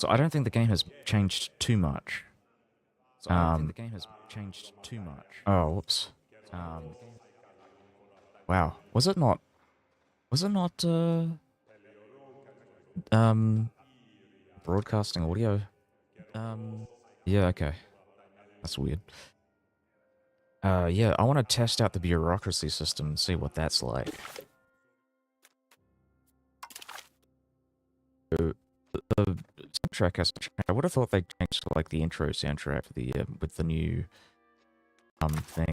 So I don't think the game has changed too much. Oh, whoops. Um, wow. Was it not, um, broadcasting audio? Yeah, okay. That's weird. Yeah, I want to test out the bureaucracy system and see what that's like. So, the soundtrack has changed. I would have thought they changed like the intro soundtrack for the with the new thing.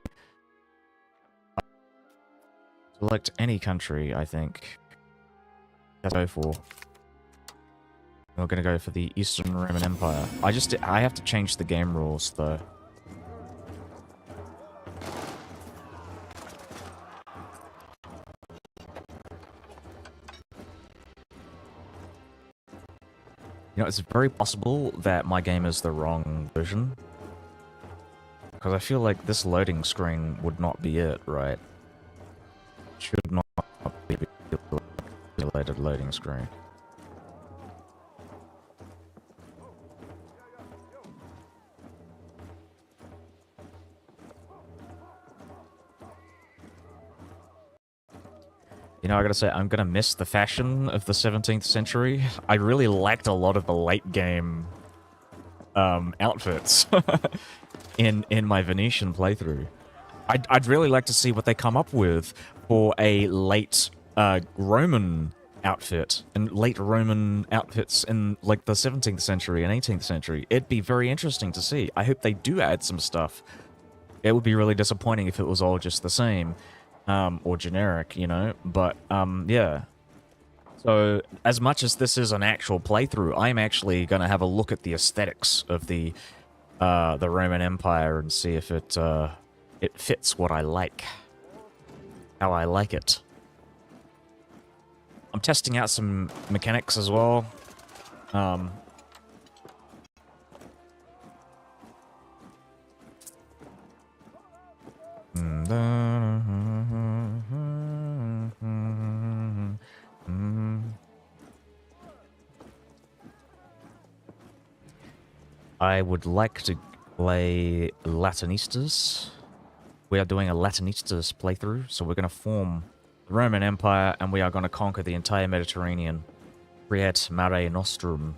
Select any country, I think. Let's go for. We're gonna go for the Eastern Roman Empire. I have to change the game rules though. You know, it's very possible that my game is the wrong version. Because I feel like this loading screen would not be it, right? Should not be a related loading screen. You know, I gotta say, I'm gonna miss the fashion of the 17th century. I really liked a lot of the late game outfits in my Venetian playthrough. I'd really like to see what they come up with for a late Roman outfit and late Roman outfits in like the 17th century and 18th century. It'd be very interesting to see. I hope they do add some stuff. It would be really disappointing if it was all just the same or generic, you know. But yeah. So as much as this is an actual playthrough, I'm actually going to have a look at the aesthetics of the Roman Empire and see if it fits what I like. How I like it. I'm testing out some mechanics as well. I would like to play Latinistas. We are doing a Latinistas playthrough, so we're going to form the Roman Empire, and we are going to conquer the entire Mediterranean. Create Mare Nostrum.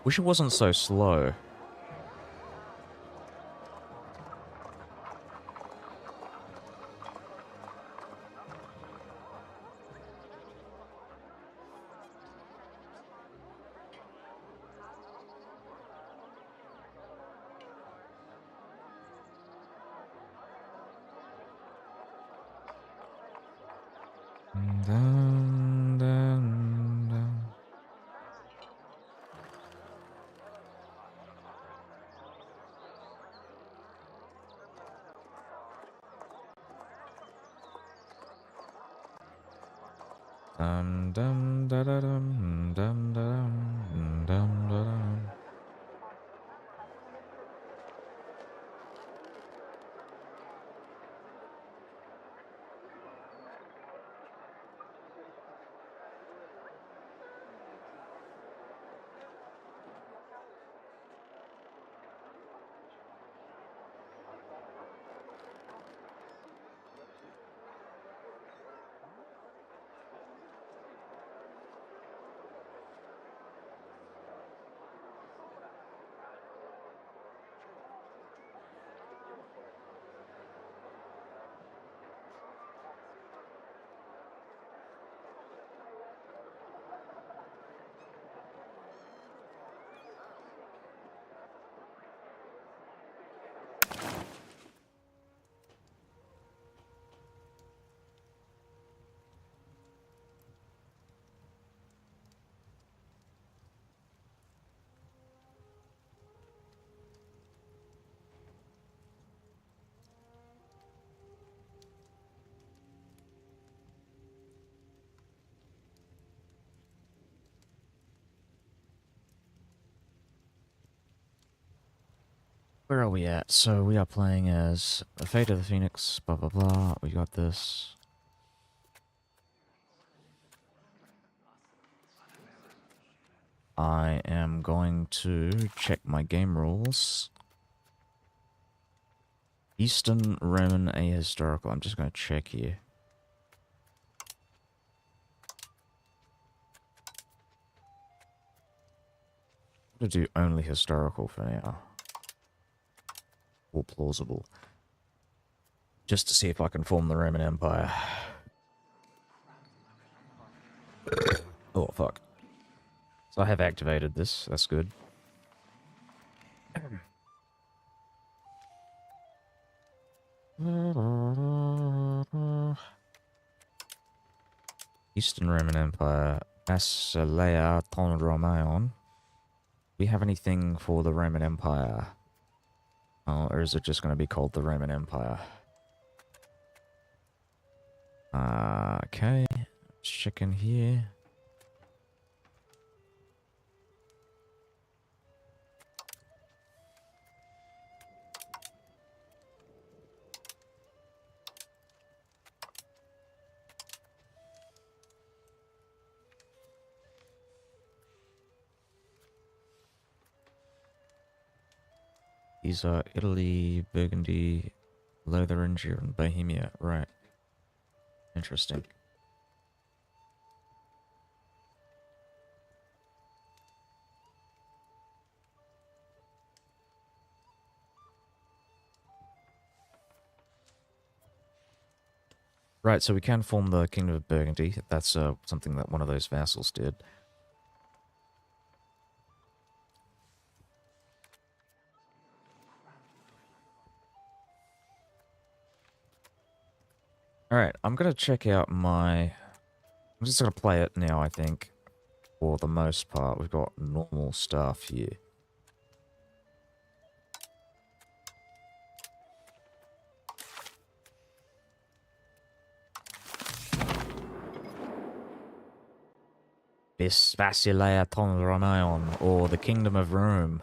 Wish it wasn't so slow. Dum dum da da dum dum da dum dum da dum. Where are we at? So we are playing as the Fate of the Phoenix, blah blah blah. We got this. I am going to check my game rules. Eastern Roman Ahistorical. I'm just going to check here. I'm going to do only historical for now. Or plausible. Just to see if I can form the Roman Empire. Oh, fuck. So I have activated this. That's good. Eastern Roman Empire. Basileia ton Romaeon. We have anything for the Roman Empire? Oh, or is it just going to be called the Roman Empire? Okay. Let's check in here. These are Italy, Burgundy, Lotharingia, and Bohemia. Right. Interesting. Right, so we can form the Kingdom of Burgundy. That's something that one of those vassals did. Alright, I'm going to check out my... I'm just going to play it now, I think. For the most part, we've got normal stuff here. Basileia ton Romaeon, or the Kingdom of Rome,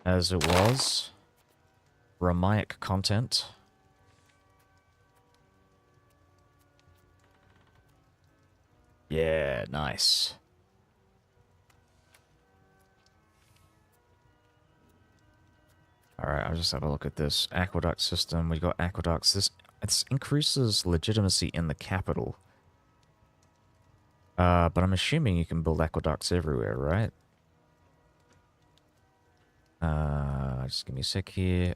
as it was. Romaic content. Yeah, nice. Alright, I'll just have a look at this. Aqueduct system, we got aqueducts. This increases legitimacy in the capital. But I'm assuming you can build aqueducts everywhere, right? Just give me a sec here.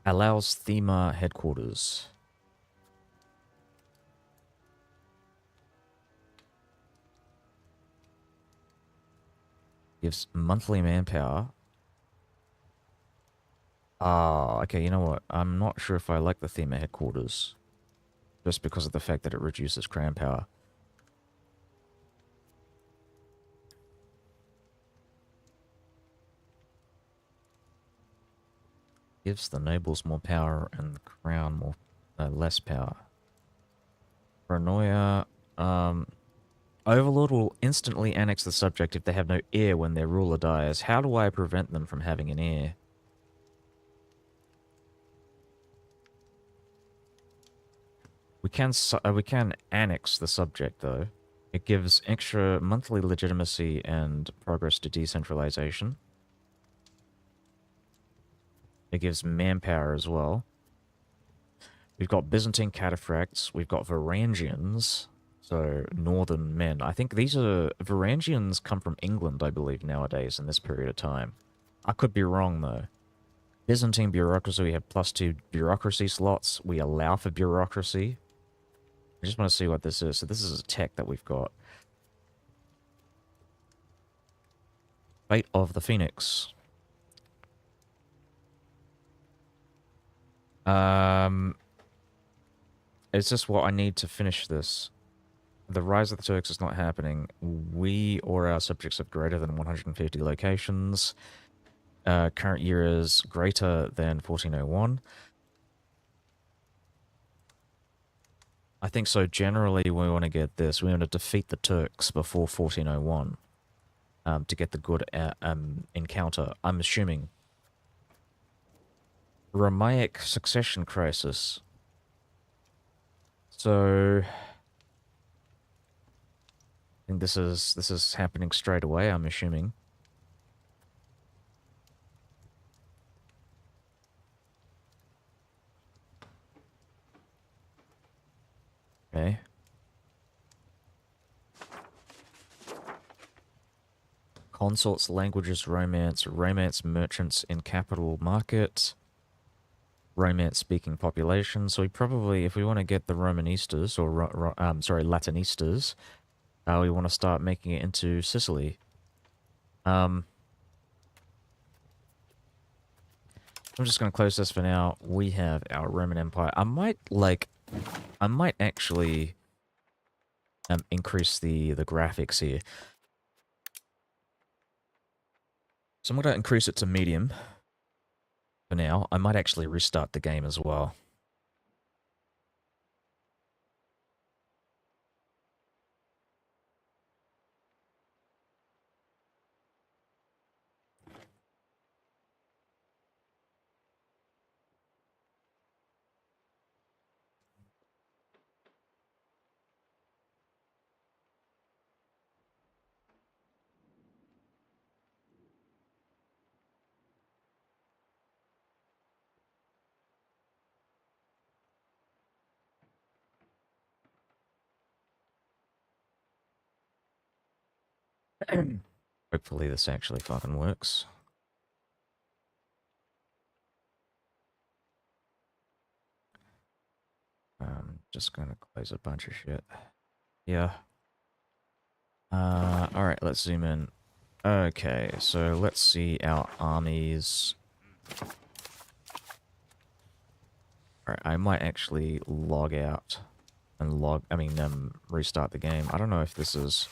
Allows Thema headquarters. Gives monthly manpower. Ah, okay, you know what? I'm not sure if I like the Thema headquarters. Just because of the fact that it reduces crown power. Gives the nobles more power and the crown more less power. Paranoia. Overlord will instantly annex the subject if they have no heir when their ruler dies. How do I prevent them from having an heir? We can annex the subject though. It gives extra monthly legitimacy and progress to decentralization. It gives manpower as well. We've got Byzantine cataphracts. We've got Varangians, so northern men. I think these are... Varangians come from England, I believe, nowadays in this period of time. I could be wrong, though. Byzantine bureaucracy, we have +2 bureaucracy slots. We allow for bureaucracy. I just want to see what this is. So this is a tech that we've got. Fate of the Phoenix. It's just what I need to finish this. The Rise of the Turks is not happening. We or our subjects have greater than 150 locations. Current year is greater than 1401. I think so. Generally, we want to get this. We want to defeat the Turks before 1401. to get the good encounter. I'm assuming. Romaic succession crisis. So I think this is happening straight away, I'm assuming. Okay. Consorts, languages, romance, romance merchants in capital market, romance speaking population. So we probably, if we want to get the Romanistas or sorry, Latinistas, we want to start making it into Sicily. I'm just going to close this for now. We have our Roman Empire. I might actually increase the graphics here. So I'm going to increase it to medium for now. I might actually restart the game as well. Hopefully this actually fucking works. Just gonna close a bunch of shit. Yeah. Alright, let's zoom in. Okay, so let's see our armies. Alright, I might actually log out and restart the game. I don't know if this is...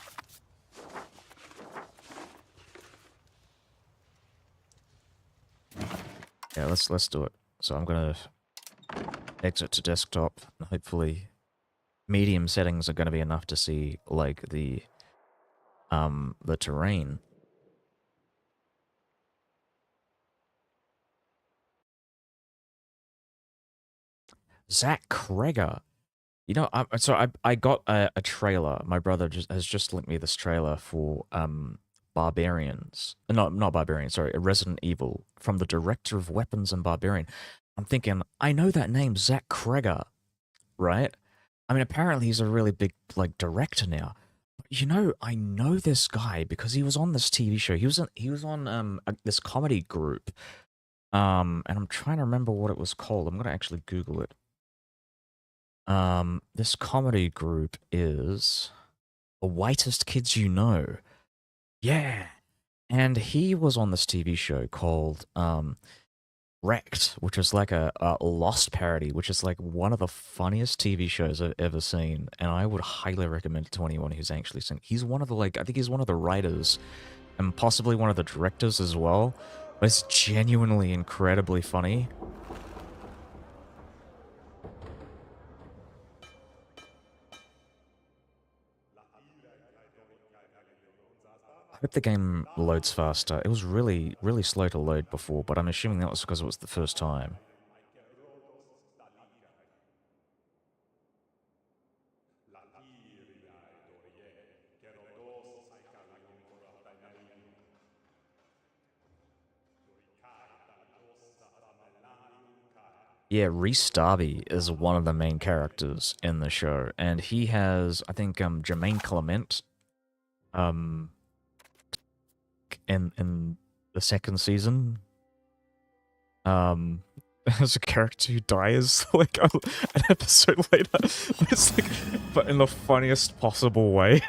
Yeah, let's do it. So I'm gonna exit to desktop, and hopefully medium settings are gonna be enough to see, like, the terrain. Zach Kreger. You know, I got a trailer. My brother has just linked me this trailer for Barbarians. No, not Barbarians, sorry, Resident Evil from the director of Weapons and Barbarian. I'm thinking, I know that name, Zach Kreger, right? I mean, apparently he's a really big like director now. You know, I know this guy because he was on this TV show. He was on this comedy group. And I'm trying to remember what it was called. I'm gonna actually Google it. This comedy group is The Whitest Kids You Know. Yeah. And he was on this TV show called Wrecked, which is like a Lost parody, which is like one of the funniest TV shows I've ever seen. And I would highly recommend it to anyone who's actually seen. He's one of the I think he's one of the writers and possibly one of the directors as well. But it's genuinely incredibly funny. I hope the game loads faster. It was really, really slow to load before, but I'm assuming that was because it was the first time. Yeah, Reese Darby is one of the main characters in the show, and he has, I think, Jermaine Clement, um, in the second season, as a character who dies like an episode later. It's like, but in the funniest possible way.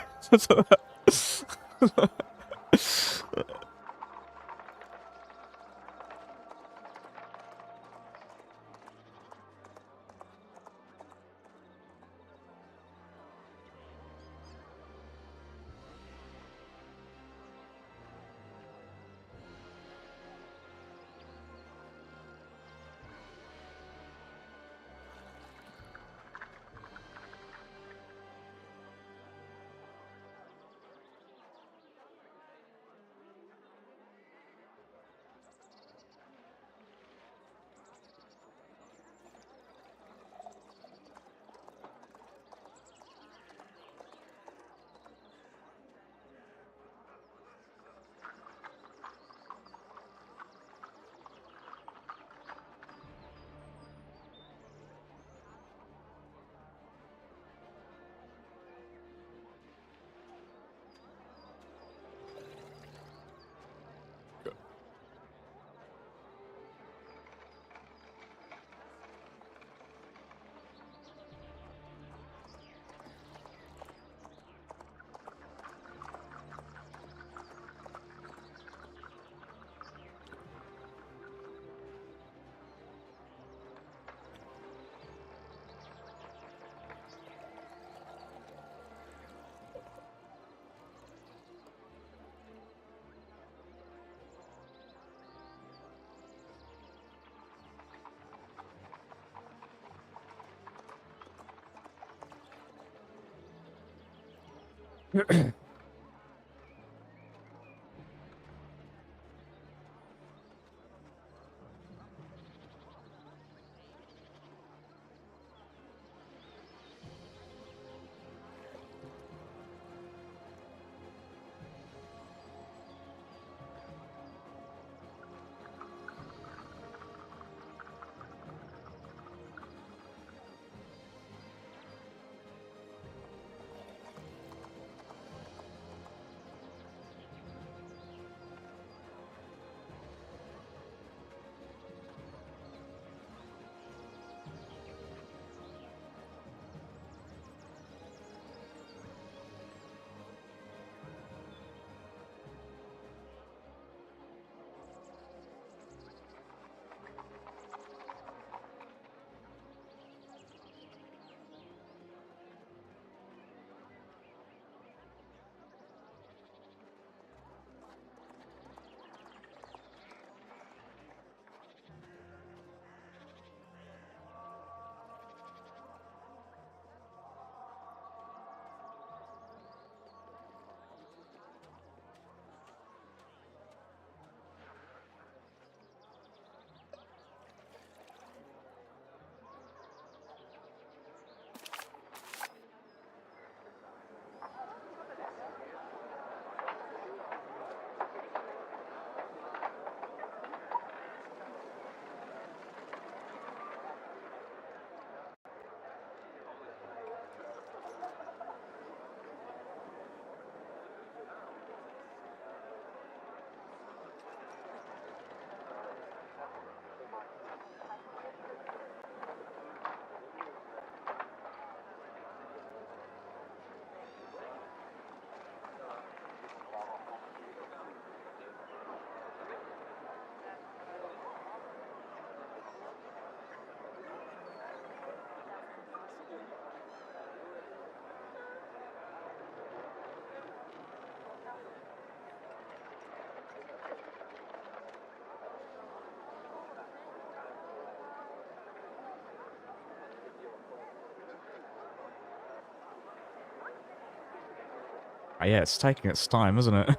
Oh, yeah, it's taking its time, isn't it?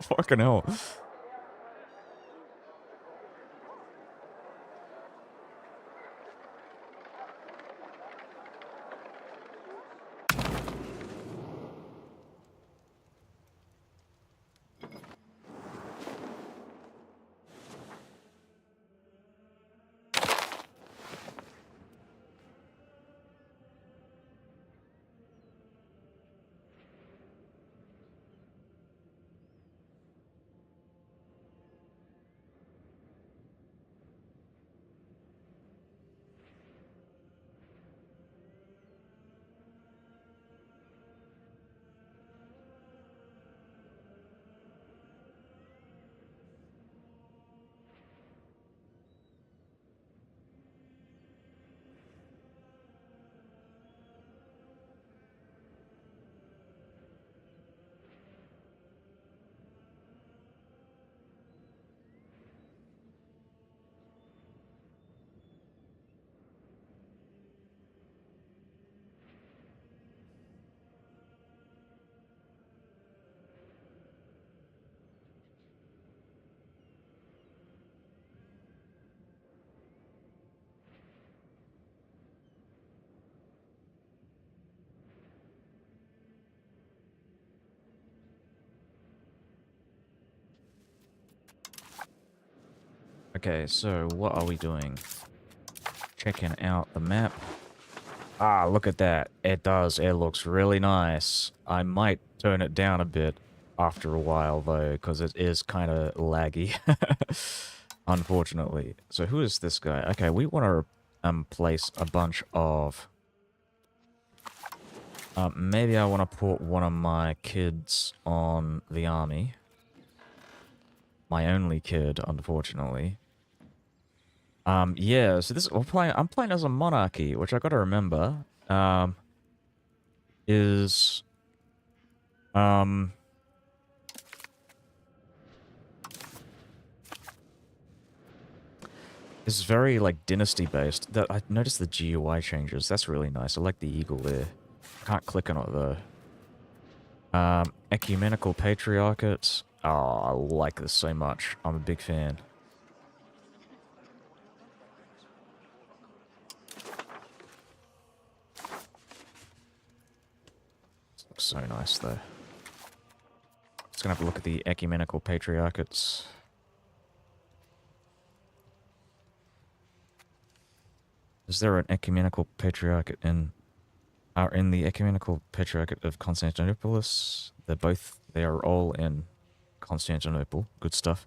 Fucking hell. Okay, so what are we doing? Checking out the map. Ah, look at that. It does. It looks really nice. I might turn it down a bit after a while, though, because it is kind of laggy. Unfortunately. So who is this guy? Okay, we want to place a bunch of... maybe I want to put one of my kids on the army. My only kid, unfortunately. Yeah, so this I'm playing as a monarchy, which I gotta remember, is is very like dynasty based. That I noticed the GUI changes. That's really nice. I like the eagle there. Can't click on it though. Ecumenical Patriarchate. Oh, I like this so much. I'm a big fan. This looks so nice, though. Just gonna have a look at the Ecumenical Patriarchates. Is there an Ecumenical Patriarchate in the Ecumenical Patriarchate of Constantinopolis? They are all in Constantinople. Good stuff.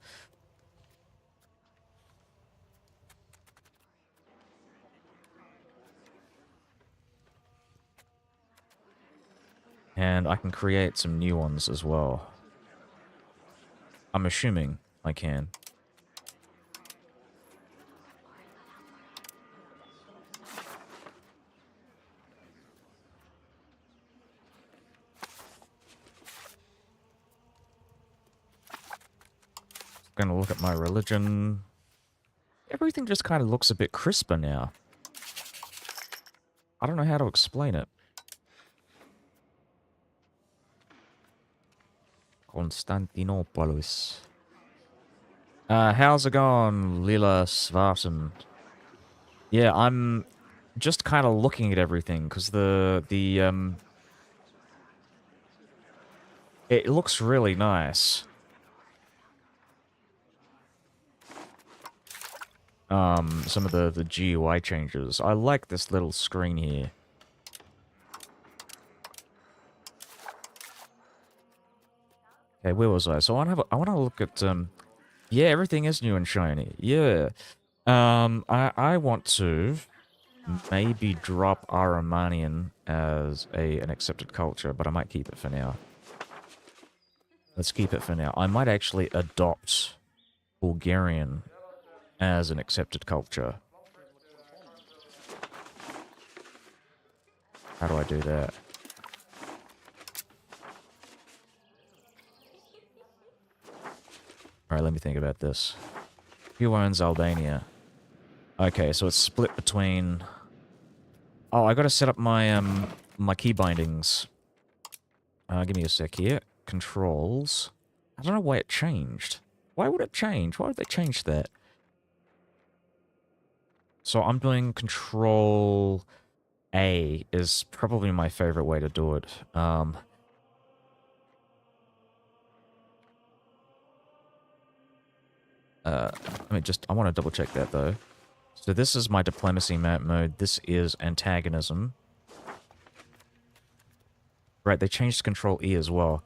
And I can create some new ones as well. I'm assuming I can. Gonna look at my religion. Everything just kind of looks a bit crisper now. I don't know how to explain it. Constantinopolis. How's it going, Lila Svarten? Yeah, I'm just kind of looking at everything because it looks really nice. Some of the GUI changes. I like this little screen here. Okay, where was I? So I want to look at yeah, everything is new and shiny. Yeah. I want to maybe drop Aromanian as an accepted culture, but I might keep it for now. Let's keep it for now. I might actually adopt Bulgarian as an accepted culture. How do I do that? Alright, let me think about this. Who owns Albania? Okay, so it's split between... Oh, I gotta set up my, my key bindings. Give me a sec here. Controls. I don't know why it changed. Why would it change? Why would they change that? So I'm doing Control A is probably my favorite way to do it. I want to double check that though. So this is my diplomacy map mode. This is antagonism. Right, they changed Control E as well.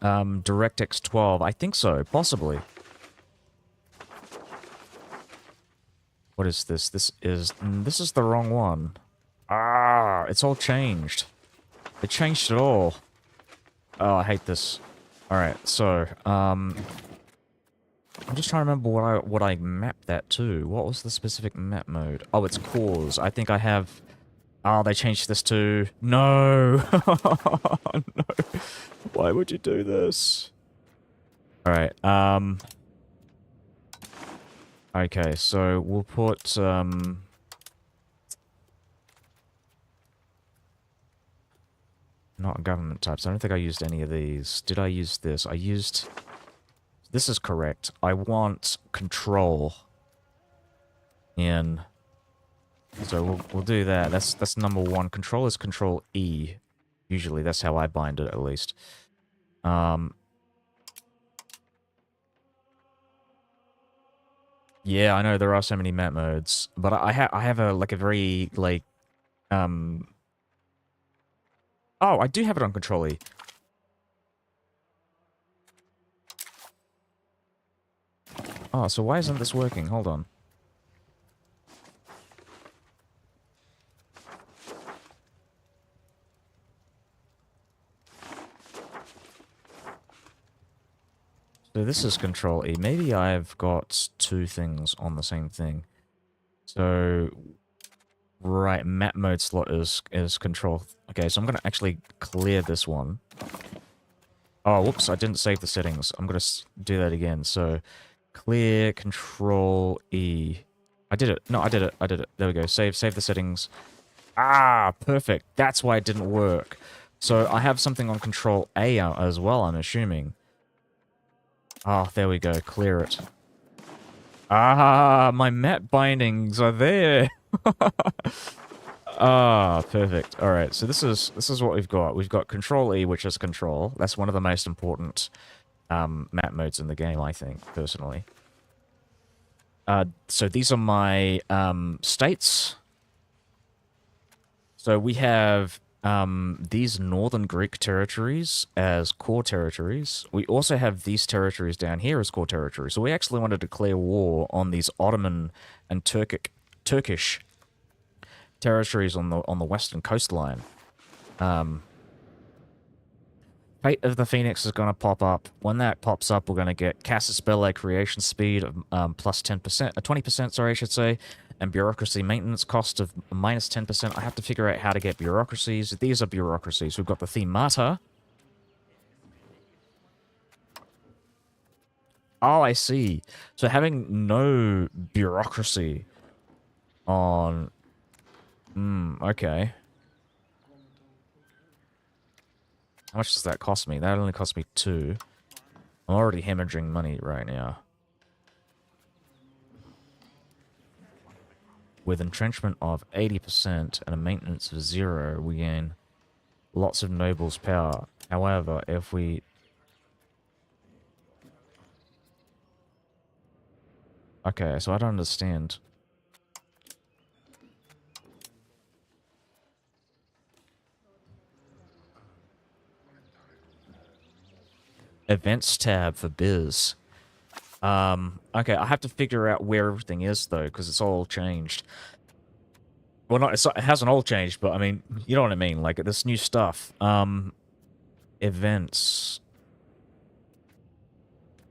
DirectX 12. I think so, possibly. What is this? This is the wrong one. Ah, it's all changed. It changed it all. Oh, I hate this. Alright, so, I'm just trying to remember what I mapped that to. What was the specific map mode? Oh, it's cores. I think I have... Oh, they changed this to... No! No. Why would you do this? Alright, okay, so we'll put, not government types. I don't think I used any of these. Did I use this? I used... This is correct. I want control in... So we'll do that. That's number one. Control is Control E. Usually that's how I bind it, at least. Yeah, I know there are so many map modes, but I have a very oh, I do have it on Control E. Oh, so why isn't this working? Hold on. So this is Control E. Maybe I've got two things on the same thing. So, right, map mode slot is Control. Okay, so I'm going to actually clear this one. Oh, whoops, I didn't save the settings. I'm going to do that again. So, clear Control E. I did it. No, I did it. I did it. There we go. Save the settings. Ah, perfect. That's why it didn't work. So I have something on Control A as well, I'm assuming. Ah, there we go. Clear it. Ah, my map bindings are there. Ah, perfect. All right, so this is what we've got. We've got Control E, which is control. That's one of the most important map modes in the game, I think, personally. So these are my states. So we have these northern Greek territories as core territories. We also have these territories down here as core territories. So we actually want to declare war on these Ottoman and Turkish territories on the western coastline. Fate of the Phoenix is going to pop up. When that pops up, we're going to get Casus Belli creation speed of plus 10%, 20%, sorry, I should say, and bureaucracy maintenance cost of minus 10%. I have to figure out how to get bureaucracies. These are bureaucracies. We've got the themata. Oh, I see. So having no bureaucracy on... okay. How much does that cost me? That only cost me 2. I'm already hemorrhaging money right now. With entrenchment of 80% and a maintenance of 0, we gain lots of nobles' power. However, if we... Okay, so I don't understand. Events tab for biz. Okay, I have to figure out where everything is, though, because it's all changed. Well, it hasn't all changed, but I mean, you know what I mean, like, this new stuff. Events.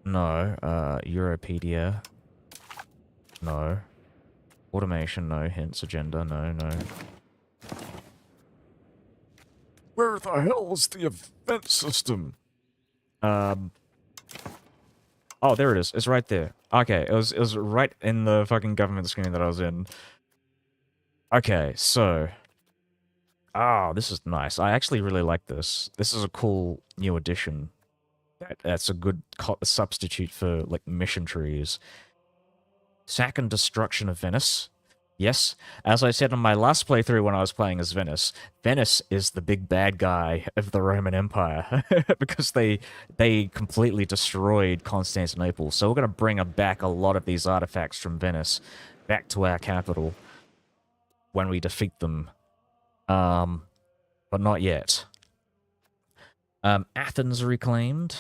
No. Europedia. No. Automation, no. Hints, agenda, no. Where the hell is the event system? Oh, there it is. It's right there. Okay, it was right in the fucking government screen that I was in. Okay, so... Oh, this is nice. I actually really like this. This is a cool new addition. That's a good substitute for, like, mission trees. Sack and destruction of Venice. Yes, as I said in my last playthrough when I was playing as Venice, Venice is the big bad guy of the Roman Empire because they completely destroyed Constantinople. So we're going to bring back a lot of these artifacts from Venice back to our capital when we defeat them. But not yet. Athens reclaimed.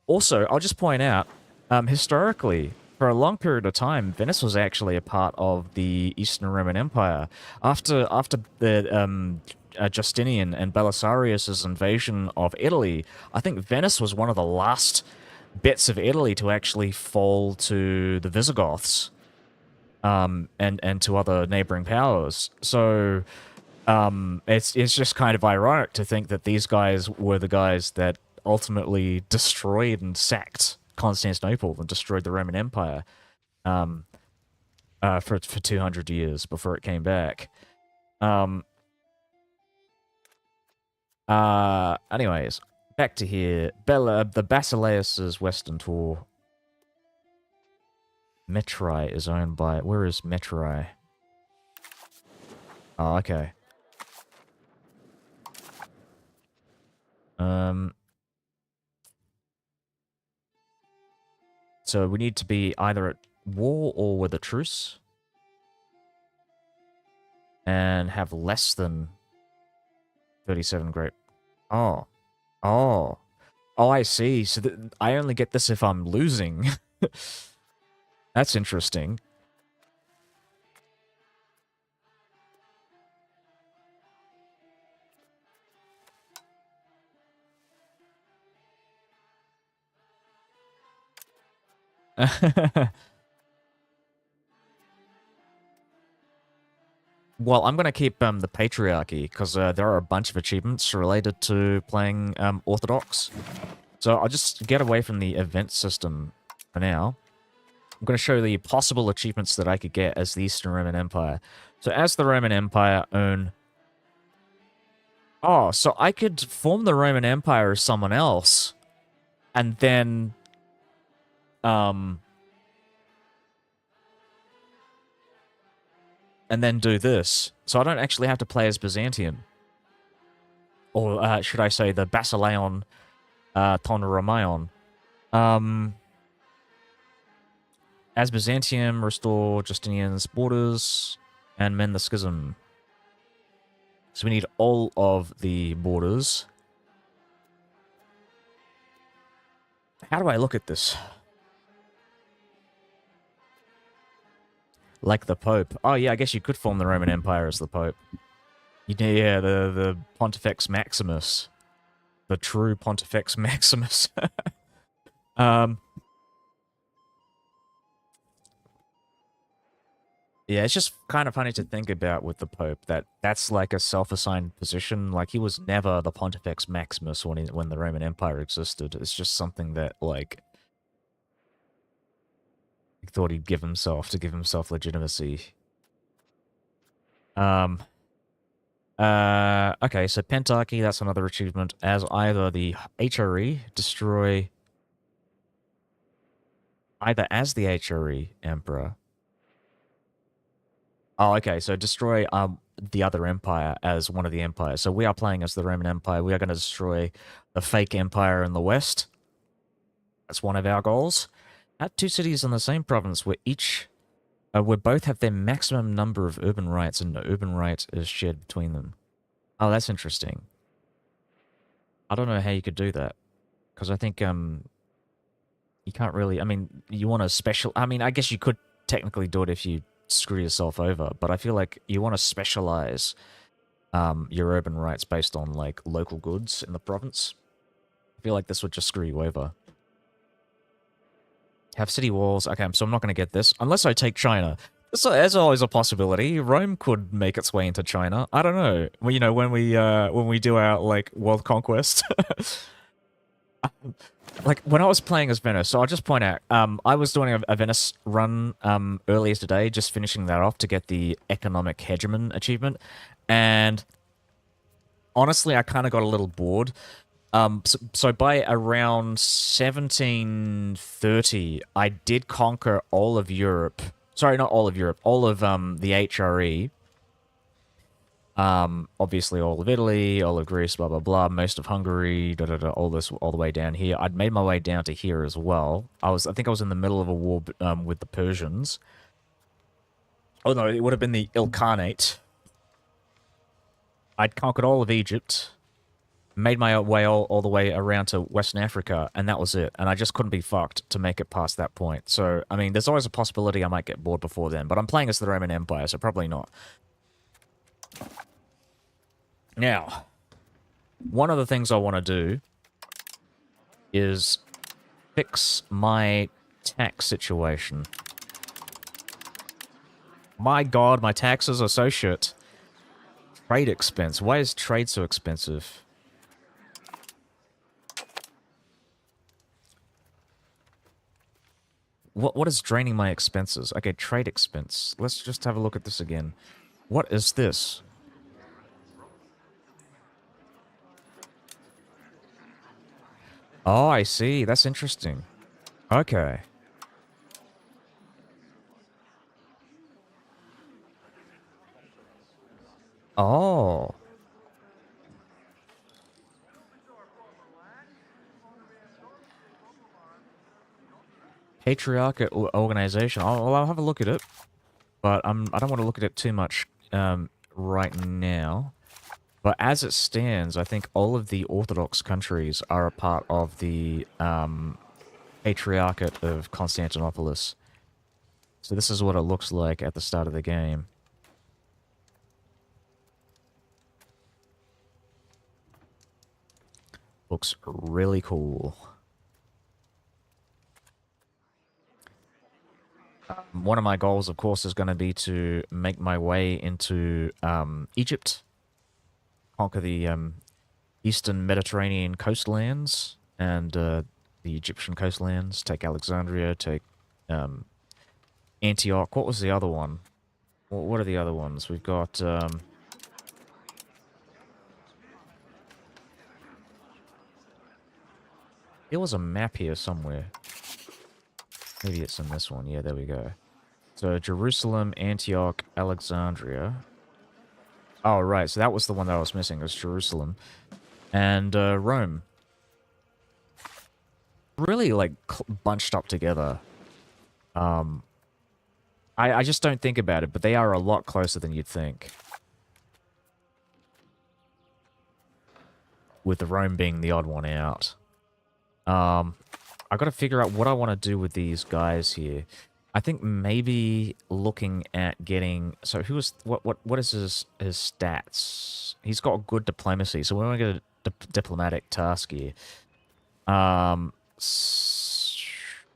Also, I'll just point out, historically, for a long period of time, Venice was actually a part of the Eastern Roman Empire. After the Justinian and Belisarius's invasion of Italy, I think Venice was one of the last bits of Italy to actually fall to the Visigoths, and to other neighboring powers. So it's just kind of ironic to think that these guys were the guys that ultimately destroyed and sacked Constantinople and destroyed the Roman Empire for 200 years before it came back. Anyways, back to here. The Basileus's Western Tour. Metri is owned by... Where is Metri? Oh, okay. So we need to be either at war or with a truce. And have less than 37 great... Oh. Oh. Oh, I see. So I only get this if I'm losing. That's interesting. Well, I'm going to keep the Patriarchy, because there are a bunch of achievements related to playing Orthodox. So I'll just get away from the event system for now. I'm going to show the possible achievements that I could get as the Eastern Roman Empire. So as the Roman Empire, own Oh, so I could form the Roman Empire as someone else, and then, um, do this. So I don't actually have to play as Byzantium. Or should I say the Basileon ton Romaeon. Um, as Byzantium, restore Justinian's borders and mend the schism. So we need all of the borders. How do I look at this? Like the Pope. Oh yeah, I guess you could form the Roman Empire as the Pope. Yeah, the Pontifex Maximus. The true Pontifex Maximus. um, yeah, it's just kind of funny to think about with the Pope that that's like a self-assigned position. Like he was never the Pontifex Maximus when the Roman Empire existed. It's just something that like he thought he'd give himself to give himself legitimacy. Um, okay, so Pentarchy, that's another achievement, as either the HRE, destroy... Either as the HRE Emperor... Oh, okay, so destroy the other empire as one of the empires. So we are playing as the Roman Empire. We are going to destroy the fake empire in the west. That's one of our goals. At two cities in the same province where each... where both have their maximum number of urban rights and no urban right is shared between them. Oh, that's interesting. I don't know how you could do that. Because I think, you can't really... I mean, you want to special... I mean, I guess you could technically do it if you screw yourself over, but I feel like you want to specialize your urban rights based on, like, local goods in the province. I feel like this would just screw you over. Have city walls. Okay, so I'm not going to get this. Unless I take China. So there's always a possibility. Rome could make its way into China. I don't know. Well, you know, when we do our, like, world conquest. Like, when I was playing as Venice, so I'll just point out, I was doing a Venice run earlier today, just finishing that off to get the economic hegemon achievement, and honestly, I kind of got a little bored. So by around 1730, I did conquer all of Europe. Sorry, not all of Europe, all of the HRE. Obviously all of Italy, all of Greece, blah, blah, blah, most of Hungary, da, da, da, all this, all the way down here. I'd made my way down to here as well. I think I was in the middle of a war, with the Persians. Oh no, it would have been the Ilkhanate. I'd conquered all of Egypt, made my way all the way around to Western Africa, and that was it. And I just couldn't be fucked to make it past that point. So, I mean, there's always a possibility I might get bored before then, but I'm playing as the Roman Empire, so probably not. Now, one of the things I want to do is fix my tax situation. My god, my taxes are so shit. Trade expense. Why is trade so expensive? What is draining my expenses? Okay, trade expense. Let's just have a look at this again. What is this? Oh, I see. That's interesting. Okay. Oh. Patriarchate organization. I'll have a look at it. But I don't want to look at it too much right now. But as it stands, I think all of the Orthodox countries are a part of the Patriarchate of Constantinopolis. So this is what it looks like at the start of the game. Looks really cool. One of my goals, of course, is going to be to make my way into Egypt. Conquer the eastern Mediterranean coastlands and the Egyptian coastlands. Take Alexandria, take Antioch. What was the other one? What are the other ones? We've got... There was a map here somewhere. Maybe it's in this one. Yeah, there we go. So Jerusalem, Antioch, Alexandria. Oh, right. So that was the one that I was missing. It was Jerusalem. And Rome. Really, like, bunched up together. Um, I just don't think about it, but they are a lot closer than you'd think. With the Rome being the odd one out. I got to figure out what I want to do with these guys here. I think maybe looking at getting... So who is... What is his stats? He's got good diplomacy, so we're going to get a diplomatic task here.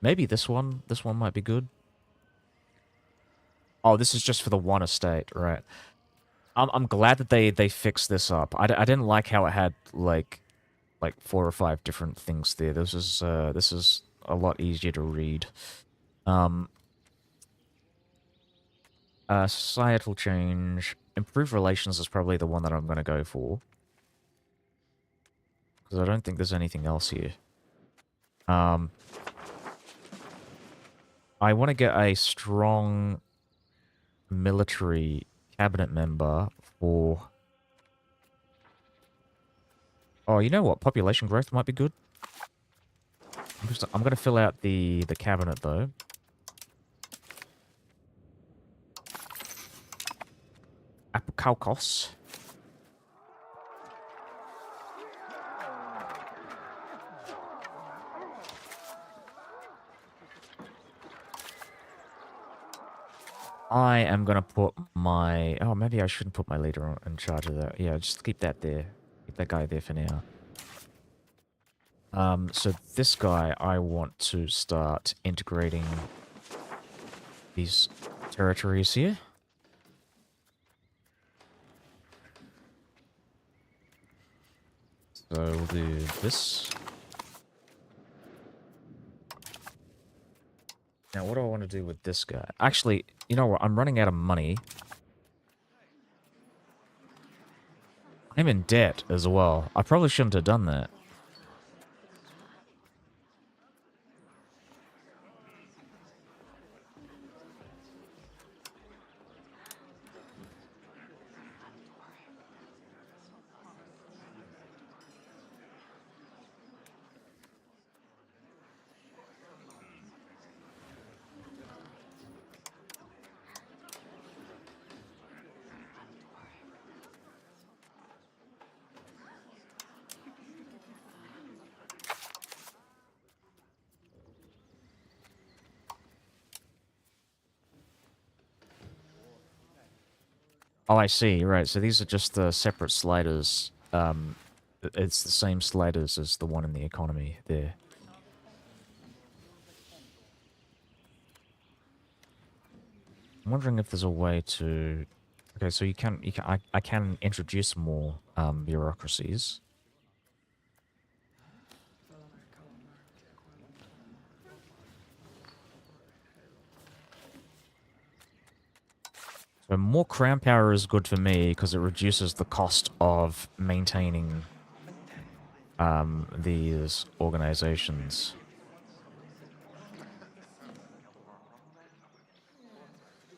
Maybe this one. This one might be good. Oh, this is just for the one estate, right. I'm glad that they fixed this up. I didn't like how it had, like 4 or 5 different things there. This is a lot easier to read. Societal change. Improved relations is probably the one that I'm going to go for. Because I don't think there's anything else here. I want to get a strong military cabinet member for... Oh, you know what? Population growth might be good. I'm going to fill out the cabinet, though. Apokaucos. I am going to put my... Oh, maybe I shouldn't put my leader in charge of that. Yeah, just keep that there. Keep that guy there for now. So this guy, I want to start integrating these territories here. So we'll do this. Now, what do I want to do with this guy? Actually, you know what? I'm running out of money. I'm in debt as well. I probably shouldn't have done that. Oh, I see. Right. So these are just the separate sliders. It's the same sliders as the one in the economy there. I'm wondering if there's a way to... Okay, so I can introduce more bureaucracies. So more crown power is good for me because it reduces the cost of maintaining these organizations.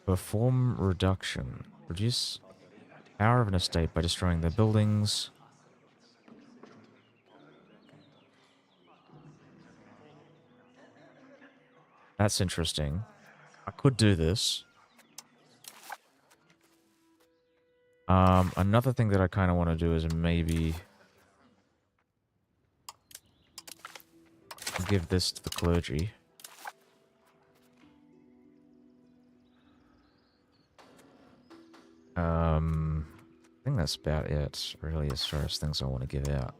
Perform reduction. Reduce power of an estate by destroying their buildings. That's interesting. I could do this. Another thing that I kind of want to do is maybe give this to the clergy. I think that's about it, really, as far as things I want to give out.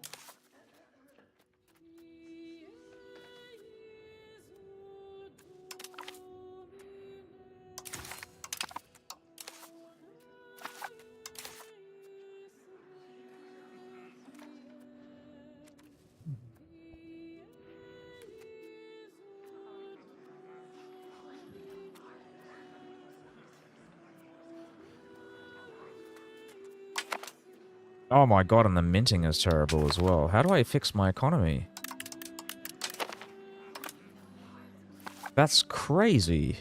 Oh my god, and the minting is terrible as well. How do I fix my economy? That's crazy.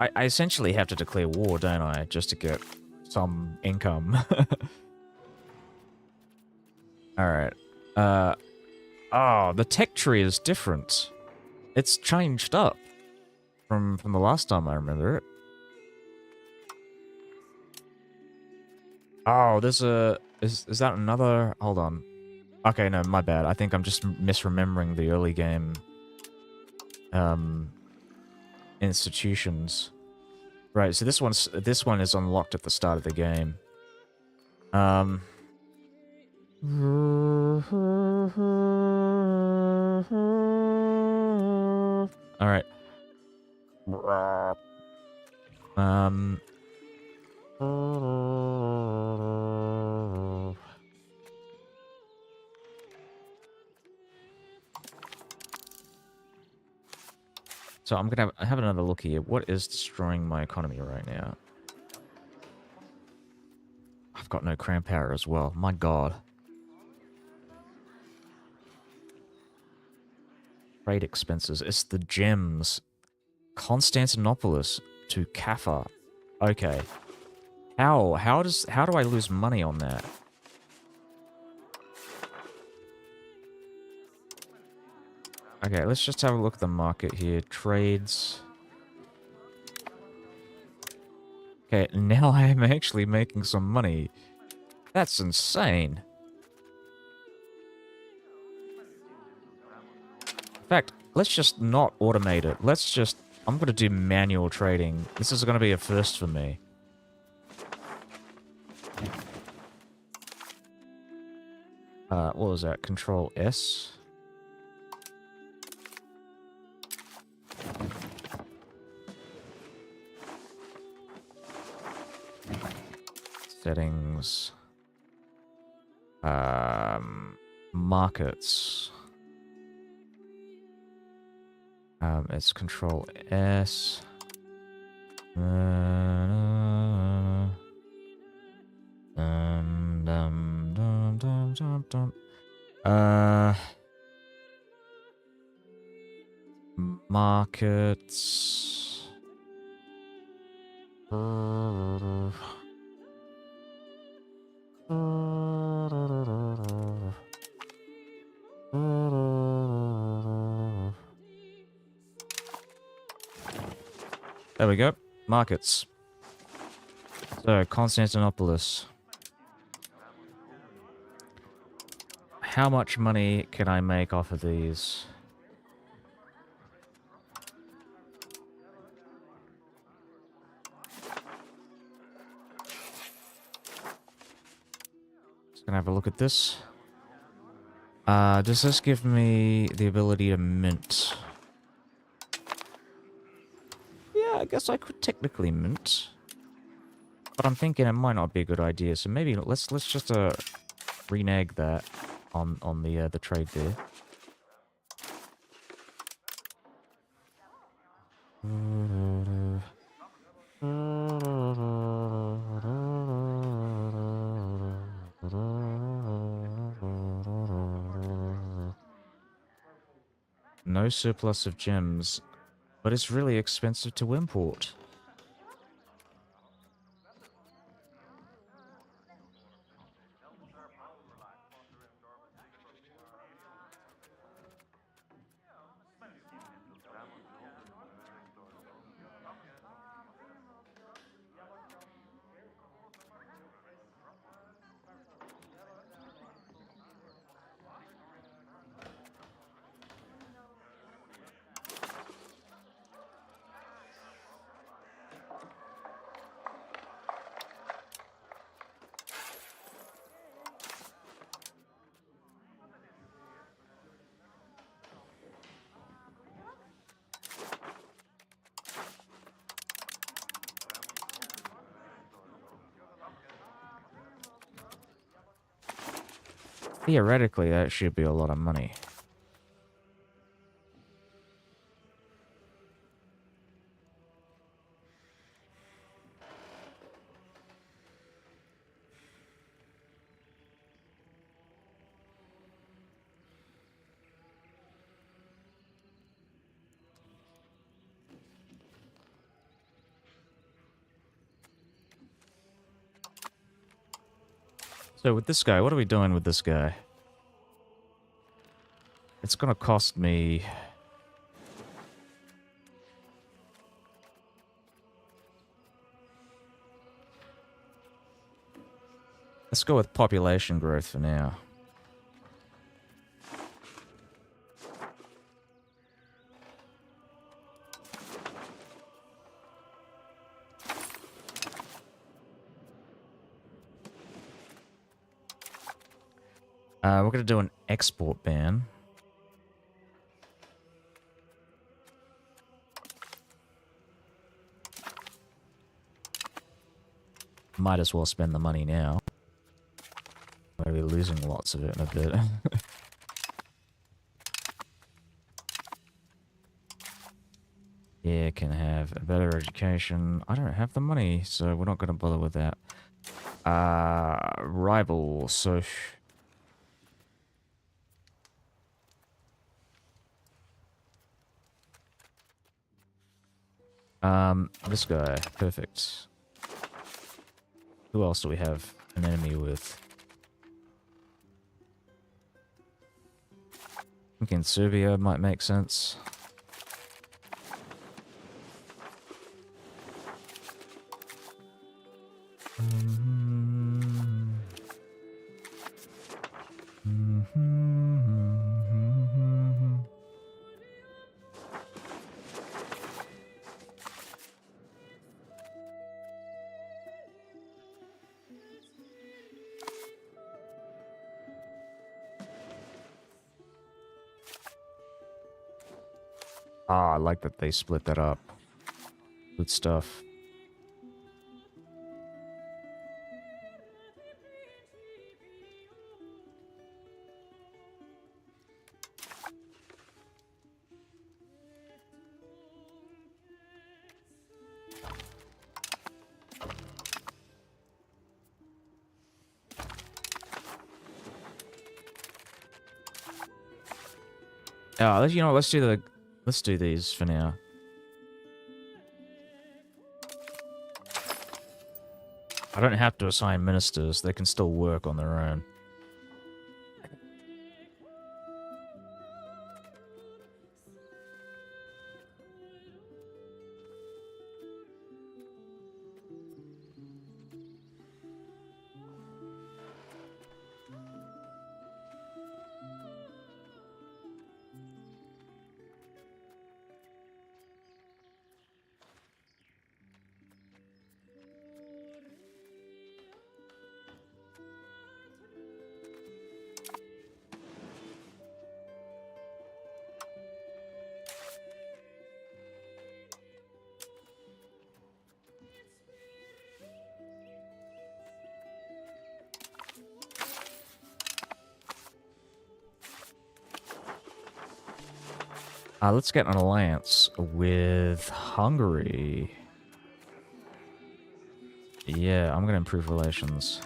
I essentially have to declare war, don't I? Just to get some income. Alright. Oh, the tech tree is different. It's changed up from the last time I remember it. Oh, there's a... Is that another... Hold on. Okay, no, my bad. I think I'm just misremembering the early game institutions. Right, so this one is unlocked at the start of the game. All right. So I'm gonna have another look here. What is destroying my economy right now? I've got no cram power as well. My God. Trade expenses. It's the gems. Constantinopolis to Kaffa. Okay. How do I lose money on that? Okay, let's just have a look at the market here. Trades. Okay, now I am actually making some money. That's insane. In fact, let's just not automate it. Let's just... I'm going to do manual trading. This is going to be a first for me. What was that? Control S? Settings. Markets. It's Control S. Markets. There we go. Markets. So, Constantinopolis. How much money can I make off of these? Just gonna have a look at this. Does this give me the ability to mint? Yeah, I guess I could technically mint. But I'm thinking it might not be a good idea, so maybe let's just renege that on the trade there. No surplus of gems, but it's really expensive to import. Theoretically, that should be a lot of money. So with this guy, what are we doing with this guy? It's gonna cost me... Let's go with population growth for now. We're gonna do an export ban. Might as well spend the money now. Maybe losing lots of it in a bit. Yeah, can have a better education. I don't have the money, so we're not going to bother with that. Rival, so... this guy, perfect. Who else do we have an enemy with? I think in Serbia might make sense. Ah, I like that they split that up. Good stuff. You know, let's do these for now. I don't have to assign ministers; they can still work on their own. Let's get an alliance with Hungary. Yeah, I'm gonna improve relations.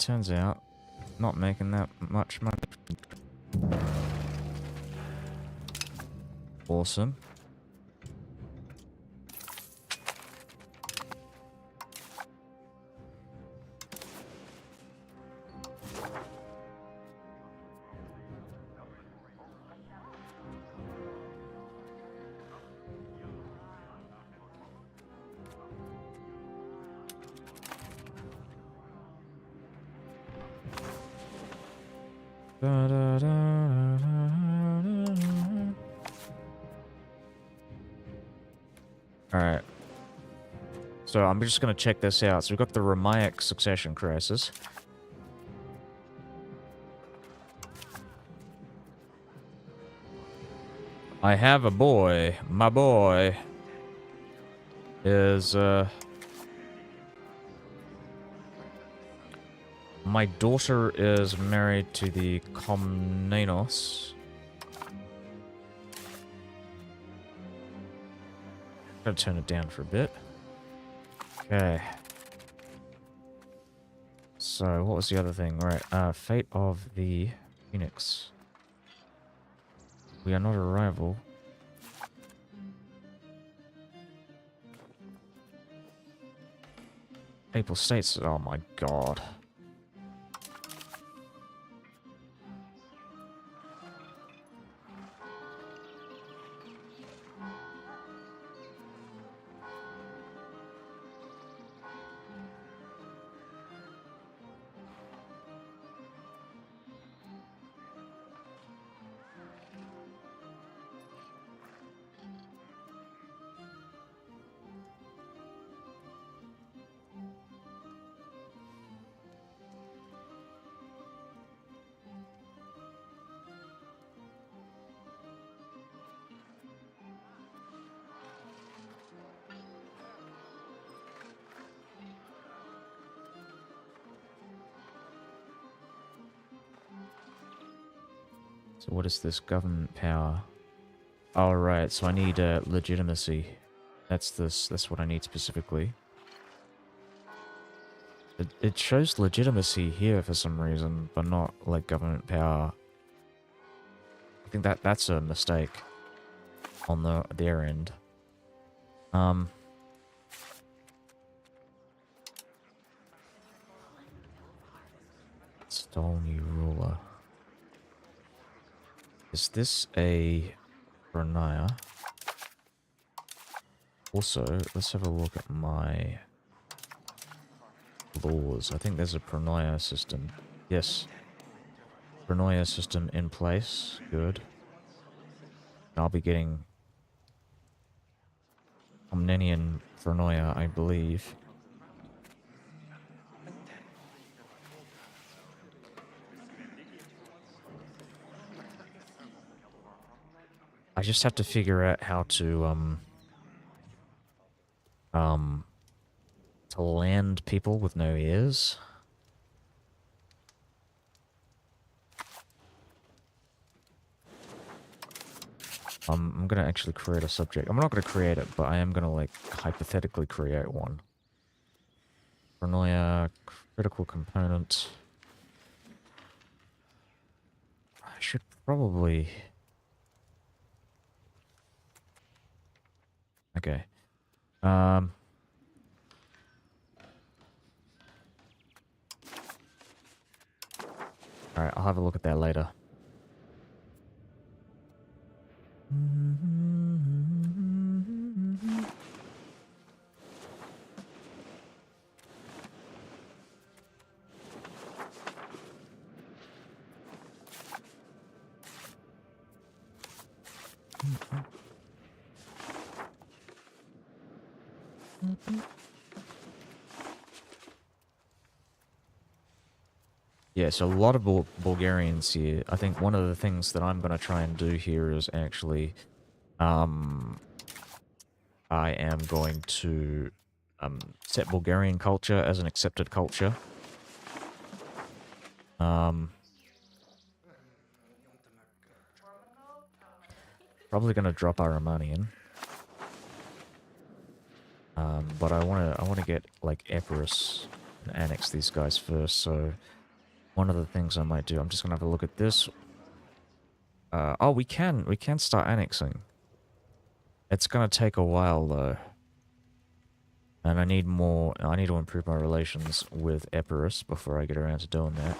turns out, not making that much money. Awesome. Alright. So I'm just going to check this out. So we've got the Ramaic succession crisis. I have a boy. My boy is, my daughter is married to the Komnenos. Gotta turn it down for a bit. Okay. So, what was the other thing? Right, Fate of the Phoenix. We are not a rival. Papal States. Oh my god. So what is this government power? All right, so I need legitimacy. That's what I need specifically. It shows legitimacy here for some reason, but not like government power. I think that's a mistake on their end. Install new ruler. Is this a Renaya? Also, let's have a look at my laws. I think there's a Pranaya system. Yes. Pranaya system in place. Good. I'll be getting Omnenian Pranaya, I believe. I just have to figure out how to land people with no ears. I'm gonna actually create a subject. I'm not gonna create it, but I am gonna like hypothetically create one. Paranoia, critical component. I should probably. Okay. Alright, I'll have a look at that later. Yeah, so a lot of Bulgarians here. I think one of the things that I'm going to try and do here is actually, I am going to set Bulgarian culture as an accepted culture. Probably going to drop Aromanian. But I want to get like Epirus And annex these guys first, so one of the things I might do, I'm just gonna have a look at this. Oh, we can start annexing. It's gonna take a while though. And I need to improve my relations with Epirus before I get around to doing that.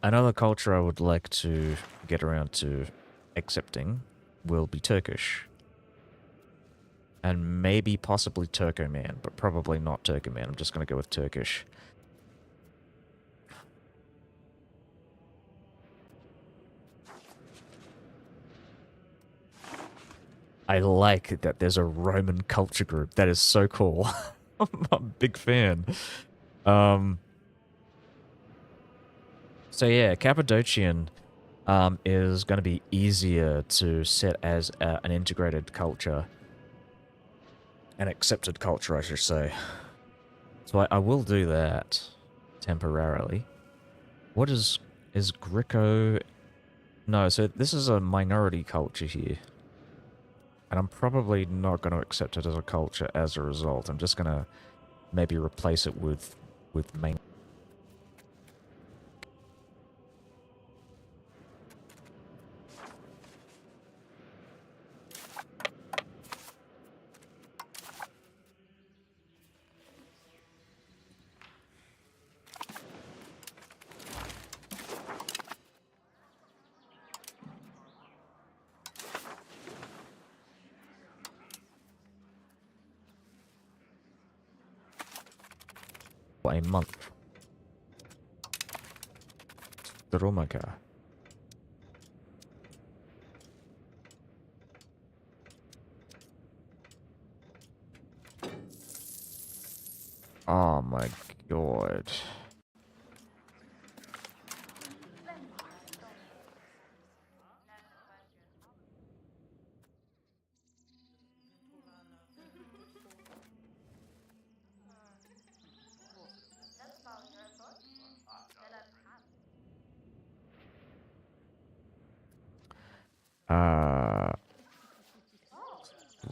Another culture I would like to get around to accepting will be Turkish. And maybe possibly Turkoman, but probably not Turkoman. I'm just going to go with Turkish. I like that there's a Roman culture group. That is so cool. I'm a big fan. So yeah, Cappadocian is going to be easier to set as an integrated culture. An accepted culture, I should say. So I will do that temporarily. What is Greco? No, so this is a minority culture here. And I'm probably not going to accept it as a culture as a result. I'm just going to maybe replace it with main. A month. Dromaka. Oh my god.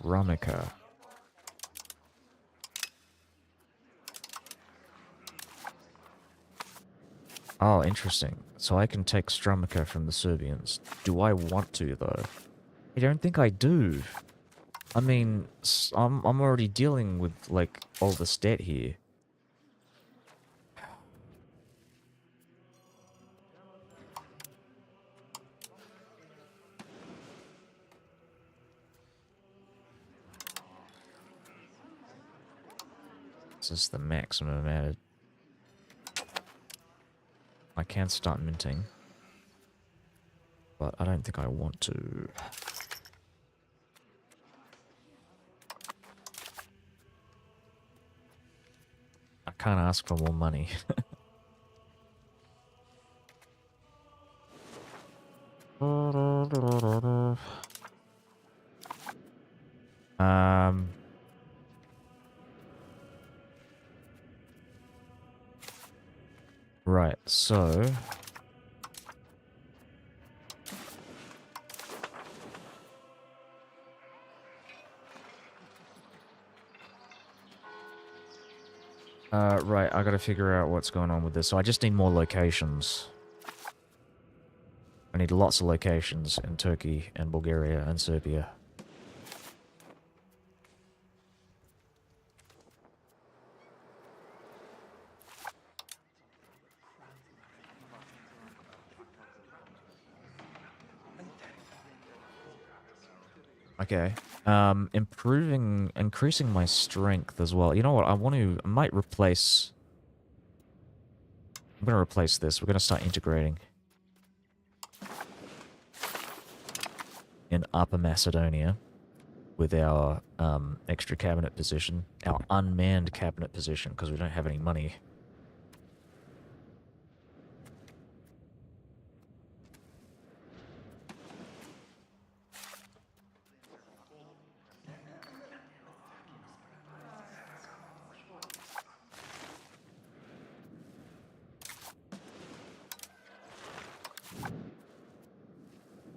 Ramika. Oh, interesting. So I can take Stramica from the Serbians. Do I want to, though? I don't think I do. I mean, I'm already dealing with, like, all this debt here. This is the maximum added. I can start minting. But I don't think I want to. I can't ask for more money. Right, so right, I gotta figure out what's going on with this. So I just need more locations. I need lots of locations in Turkey and Bulgaria and Serbia. Okay. Increasing my strength as well. You know what? I might replace... I'm gonna replace this. We're gonna start integrating in Upper Macedonia with our extra cabinet position, our unmanned cabinet position, because we don't have any money.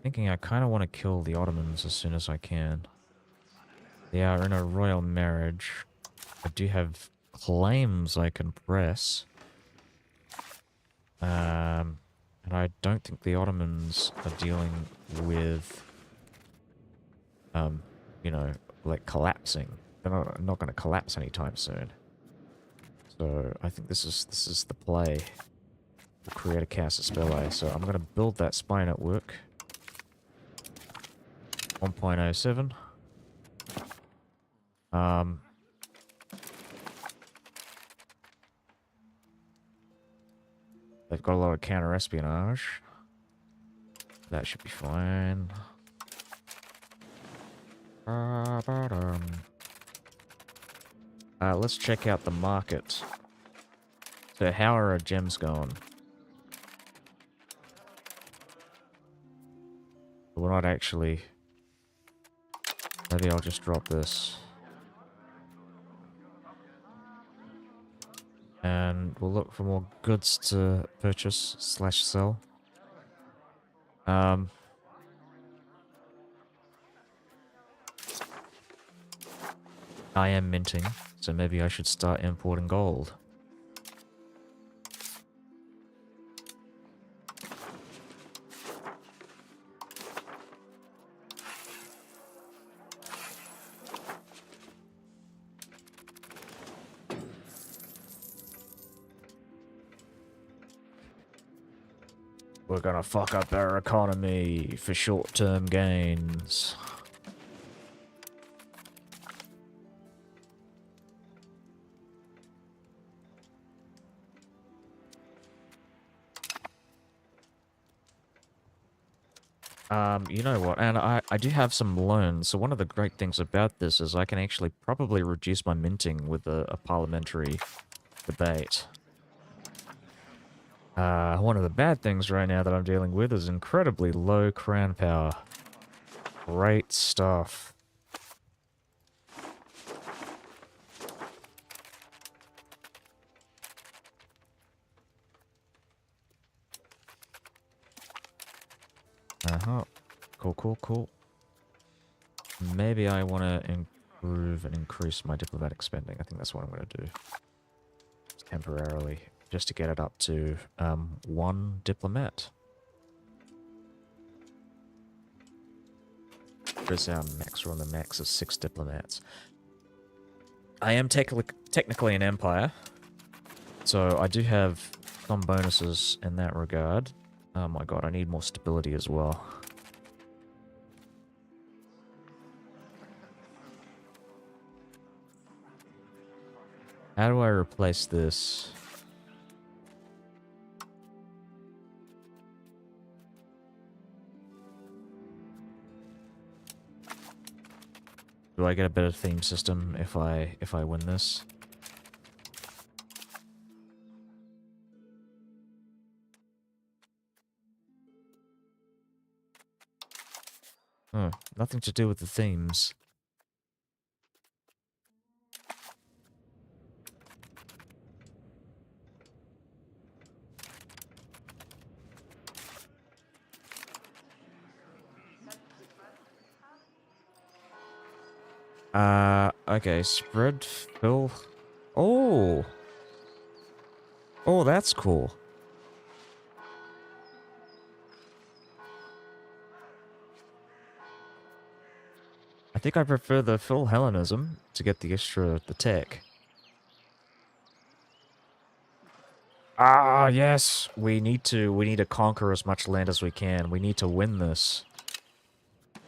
Thinking I kind of want to kill the Ottomans as soon as I can. They are in a royal marriage. I do have claims I can press. And I don't think the Ottomans are dealing with, you know, like collapsing. They're not going to collapse anytime soon. So I think this is the play. We'll create a Casus Belli. So I'm going to build that spy network. 1.07. They've got a lot of counter-espionage. That should be fine. Let's check out the market. So how are our gems going? We're not actually... Maybe I'll just drop this. And we'll look for more goods to purchase / sell. I am minting, so maybe I should start importing gold. We're gonna fuck up our economy for short-term gains. You know what, and I do have some loans, so one of the great things about this is I can actually probably reduce my minting with a parliamentary debate. One of the bad things right now that I'm dealing with is incredibly low crown power. Great stuff. Cool. Maybe I want to improve and increase my diplomatic spending. I think that's what I'm going to do. Just temporarily. Just to get it up to 1 diplomat. Where's our max? We're on the max of 6 diplomats. I am technically an empire. So I do have some bonuses in that regard. Oh my god, I need more stability as well. How do I replace this? Do I get a better theme system if I win this? Oh, nothing to do with the themes. Okay, spread, fill. Oh! Oh, that's cool. I think I prefer the full Hellenism to get the tech. Ah, yes. We need to conquer as much land as we can. We need to win this.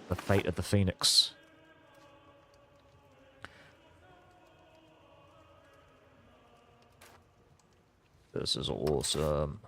The fate of the Phoenix. This is awesome.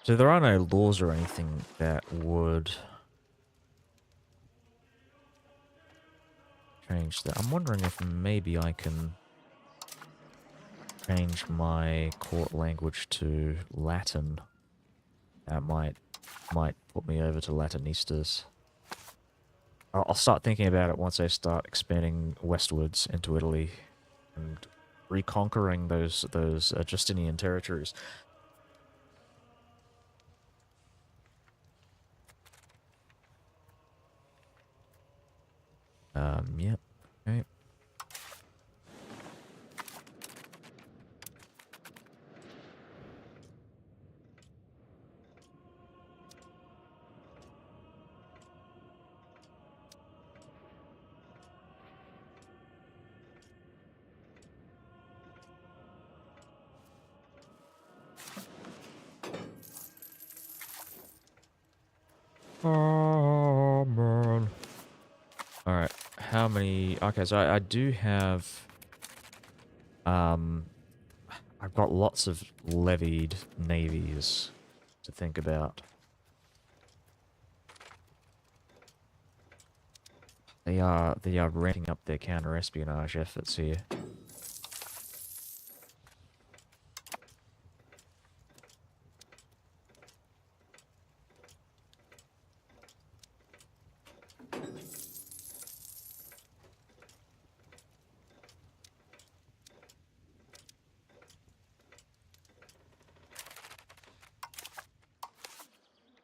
So there are no laws or anything that would change that. I'm wondering if maybe I can change my court language to Latin. That might put me over to Latinistas. I'll start thinking about it once I start expanding westwards into Italy and reconquering those Justinian territories. Yep. Okay. Oh, man. Alright, how many... Okay, so I do have... I've got lots of levied navies to think about. They are ramping up their counter-espionage efforts here.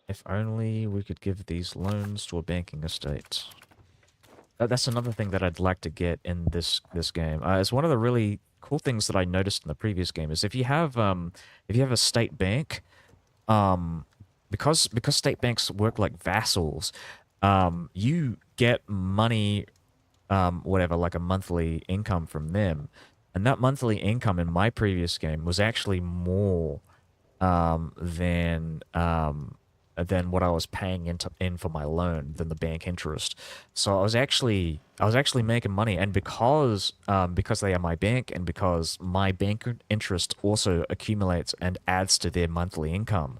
If only we could give these loans to a banking estate. That's another thing that I'd like to get in this game. It's one of the really cool things that I noticed in the previous game is if you have a state bank, because state banks work like vassals, you get money, whatever, like a monthly income from them, and that monthly income in my previous game was actually more um, than um, than what I was paying in for my loan than the bank interest. So I was actually making money, and because they are my bank, and because my bank interest also accumulates and adds to their monthly income,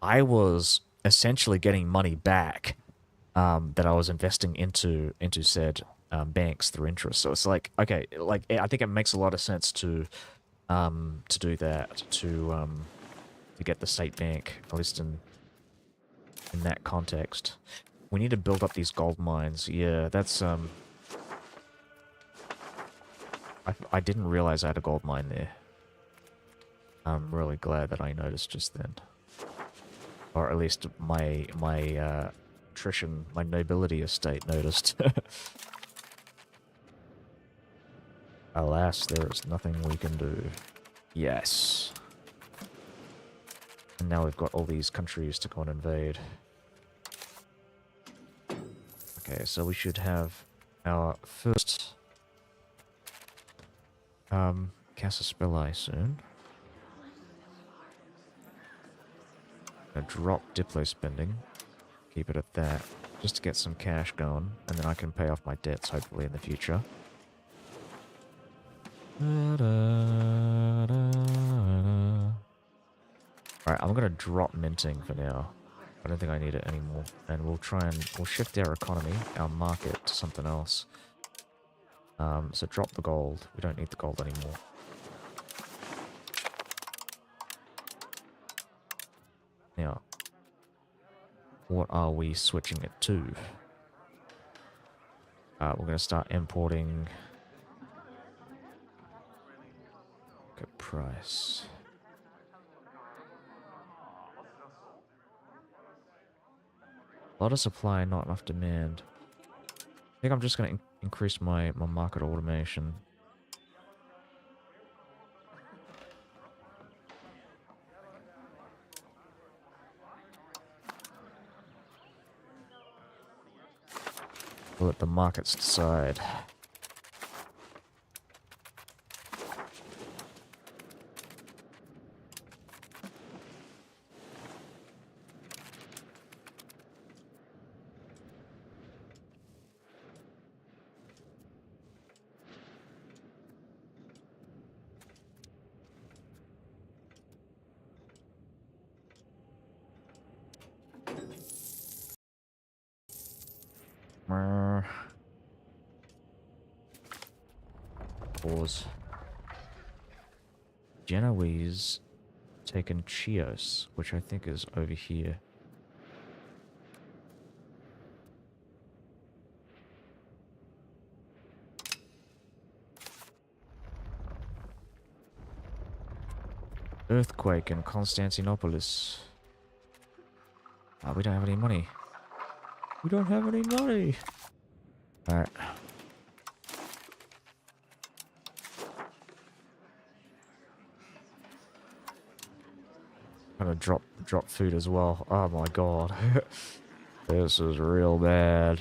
I was essentially getting money back that I was investing into said banks through interest. So it's like, okay, like I think it makes a lot of sense to do that, to get the state bank, at least in that context. We need to build up these gold mines. Yeah, that's I didn't realize I had a gold mine there. I'm really glad that I noticed just then. Or at least my attrition, my nobility estate noticed. Alas, there is nothing we can do. Yes. And now we've got all these countries to go and invade. Okay, so we should have our first Casus Belli soon. Gonna drop Diplo spending. Keep it at that. Just to get some cash going, and then I can pay off my debts hopefully in the future. Alright, I'm gonna drop minting for now. I don't think I need it anymore. And we'll shift our economy, our market, to something else. So drop the gold. We don't need the gold anymore. Now, what are we switching it to? We're gonna start importing... Good price. A lot of supply, not enough demand. I think I'm just going to increase my market automation. We'll let the markets decide. Pause. Genoese taken Chios, which I think is over here. Earthquake in Constantinopolis. We don't have any money. We don't have any money. Alright. Gonna drop food as well. Oh my god. This is real bad.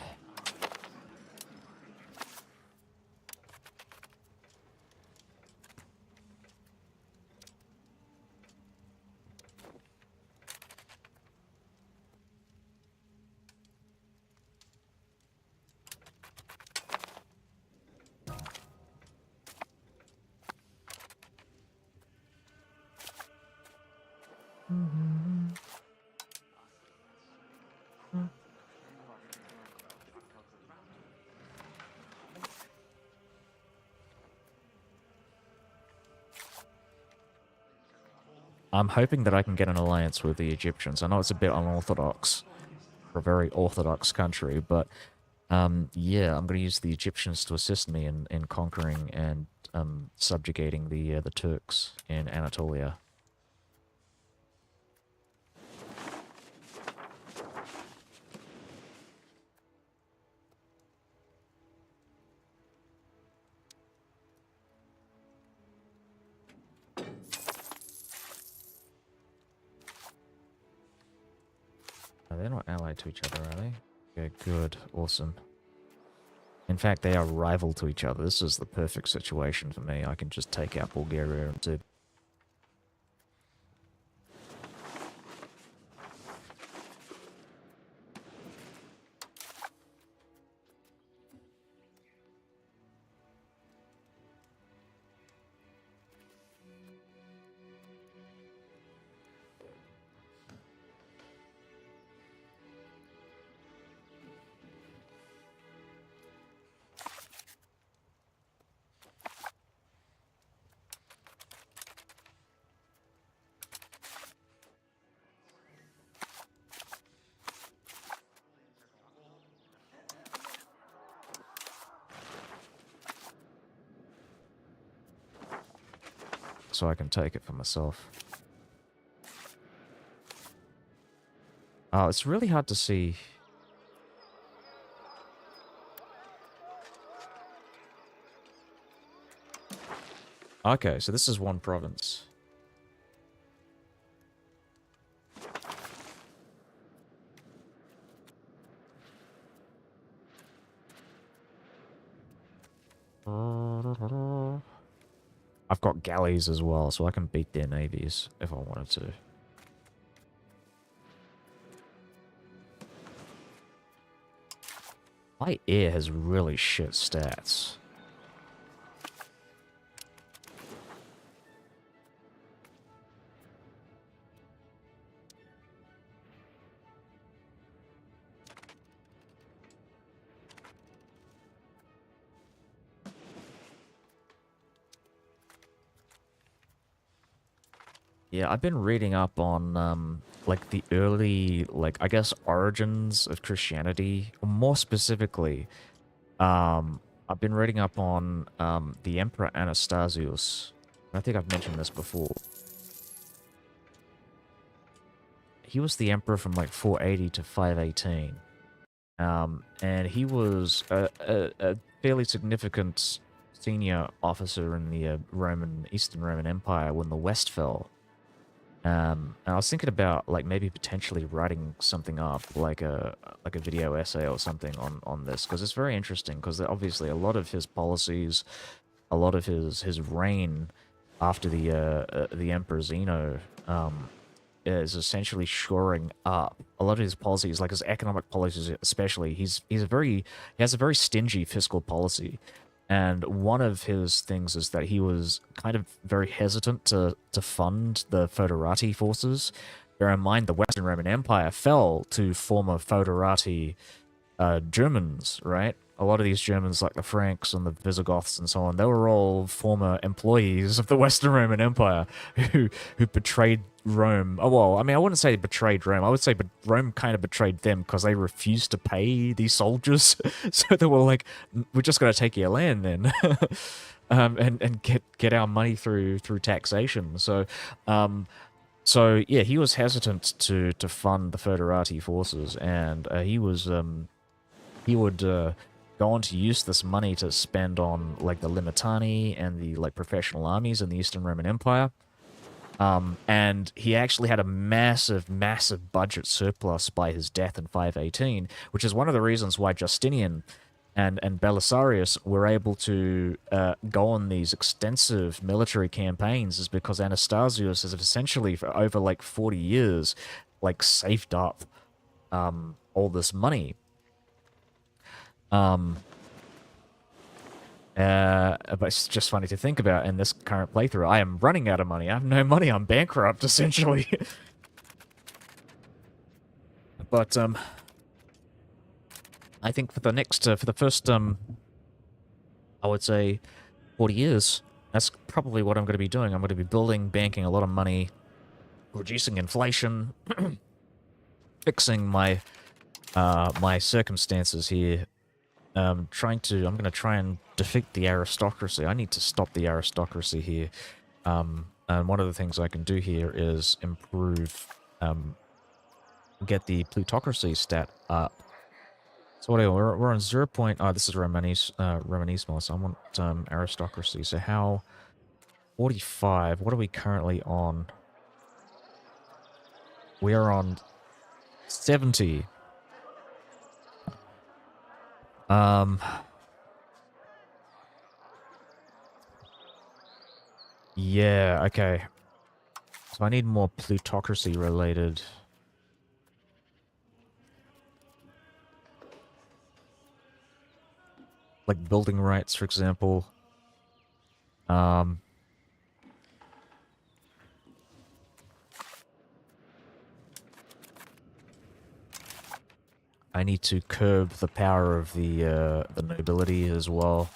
I'm hoping that I can get an alliance with the Egyptians. I know it's a bit unorthodox for a very orthodox country, but yeah, I'm going to use the Egyptians to assist me in conquering and subjugating the Turks in Anatolia. They're not allied to each other, are they? Okay, good. Awesome. In fact, they are rival to each other. This is the perfect situation for me. I can just take out Bulgaria and Serbia. So I can take it for myself. Oh, it's really hard to see. Okay, so this is one province. I've got galleys as well, so I can beat their navies if I wanted to. My air has really shit stats. Yeah, I've been reading up on, like, the early, like, I guess, origins of Christianity. More specifically, I've been reading up on, the Emperor Anastasius. I think I've mentioned this before. He was the emperor from, like, 480 to 518. And he was a fairly significant senior officer in the Eastern Roman Empire when the West fell. And I was thinking about, like, maybe potentially writing something up, like a video essay or something on this, because it's very interesting, because obviously a lot of his policies, a lot of his reign after the Emperor Zeno is essentially shoring up a lot of his policies, like his economic policies especially. He has a very stingy fiscal policy. And one of his things is that he was kind of very hesitant to fund the Foederati forces. Bear in mind, the Western Roman Empire fell to former Foederati Germans, right? a lot of these Germans, like the Franks and the Visigoths and so on, they were all former employees of the Western Roman Empire who betrayed Rome. Oh, well, I mean, I wouldn't say betrayed Rome. I would say Rome kind of betrayed them because they refused to pay these soldiers. So they were like, we're just going to take your land then. And get our money through taxation. So yeah, he was hesitant to fund the Foederati forces, and he would go on to use this money to spend on like the Limitani and the like professional armies in the Eastern Roman Empire. And he actually had a massive budget surplus by his death in 518, which is one of the reasons why Justinian and Belisarius were able to go on these extensive military campaigns, is because Anastasius has essentially, for over like 40 years, like saved up all this money. But it's just funny to think about in this current playthrough. I am running out of money. I have no money. I'm bankrupt, essentially. But, I think for the next, for the first, I would say 40 years, that's probably what I'm going to be doing. I'm going to be building, banking a lot of money, reducing inflation, fixing my, my circumstances here. I'm going to try and defeat the aristocracy. I need to stop the aristocracy here. And one of the things I can do here is improve, get the plutocracy stat up. So what we're on 0. Oh, this is Romanismo, so I want aristocracy. So how 45? What are we currently on? We are on 70. Yeah, okay. So I need more plutocracy related. Like building rights, for example. I need to curb the power of the nobility as well.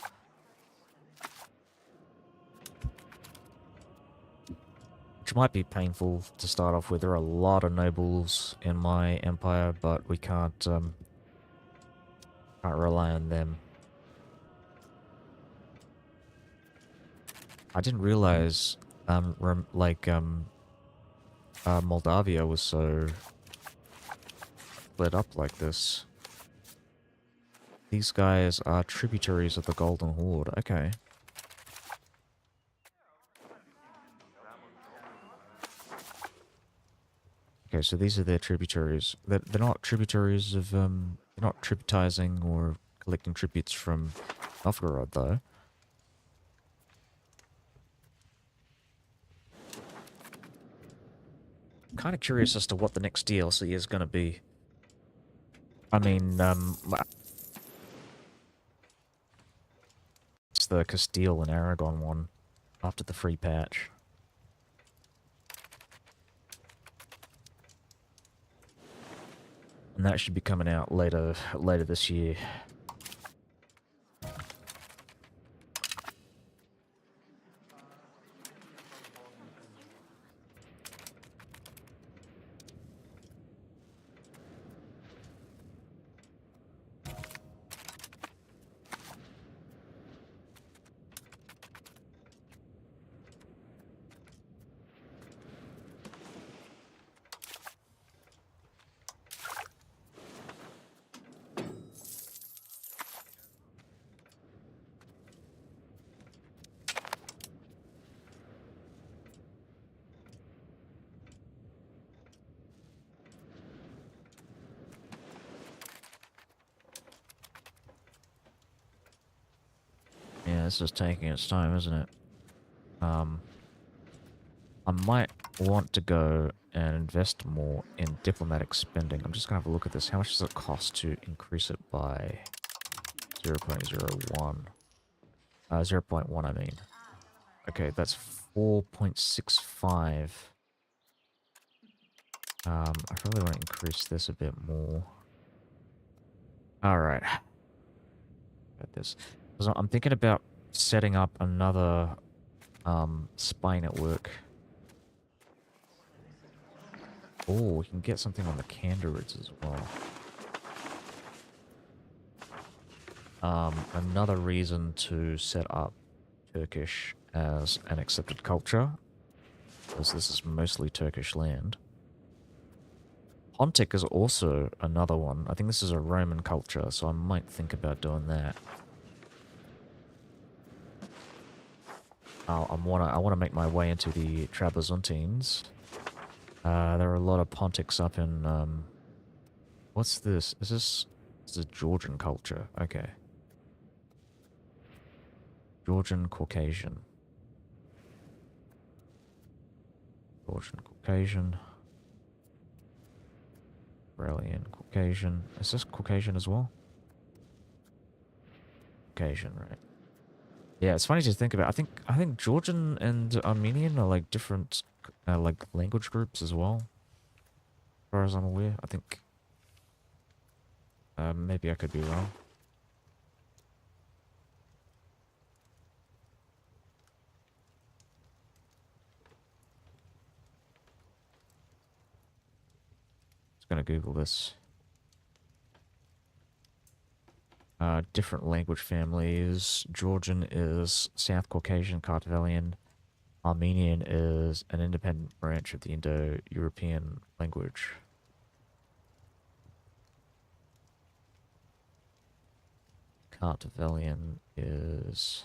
Which might be painful to start off with. There are a lot of nobles in my empire, but we can't rely on them. I didn't realize Moldavia was so split up like this. These guys are tributaries of the Golden Horde. Okay. Okay, so these are their tributaries. They're not tributaries of, they're not tributizing or collecting tributes from Novgorod, though. I'm kind of curious as to what the next DLC is going to be. I mean, it's the Castile and Aragon one after the free patch. And that should be coming out later this year. Yeah, this is taking its time, isn't it? I might want to go and invest more in diplomatic spending. I'm just going to have a look at this. How much does it cost to increase it by 0.01? 0.1, I mean. Okay, that's 4.65. I probably want to increase this a bit more. Alright. this. 'Cause I'm thinking about setting up another spy network. Oh, we can get something on the Candorids as well. Another reason to set up Turkish as an accepted culture, because this is mostly Turkish land. Pontic is also another one. I think this is a Roman culture, so I might think about doing that. I want to make my way into the Trapezuntines. There are a lot of Pontics up in what's this? This is a Georgian culture. Okay. Georgian Caucasian. Georgian Caucasian. Brazilian Caucasian. Is this Caucasian as well? Caucasian, right? Yeah, it's funny to think about. I think Georgian and Armenian are like different like language groups as well. As far as I'm aware. I think maybe I could be wrong. Just gonna Google this. Different language families. Georgian is South Caucasian Kartvelian. Armenian is an independent branch of the Indo-European language. Kartvelian is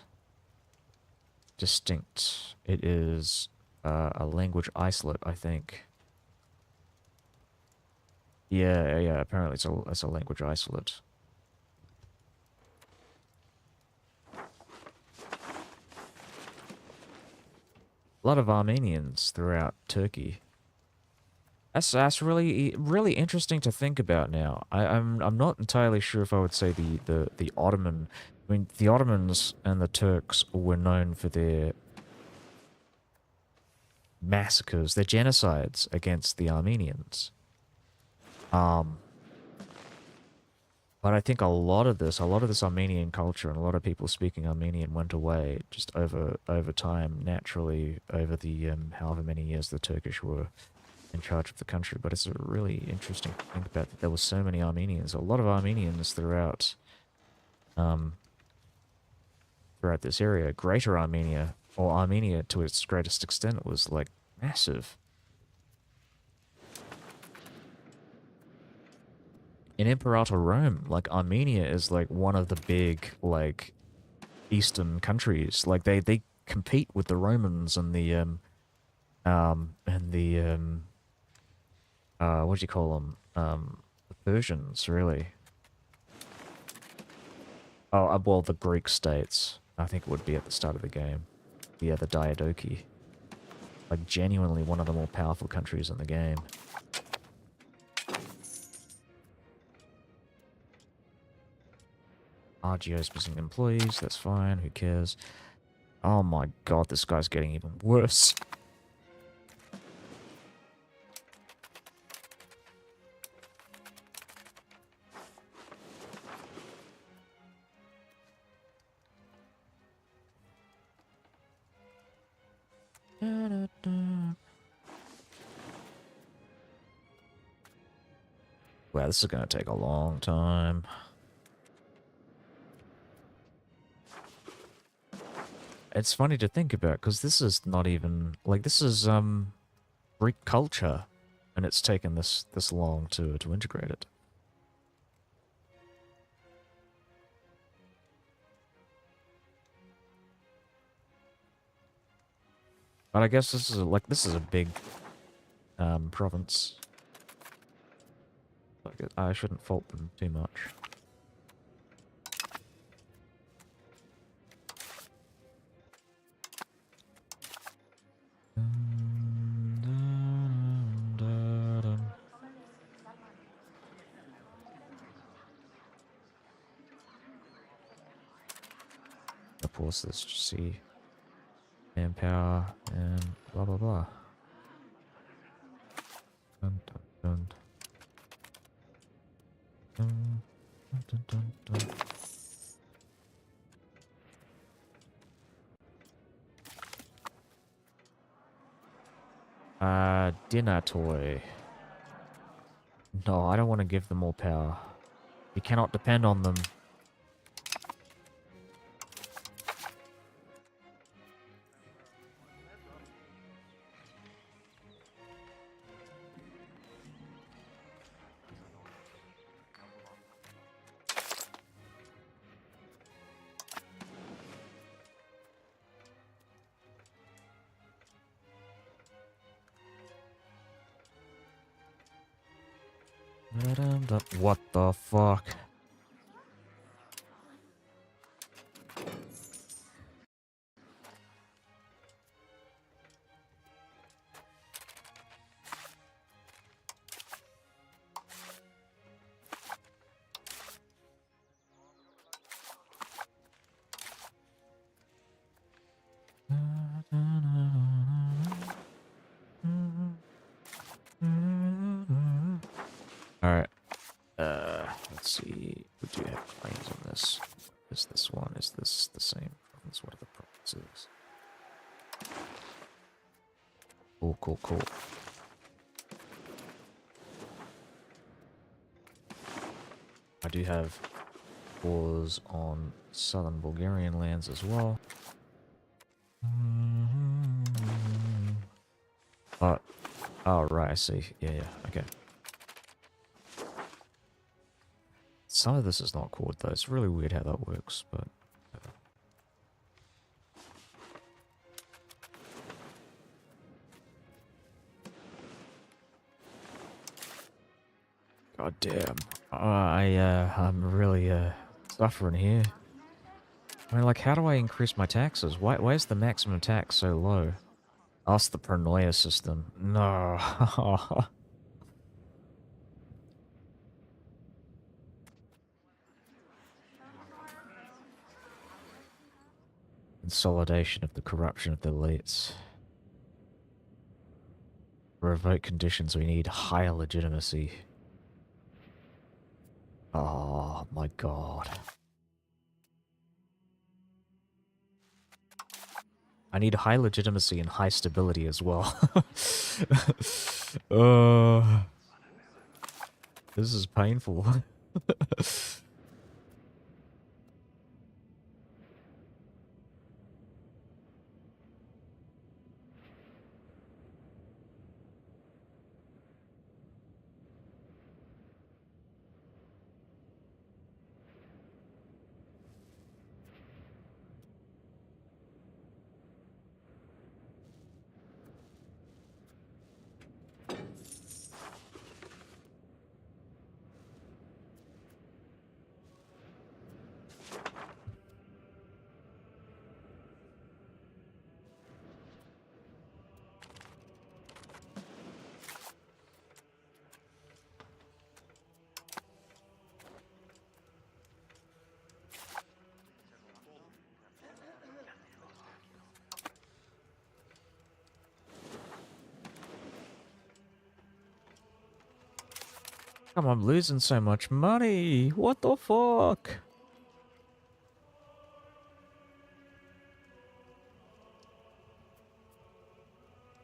distinct. It is a language isolate, I think. Yeah, apparently it's a language isolate. A lot of Armenians throughout Turkey. That's really interesting to think about now. I'm not entirely sure if I would say the Ottoman. I mean, the Ottomans and the Turks were known for their massacres, their genocides against the Armenians. But I think a lot of this Armenian culture and a lot of people speaking Armenian went away just over time, naturally, over the however many years the Turkish were in charge of the country. But it's really interesting to think about that there were so many Armenians, a lot of Armenians throughout throughout this area. Greater Armenia, or Armenia to its greatest extent, was like massive. In Imperator Rome, like Armenia is like one of the big like eastern countries. Like they compete with the Romans and the what do you call them? The Persians, really. Oh, well, the Greek states. I think it would be at the start of the game. Yeah, the Diadochi. Like genuinely one of the more powerful countries in the game. RGO's missing employees, that's fine, who cares? Oh my god, this guy's getting even worse. Wow, this is gonna take a long time. It's funny to think about, because this is not even... Like, this is, Greek culture, and it's taken this long to integrate it. But I guess this is a big, province. Like, I shouldn't fault them too much. I'll pause this to see manpower and blah blah blah. Dun, dun, dun. Dun, dun, dun, dun. dinner toy. No, I don't want to give them all power. You cannot depend on them. What the fuck? Alright. Let's see. We do have claims on this. Is this one? Is this the same? What are the provinces? Cool, cool, cool. I do have wars on southern Bulgarian lands as well. Oh, right, I see. Yeah, okay. Some of this is not chord though. It's really weird how that works, but... God damn. I'm really, suffering here. I mean, like, how do I increase my taxes? Why is the maximum tax so low? Ask the paranoia system. No. Consolidation of the corruption of the elites. Revoke conditions, we need higher legitimacy. Oh my god. I need high legitimacy and high stability as well. This is painful. Come on, I'm losing so much money. What the fuck?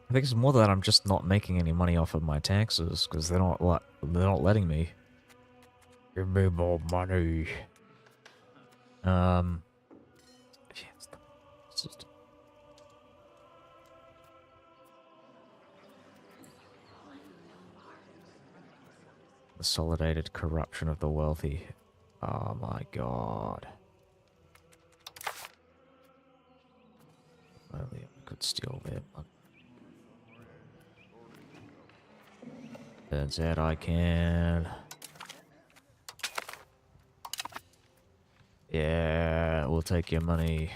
I think it's more that I'm just not making any money off of my taxes because they're not letting me. Give me more money. Consolidated corruption of the wealthy. Oh my god. Only I could steal their money. Turns out I can. Yeah, we'll take your money.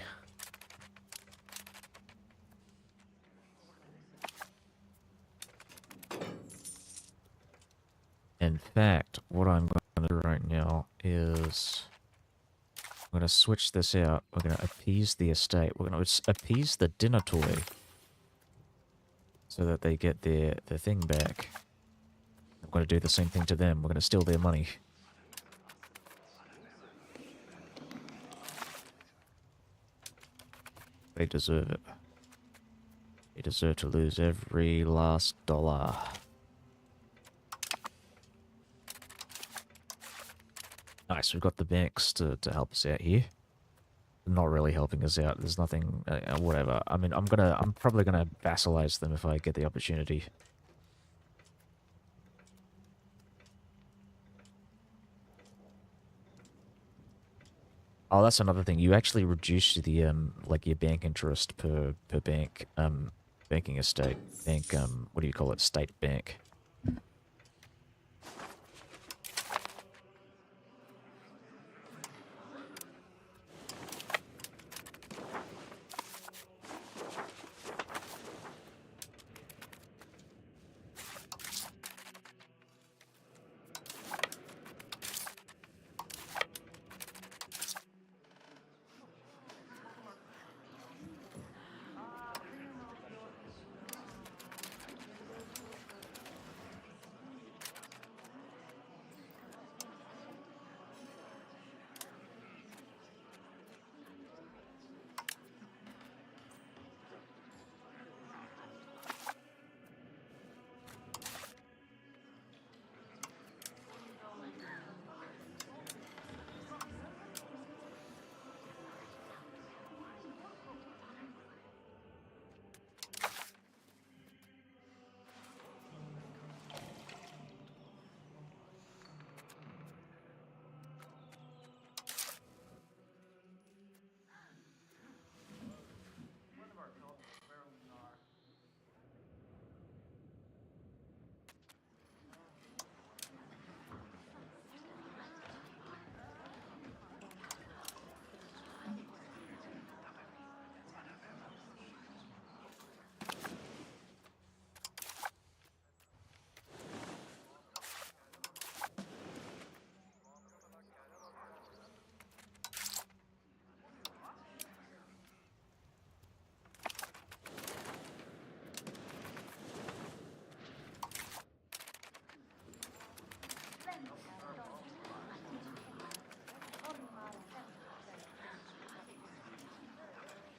In fact, what I'm going to do right now is I'm going to switch this out. We're going to appease the estate. We're going to appease the dinner toy so that they get their thing back. I'm going to do the same thing to them. We're going to steal their money. They deserve it. You deserve to lose every last dollar. Nice, we've got the banks to help us out here. Not really helping us out. There's nothing, whatever. I mean, I'm probably gonna vassalize them if I get the opportunity. Oh, that's another thing. You actually reduce the like your bank interest per bank banking estate. Bank what do you call it? State bank.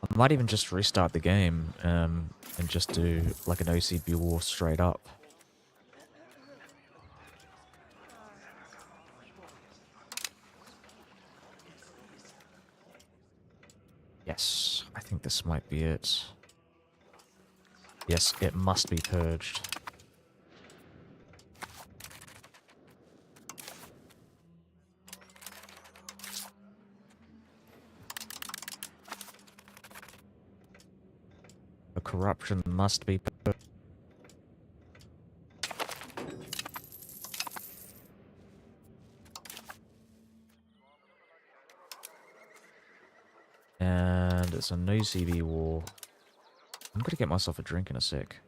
I might even just restart the game and just do like an OCB war straight up. Yes, I think this might be it. Yes, it must be purged. The corruption must be purged. And it's a no CB war. I'm gonna get myself a drink in a sec.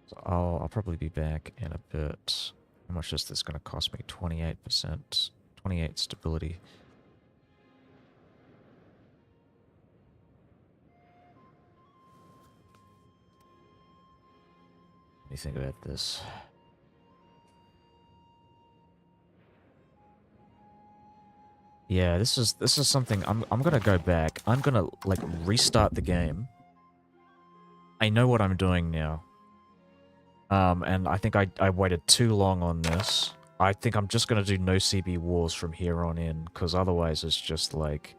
So I'll probably be back in a bit. How much is this gonna cost me? 28%. 28 stability. Let me think about this. Yeah, this is something I'm gonna go back. I'm gonna like restart the game. I know what I'm doing now. And I think I waited too long on this. I think I'm just gonna do no CB wars from here on in, because otherwise it's just like...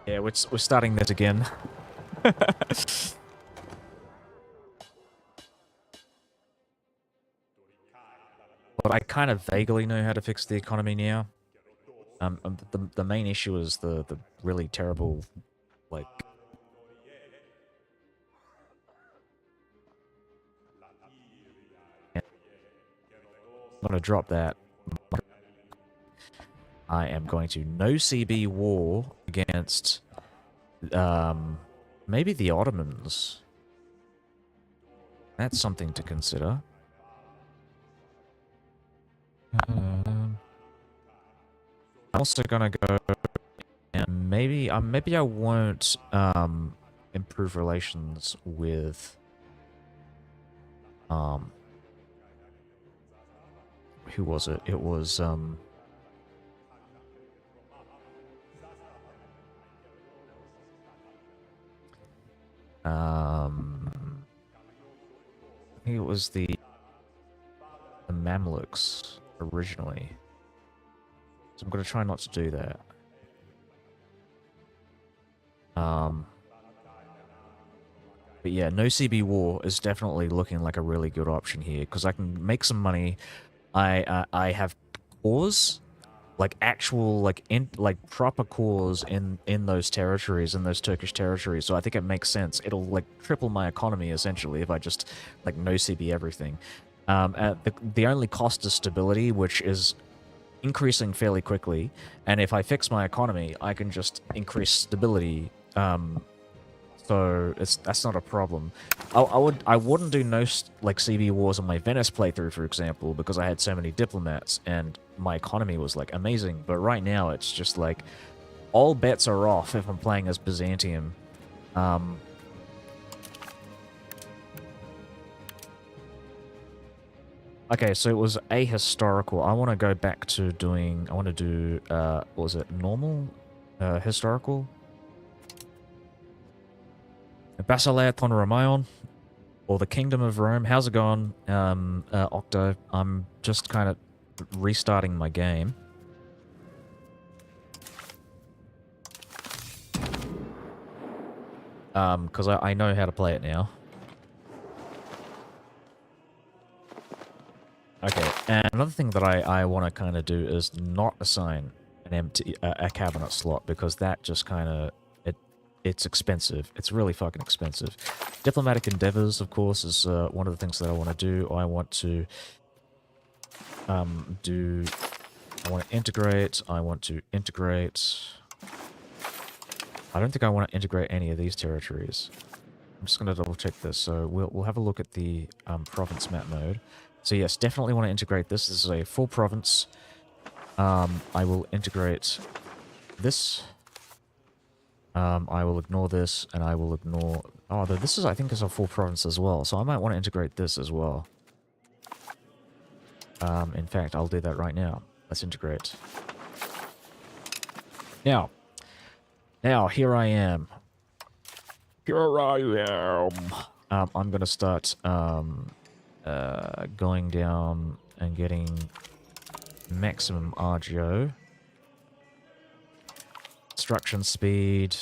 Yeah, we're starting that again. But I kind of vaguely know how to fix the economy now. The main issue is the really terrible, like... I'm going to drop that. I am going to no CB war against, maybe the Ottomans. That's something to consider. I'm also gonna go and maybe I won't improve relations with who was it? It was I think it was the Mamluks originally. So I'm gonna try not to do that. But yeah, no CB war is definitely looking like a really good option here because I can make some money. I have cores, like actual like proper cores in those territories, in those Turkish territories. So I think it makes sense. It'll like triple my economy essentially if I just like no CB everything. The only cost is stability, which is increasing fairly quickly, and if I fix my economy, I can just increase stability. So that's not a problem. I wouldn't do no like CB wars on my Venice playthrough, for example, because I had so many diplomats and my economy was like amazing. But right now it's just like all bets are off if I'm playing as Byzantium. Okay, so it was ahistorical. I want to go back to doing. I want to do. What was it? Normal, historical. Basileia on Romaeon, or the Kingdom of Rome. How's it going, Octo? I'm just kind of restarting my game. Because I know how to play it now. Okay, and another thing that I want to kind of do is not assign an empty a cabinet slot, because that just kind of it's expensive. It's really fucking expensive. Diplomatic endeavors, of course, is one of the things that I want to do. I want to I want to integrate. I want to integrate. I don't think I want to integrate any of these territories. I'm just going to double check this. So we'll have a look at the province map mode. So yes, definitely want to integrate this. This is a full province. I will integrate this. I will ignore this, and I will ignore... Oh, this is, I think, is a full province as well, so I might want to integrate this as well. In fact, I'll do that right now. Let's integrate. Now, here I am. Here I am. I'm going to start going down and getting maximum RGO. Construction speed,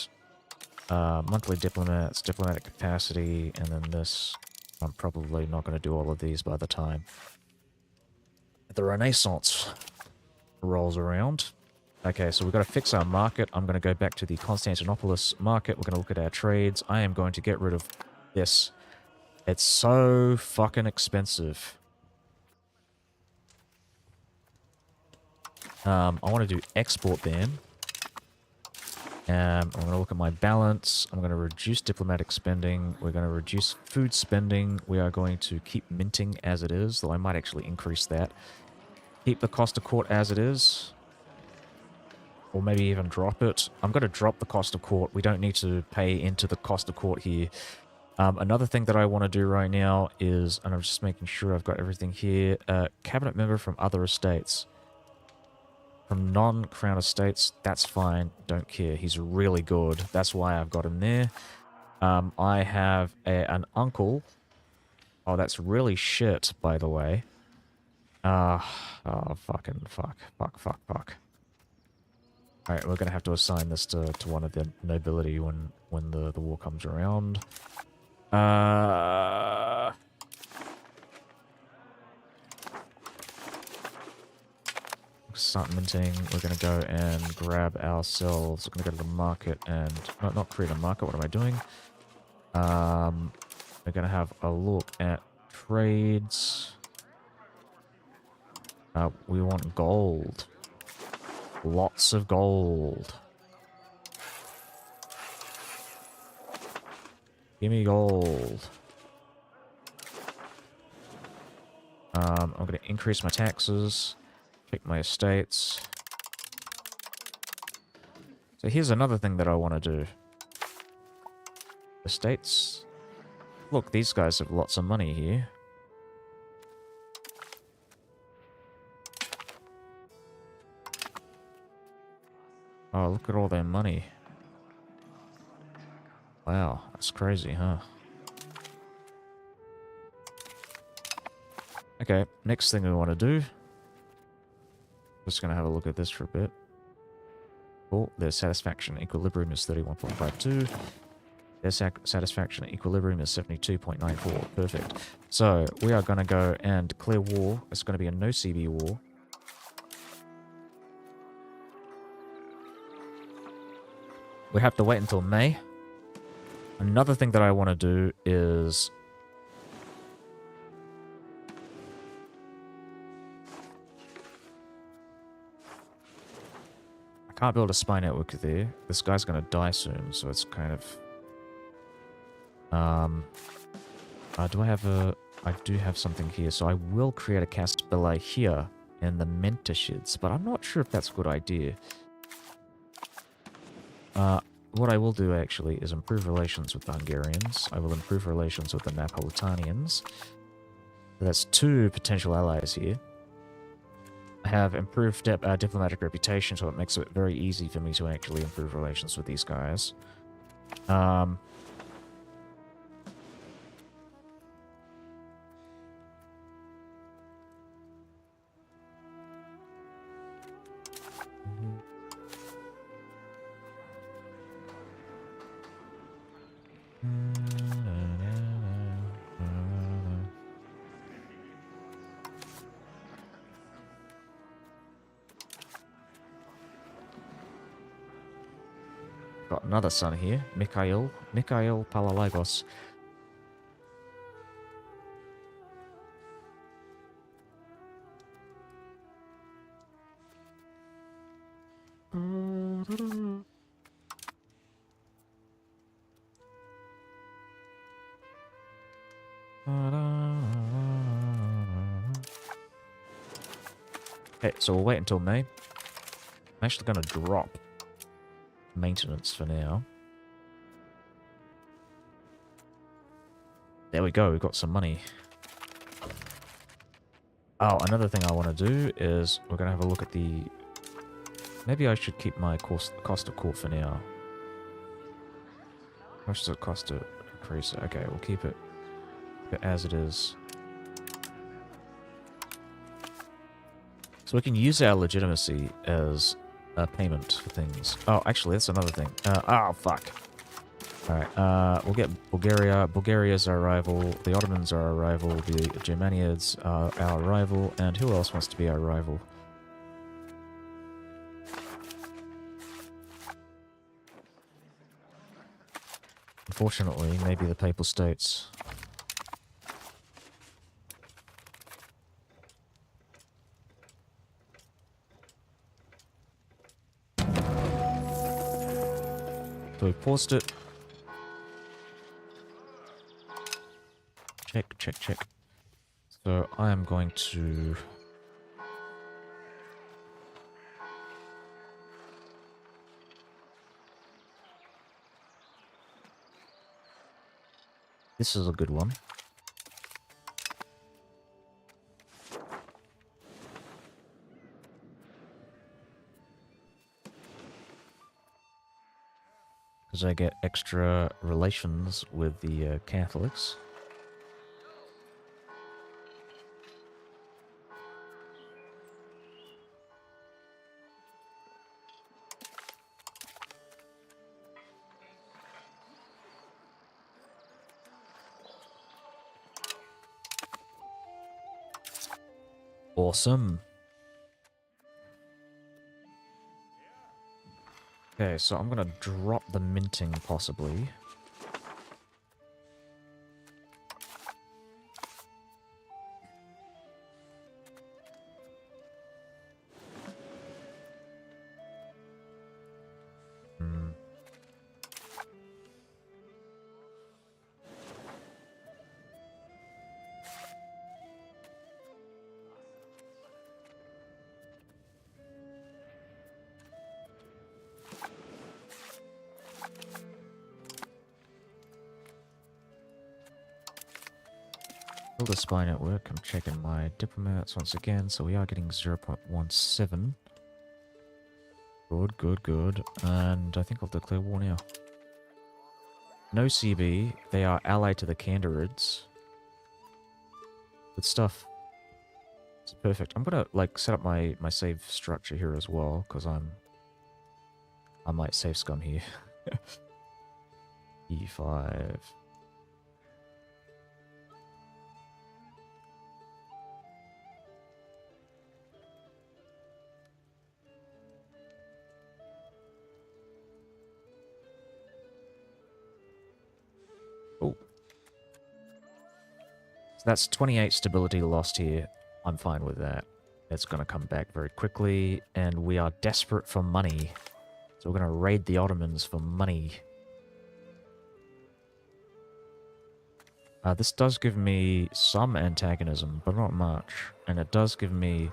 monthly diplomats, diplomatic capacity, and then this. I'm probably not going to do all of these by the time the Renaissance rolls around. Okay, so we've got to fix our market. I'm going to go back to the Constantinopolis market. We're going to look at our trades. I am going to get rid of this. It's so fucking expensive. I want to do export ban. I'm going to look at my balance. I'm going to reduce diplomatic spending. We're going to reduce food spending. We are going to keep minting as it is, though I might actually increase that. Keep the cost of court as it is. Or maybe even drop it. I'm going to drop the cost of court. We don't need to pay into the cost of court here. Another thing that I want to do right now is, and I'm just making sure I've got everything here, cabinet member from other estates. From non-crown estates, that's fine. Don't care. He's really good. That's why I've got him there. I have an uncle. Oh, that's really shit, by the way. Oh, fucking fuck. Fuck. Alright, we're going to have to assign this to one of the nobility when the war comes around. start minting. We're going to go and grab ourselves. We're going to go to the market and... not create a market. What am I doing? We're going to have a look at trades. We want gold. Lots of gold. Give me gold. I'm going to increase my taxes. Check my estates. So here's another thing that I want to do. Estates. Look, these guys have lots of money here. Oh, look at all their money. Wow, that's crazy, huh? Okay, next thing we want to do. Just going to have a look at this for a bit. Cool, their satisfaction equilibrium is 31.52. Their satisfaction equilibrium is 72.94. Perfect. So, we are going to go and declare war. It's going to be a no CB war. We have to wait until May. Another thing that I want to do is... I can't build a spy network there. This guy's going to die soon, so it's kind of... do I have a... I do have something here, so I will create a cast belay here in the mentorships, but I'm not sure if that's a good idea. What I will do, actually, is improve relations with the Hungarians. I will improve relations with the Napolitanians. So that's 2 potential allies here. I have improved diplomatic reputation, so it makes it very easy for me to actually improve relations with these guys. Got another son here, Mikhail Palalagos. Okay, so we'll wait until May. I'm actually going to drop maintenance for now. There we go, we've got some money. Oh, another thing I want to do is we're going to have a look at the... Maybe I should keep my cost of court for now. How much does it cost to increase it? Okay, we'll keep it as it is. So we can use our legitimacy as a payment for things. Oh, actually, that's another thing. Oh, fuck. Alright, we'll get Bulgaria. Bulgaria's our rival. The Ottomans are our rival. The Germaniads are our rival. And who else wants to be our rival? Unfortunately, maybe the Papal States. So we paused it. Check. So I am going to... This is a good one. Because I get extra relations with the Catholics. Awesome. Okay, so I'm gonna drop the minting, possibly. Hmm. Build a spy network. I'm checking my diplomats once again, so we are getting 0.17. Good, good, good. And I think I'll declare war now. No CB. They are allied to the Candarids. Good stuff. It's perfect. I'm gonna like set up my save structure here as well, because I might save scum here. E5. Oh. So that's 28 stability lost here. I'm fine with that. It's going to come back very quickly, and we are desperate for money. So we're going to raid the Ottomans for money. This does give me some antagonism, but not much. And it does give me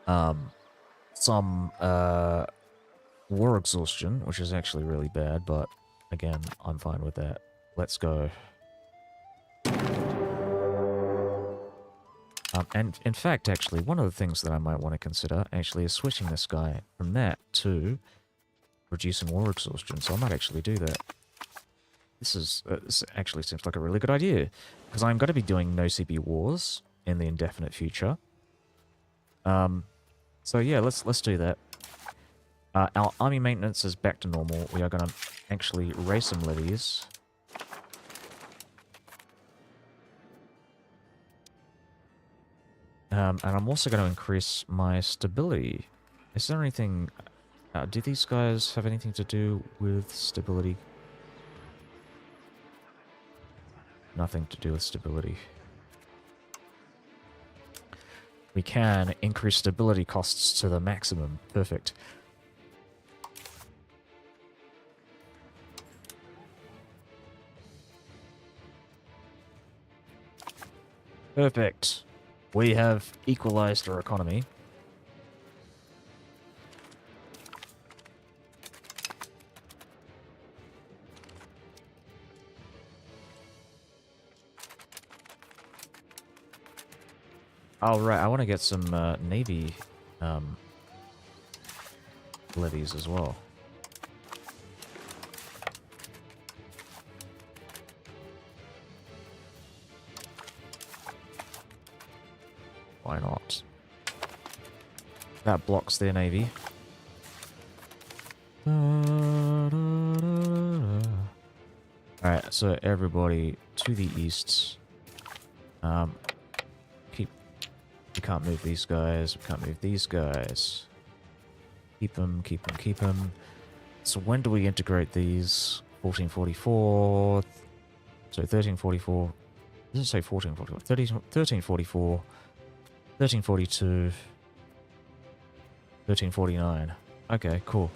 some war exhaustion, which is actually really bad, but again, I'm fine with that. Let's go. And in fact, actually, one of the things that I might want to consider actually is switching this guy from that to reducing war exhaustion. So I might actually do that. This actually seems like a really good idea, because I'm going to be doing no CB wars in the indefinite future. So yeah, let's do that. Our army maintenance is back to normal. We are going to actually raise some levies. And I'm also going to increase my stability. Is there anything... do these guys have anything to do with stability? Nothing to do with stability. We can increase stability costs to the maximum. Perfect. Perfect. We have equalized our economy. Oh, right. I want to get some Navy levies as well. Why not? That blocks their Navy. Alright, so everybody to the east. We can't move these guys. We can't move these guys. Keep them, keep them, keep them. So when do we integrate these? 1444. So 1344. Does it say 1444? 1344. 1342. 1349. Okay, cool.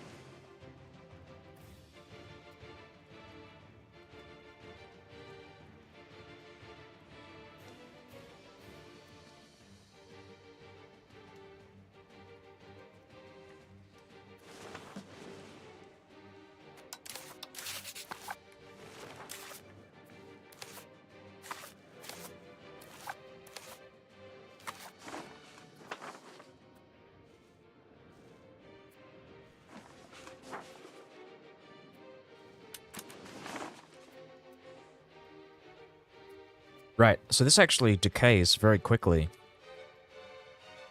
Right, so this actually decays very quickly.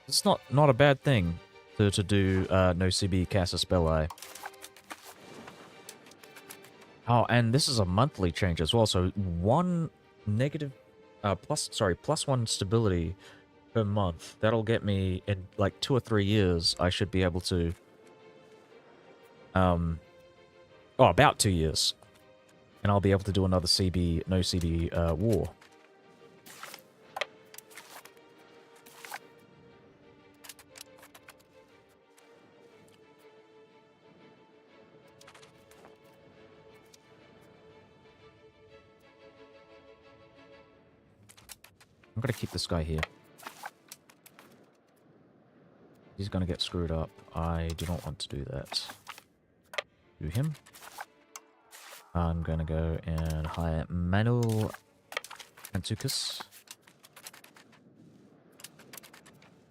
It's not a bad thing to do no CB Casus Belli. Oh, and this is a monthly change as well, so plus one stability per month. That'll get me in like 2 or 3 years. I should be able to. Oh, about 2 years, and I'll be able to do another CB, no CB war. I'm gonna keep this guy here. He's gonna get screwed up. I do not want to do that. Do him. I'm gonna go and hire Manuel Antukas.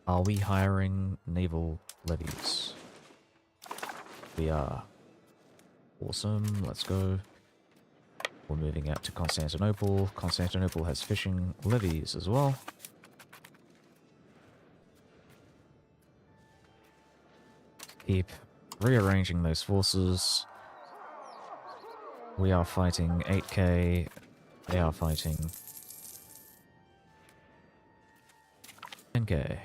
Are we hiring naval levies? We are. Awesome, let's go. We're moving out to Constantinople. Constantinople has fishing levies as well. Keep rearranging those forces. We are fighting 8k. They are fighting 10k.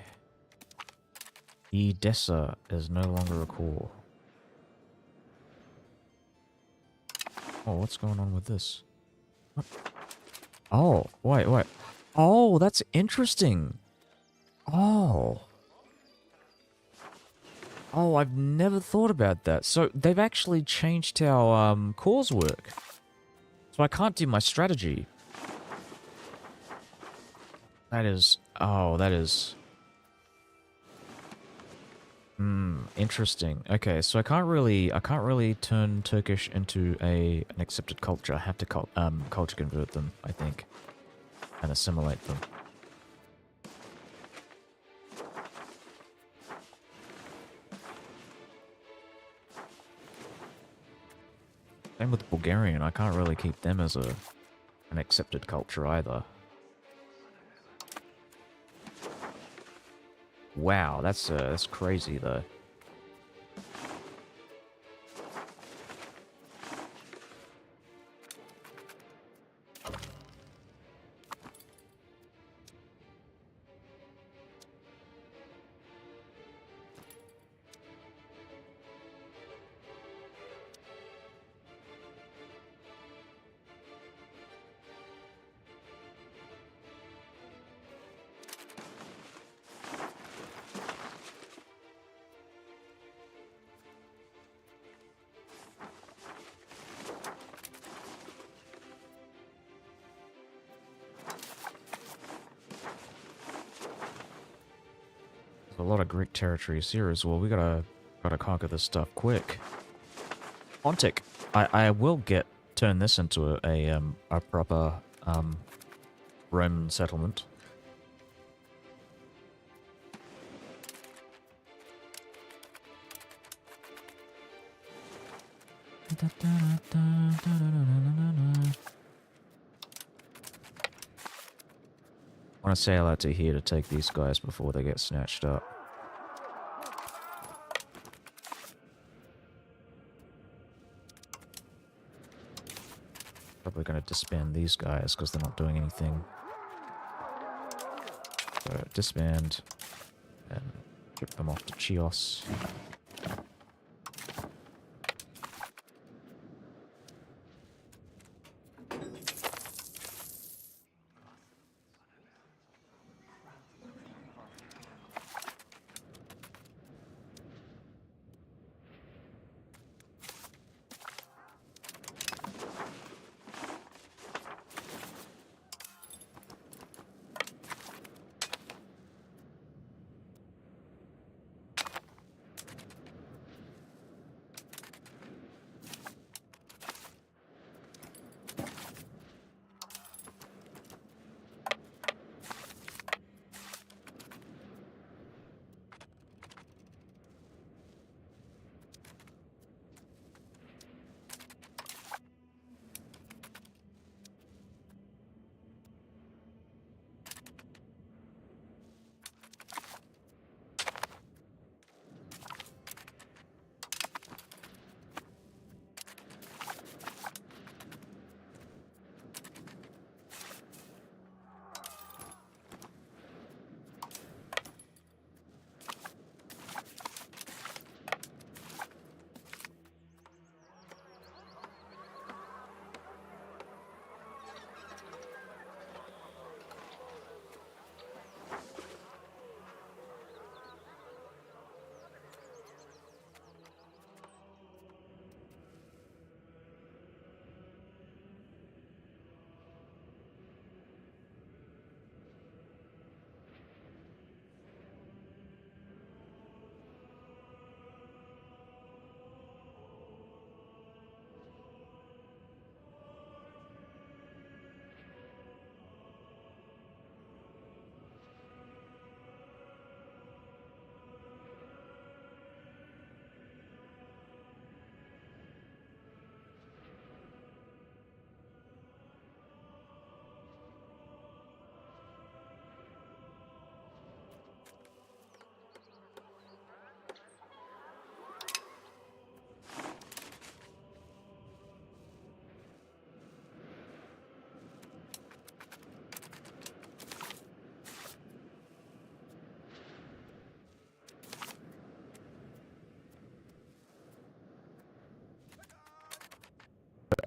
Edessa is no longer a core. Oh, what's going on with this? What? Oh, wait. Oh, that's interesting. Oh. Oh, I've never thought about that. So they've actually changed how cores work. So I can't do my strategy. That is... Oh, that is... interesting. Okay, so I can't really turn Turkish into an accepted culture. I have to culture convert them, I think, and assimilate them. Same with Bulgarian. I can't really keep them as an accepted culture either. Wow, that's crazy though. A lot of Greek territories here as well. We gotta conquer this stuff quick. Pontic. I will turn this into a proper Roman settlement. I want to sail out to here to take these guys before they get snatched up. Probably going to disband these guys because they're not doing anything. So disband and ship them off to Chios.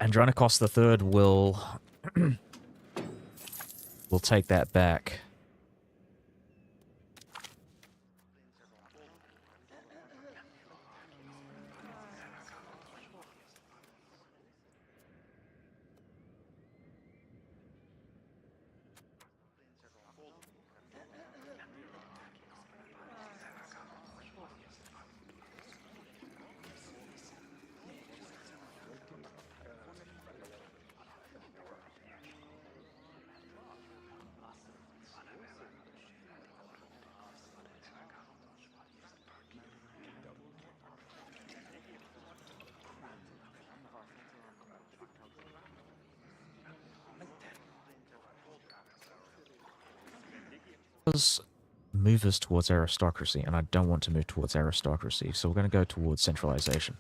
Andronikos the Third will take that back. Move us towards aristocracy, and I don't want to move towards aristocracy, so we're going to go towards centralization.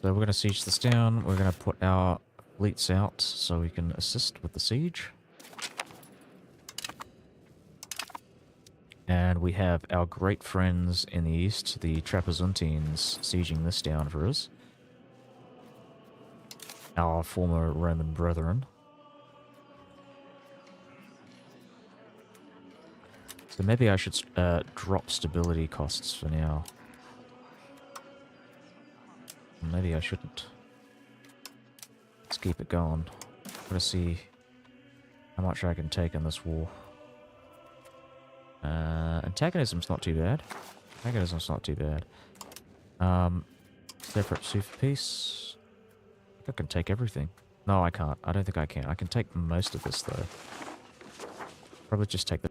So we're going to siege this down. We're going to put our fleets out so we can assist with the siege. And we have our great friends in the east, the Trapezuntines, sieging this down for us. Our former Roman brethren. So maybe I should drop stability costs for now. Maybe I shouldn't. Let's keep it going. Gotta see how much I can take in this war. Antagonism's not too bad. Antagonism's not too bad. Separate sue for peace. I think I can take everything. No, I can't. I don't think I can. I can take most of this, though. Probably just take the...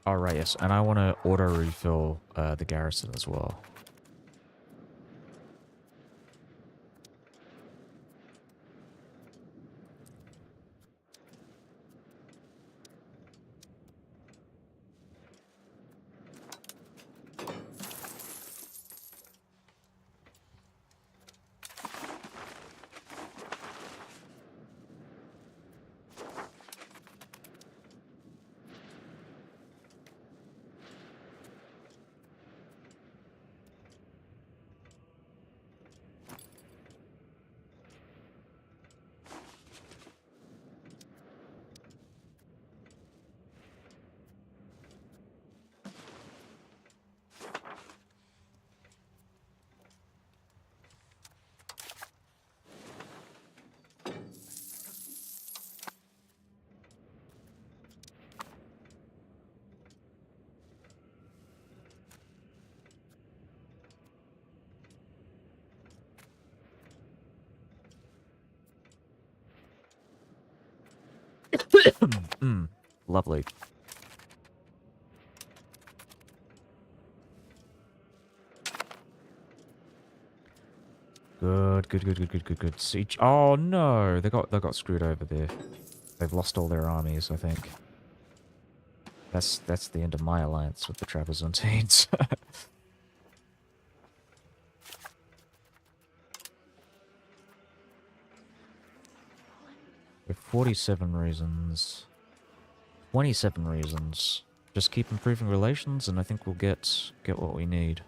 Alright, yes, and I want to auto-refill the garrison as well. Lovely. Good. Siege. Oh no, they got screwed over there. They've lost all their armies, I think. That's the end of my alliance with the Trapezuntines. With 47 reasons. 27 reasons. Just keep improving relations and I think we'll get what we need.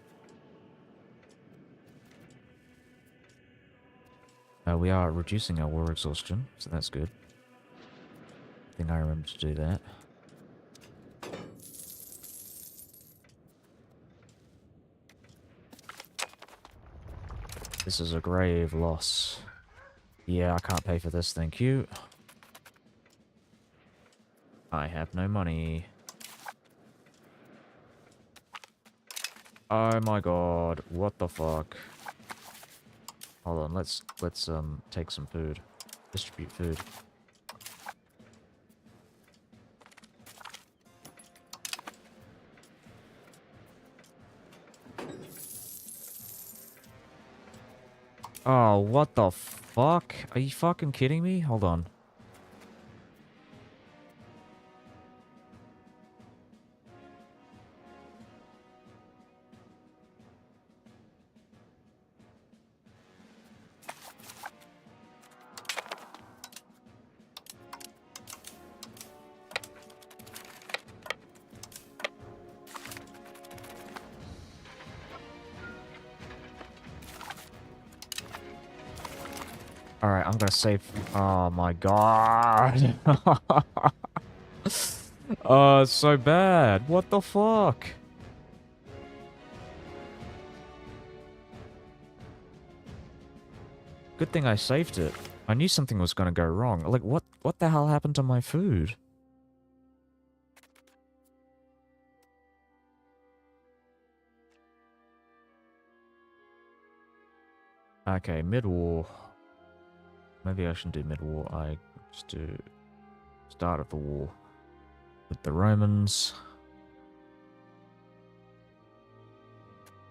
We are reducing our war exhaustion, so that's good. I think I remember to do that. This is a grave loss. Yeah, I can't pay for this, thank you. I have no money. Oh my god, what the fuck? Hold on, let's take some food. Distribute food. Oh, what the fuck? Are you fucking kidding me? Hold on. Alright, I'm gonna save... Oh my god. Oh, it's so bad. What the fuck? Good thing I saved it. I knew something was gonna go wrong. Like, what the hell happened to my food? Okay, mid-war. Maybe I shouldn't do mid-war. I just do start of the war with the Romans.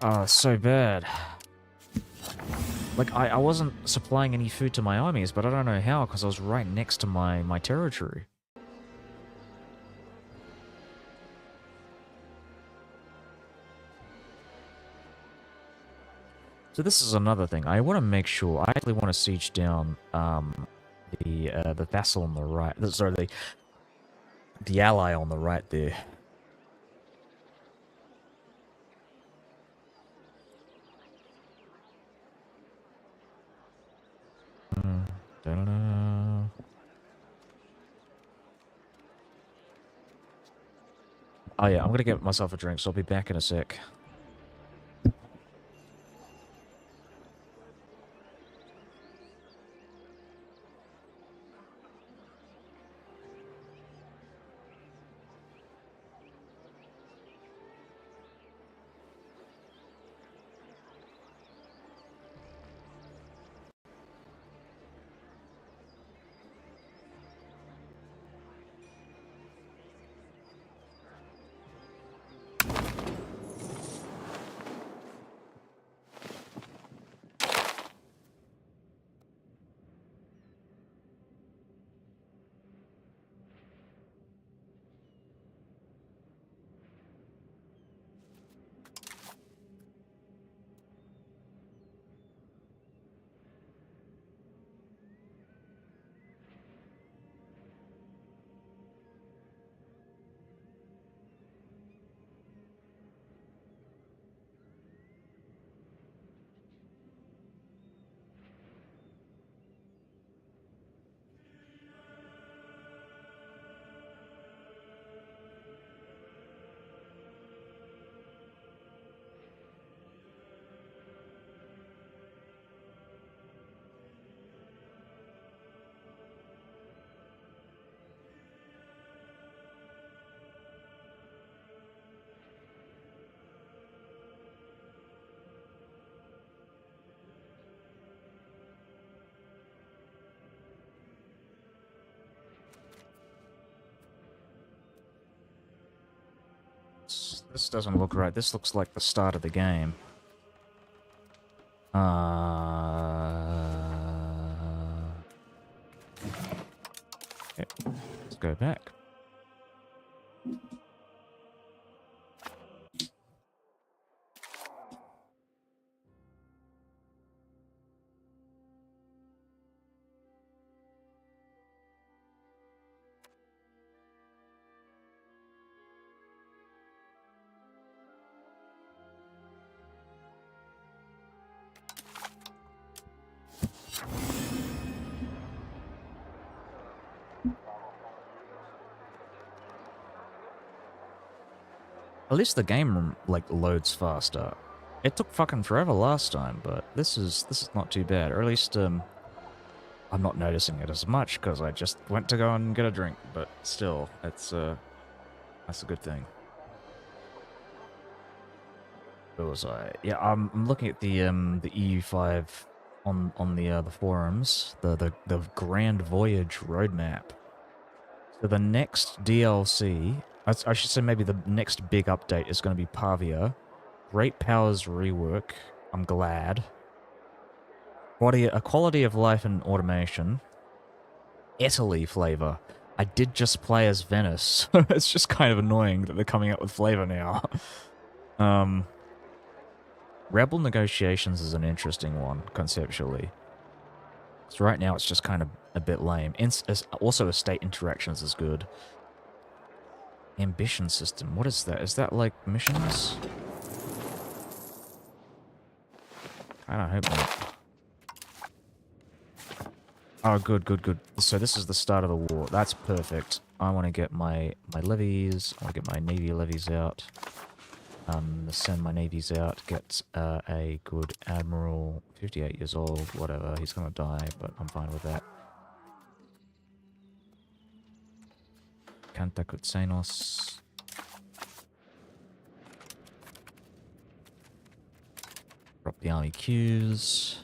Oh, so bad. Like, I wasn't supplying any food to my armies, but I don't know how, because I was right next to my territory. So this is another thing. I want to make sure. I actually want to siege down the vassal on the right. Sorry, the ally on the right there. Da-da-da. Oh yeah, I'm gonna get myself a drink, so I'll be back in a sec. This doesn't look right. This looks like the start of the game. Okay, let's go back. At least the game, like, loads faster. It took fucking forever last time, but this is not too bad. Or at least, I'm not noticing it as much, because I just went to go and get a drink. But still, it's, that's a good thing. Where was I? Yeah, I'm looking at the EU5 on the forums, the Grand Voyage roadmap. So the next DLC, I should say maybe the next big update is going to be Pavia. Great Powers rework. I'm glad. A quality of life and automation. Italy flavor. I did just play as Venice. It's just kind of annoying that they're coming out with flavor now. Rebel negotiations is an interesting one, conceptually. So right now it's just kind of a bit lame. Also, estate interactions is good. Ambition system. What is that? Is that like missions? I don't hope not. Oh, good, good, good. So this is the start of the war. That's perfect. I want to get my levies. I want to get my navy levies out. Send my navies out. Get a good admiral. 58 years old. Whatever. He's gonna die, but I'm fine with that. Kantakutsenos. Drop the army queues.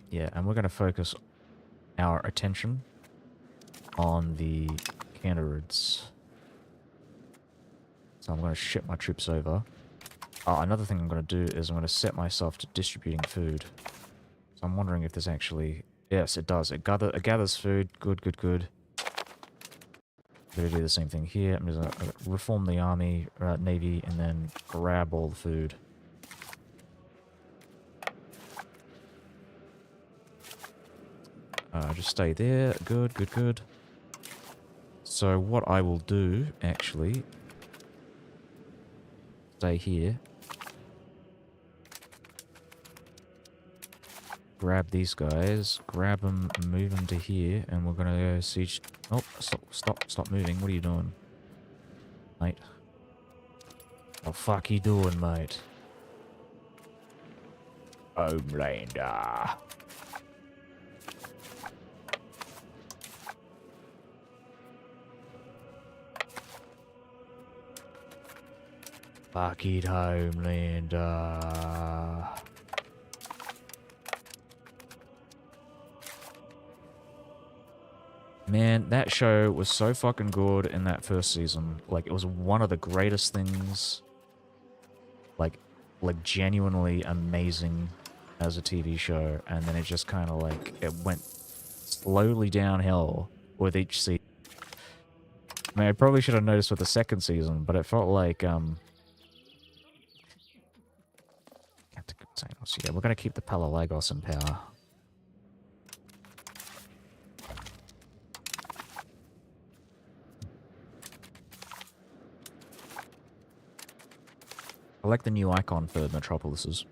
Yeah, and we're going to focus our attention on the Candarids. So I'm going to ship my troops over. Another thing I'm going to do is I'm going to set myself to distributing food. So I'm wondering if there's actually... Yes, it does. It gathers food. Good, good, good. I'm going to do the same thing here. I'm just going to reform the army, navy, and then grab all the food. Just stay there. Good, good, good. So what I will do, actually... Stay here. Grab these guys. Grab them, move them to here, and we're gonna go siege... Oh, stop moving. What are you doing? Mate. What the fuck you doing, mate? Homelander. Fuck it, Homelander. Man, that show was so fucking good in that first season. Like, it was one of the greatest things. Like genuinely amazing as a TV show. And then it just kind of like, it went slowly downhill with each season. I mean, I probably should have noticed with the second season, but it felt like, yeah, we're going to keep the Palalagos in power. I like the new icon for metropolises.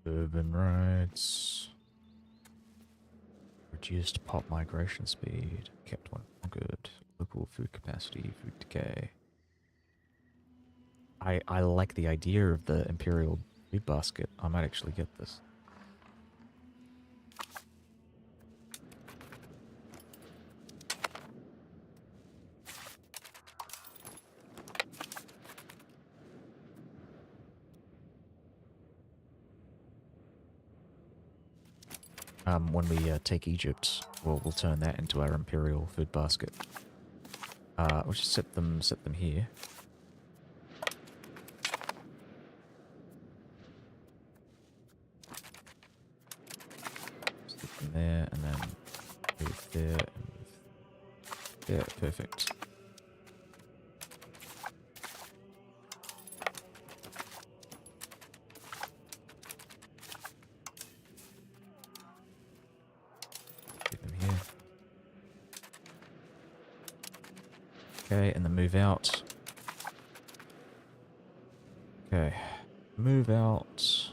Urban rights. Reduced pop migration speed. Kept one good. Local food capacity, food decay. I like the idea of the Imperial food basket. I might actually get this. When we take Egypt, we'll turn that into our Imperial food basket. We'll just set them here. Stick them there, and then move there, and move there. Perfect. Okay, and then move out. Okay, move out.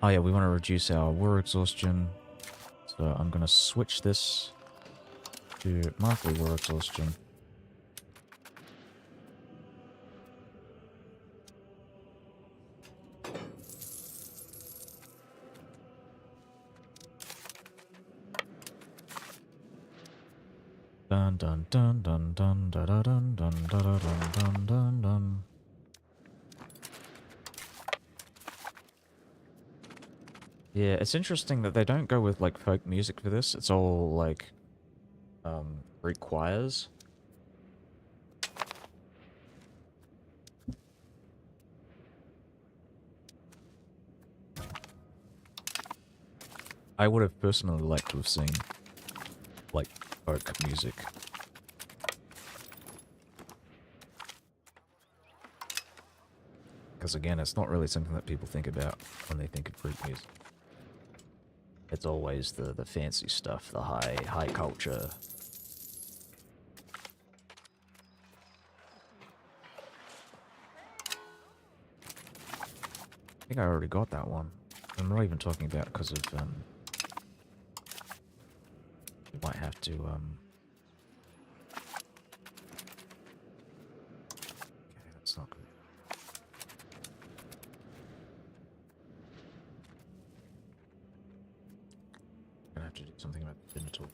Oh yeah, we want to reduce our war exhaustion. So I'm going to switch this to monthly war exhaustion. Dun dun dun dun dun dun dun dun dun dun dun dun dun. Yeah, it's interesting that they don't go with like folk music for this. It's all like Greek choirs. I would have personally liked to have seen like folk music. Because again, it's not really something that people think about when they think of Greek music. It's always the fancy stuff, the high culture. I think I already got that one. I'm not even talking about because of we might have to okay, that's not good. I'm gonna have to do something about the genital.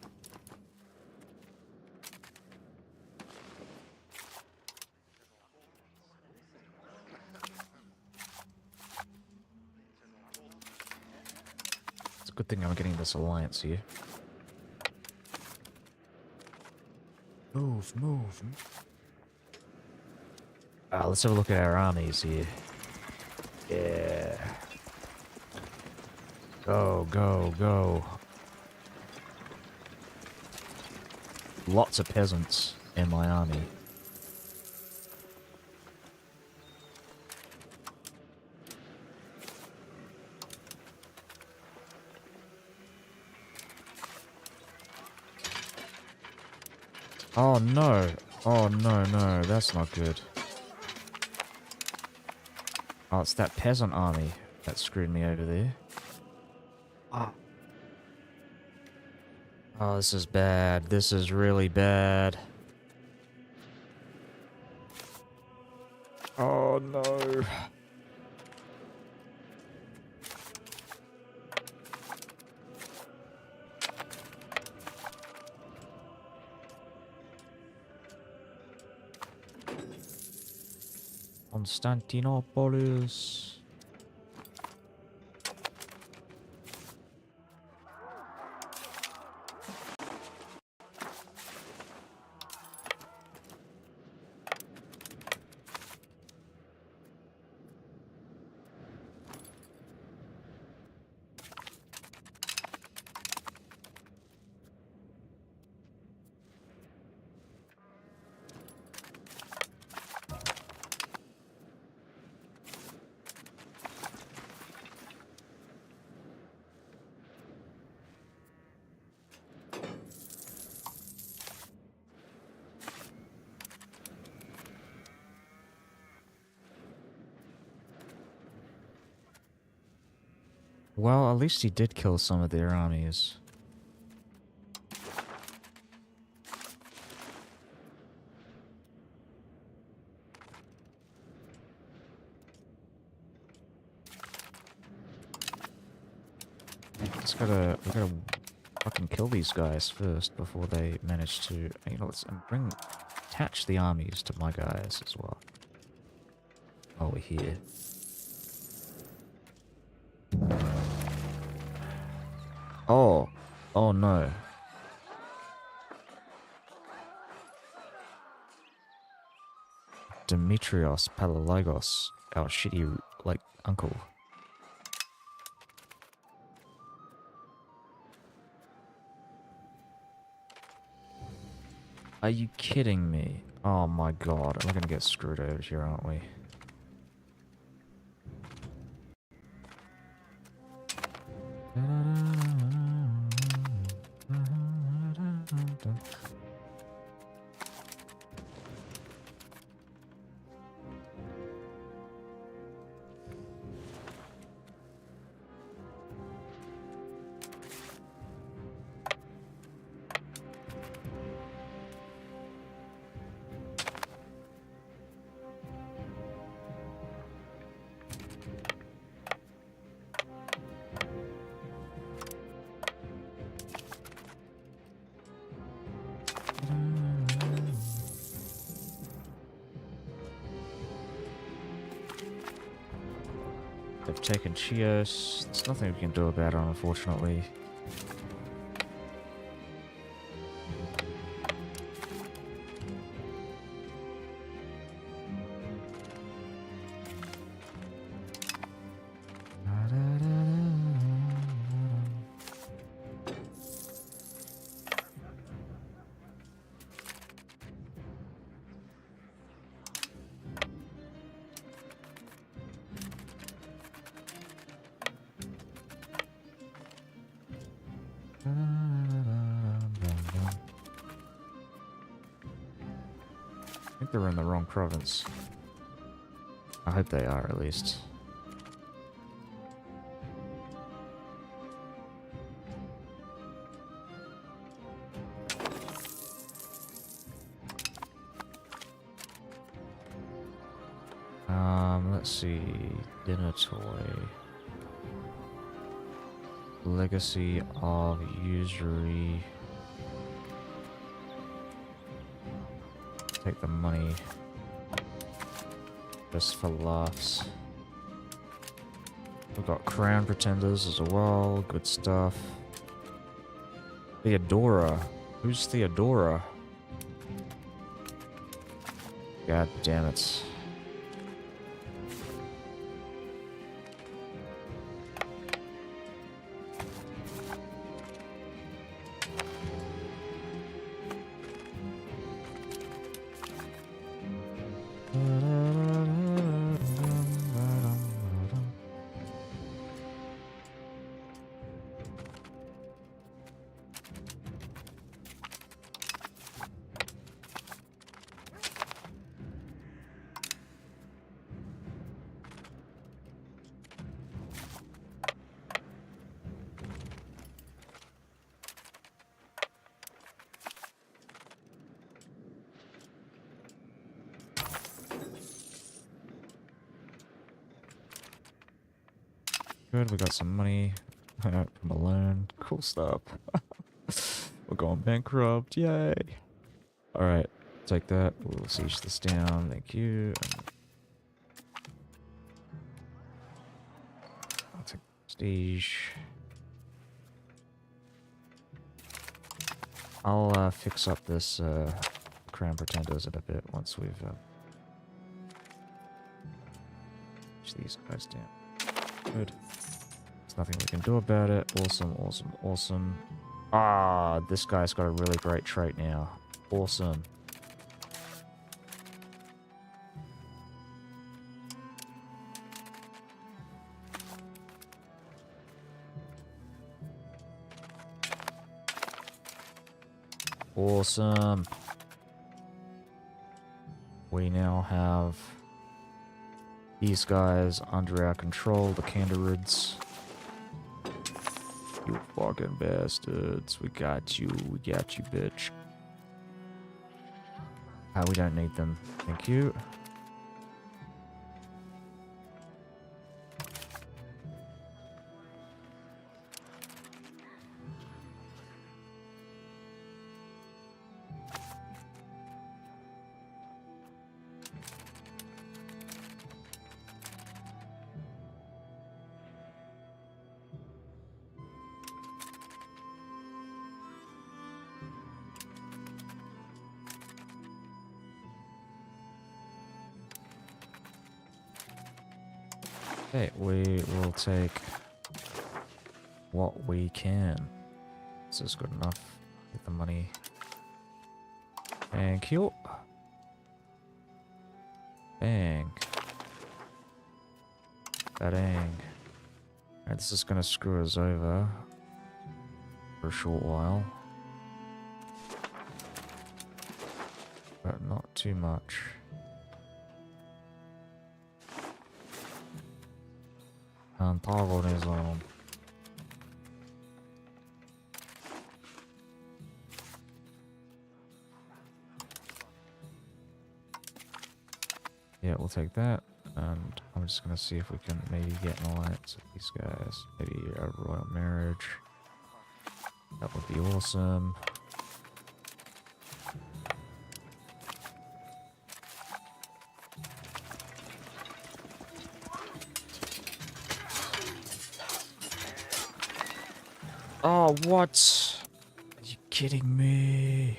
It's a good thing I'm getting this alliance here. Move, move. Let's have a look at our armies here. Yeah. Go, go, go. Lots of peasants in my army. Oh no. Oh no, no, that's not good. Oh, it's that peasant army that screwed me over there. Oh. Oh, this is bad. This is really bad. Oh no. Constantinopolis. Well, at least he did kill some of their armies. We gotta fucking kill these guys first before they manage to, you know, let's attach the armies to my guys as well. While we're here. Oh. Oh no. Demetrios Palaiologos, our shitty, like, uncle. Are you kidding me? Oh my god, we're gonna get screwed over here, aren't we? They've taken Chios. There's nothing we can do about it, unfortunately. I think they're in the wrong province. I hope they are, at least. Let's see. Dinner toy. Legacy of usury. Take the money. Just for laughs. We've got crown pretenders as well. Good stuff. Theodora. Who's Theodora? God damn it. Good, we got some money from a loan. Cool stuff. We're going bankrupt, yay! Alright, take that. We'll siege this down, thank you. I'll take prestige. I'll fix up this crown pretenders in a bit once we've push these guys down. Good. There's nothing we can do about it. Awesome, awesome, awesome. Ah, this guy's got a really great trait now. Awesome. Awesome. We now have these guys under our control, the Candorids. You fucking bastards. We got you, bitch. We don't need them. Thank you. Okay, we will take what we can. This is good enough. Get the money. Thank you. Bang. Bang. Alright, this is gonna screw us over for a short while. But not too much. Antagonism. Yeah, we'll take that, and I'm just gonna see if we can maybe get an alliance with these guys. Maybe a royal marriage. That would be awesome. Oh, what? Are you kidding me?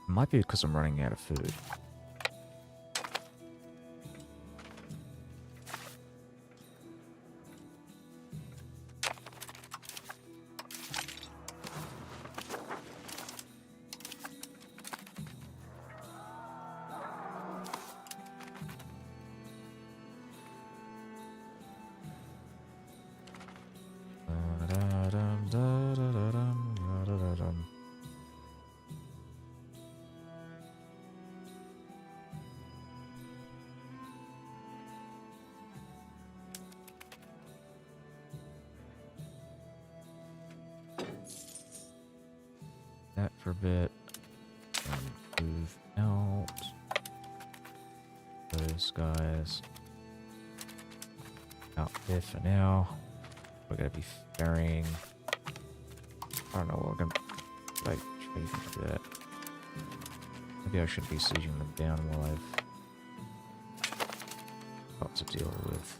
Might be because I'm running out of food. That for a bit. And move out. Those guys out there for now. We're gonna be ferrying. I don't know what we're gonna like trading to that. Maybe I should be sieging them down while I've got to deal with.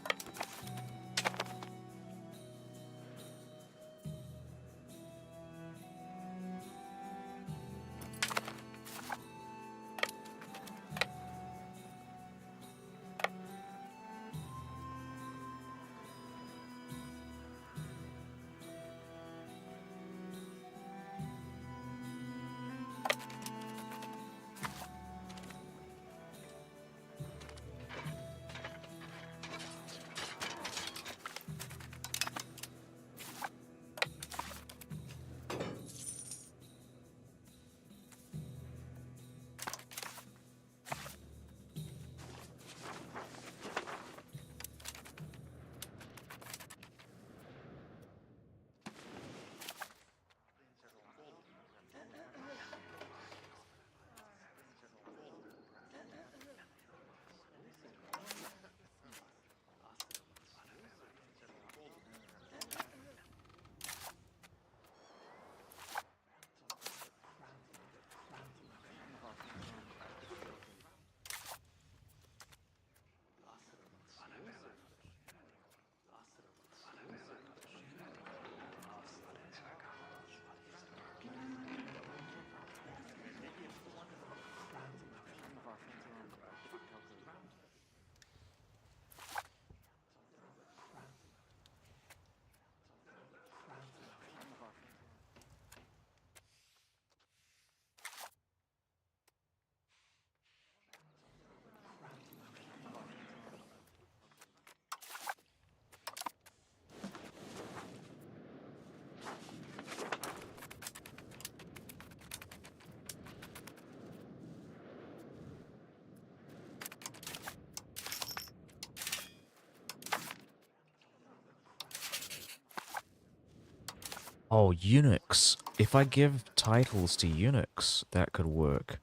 Oh, eunuchs. If I give titles to eunuchs, that could work.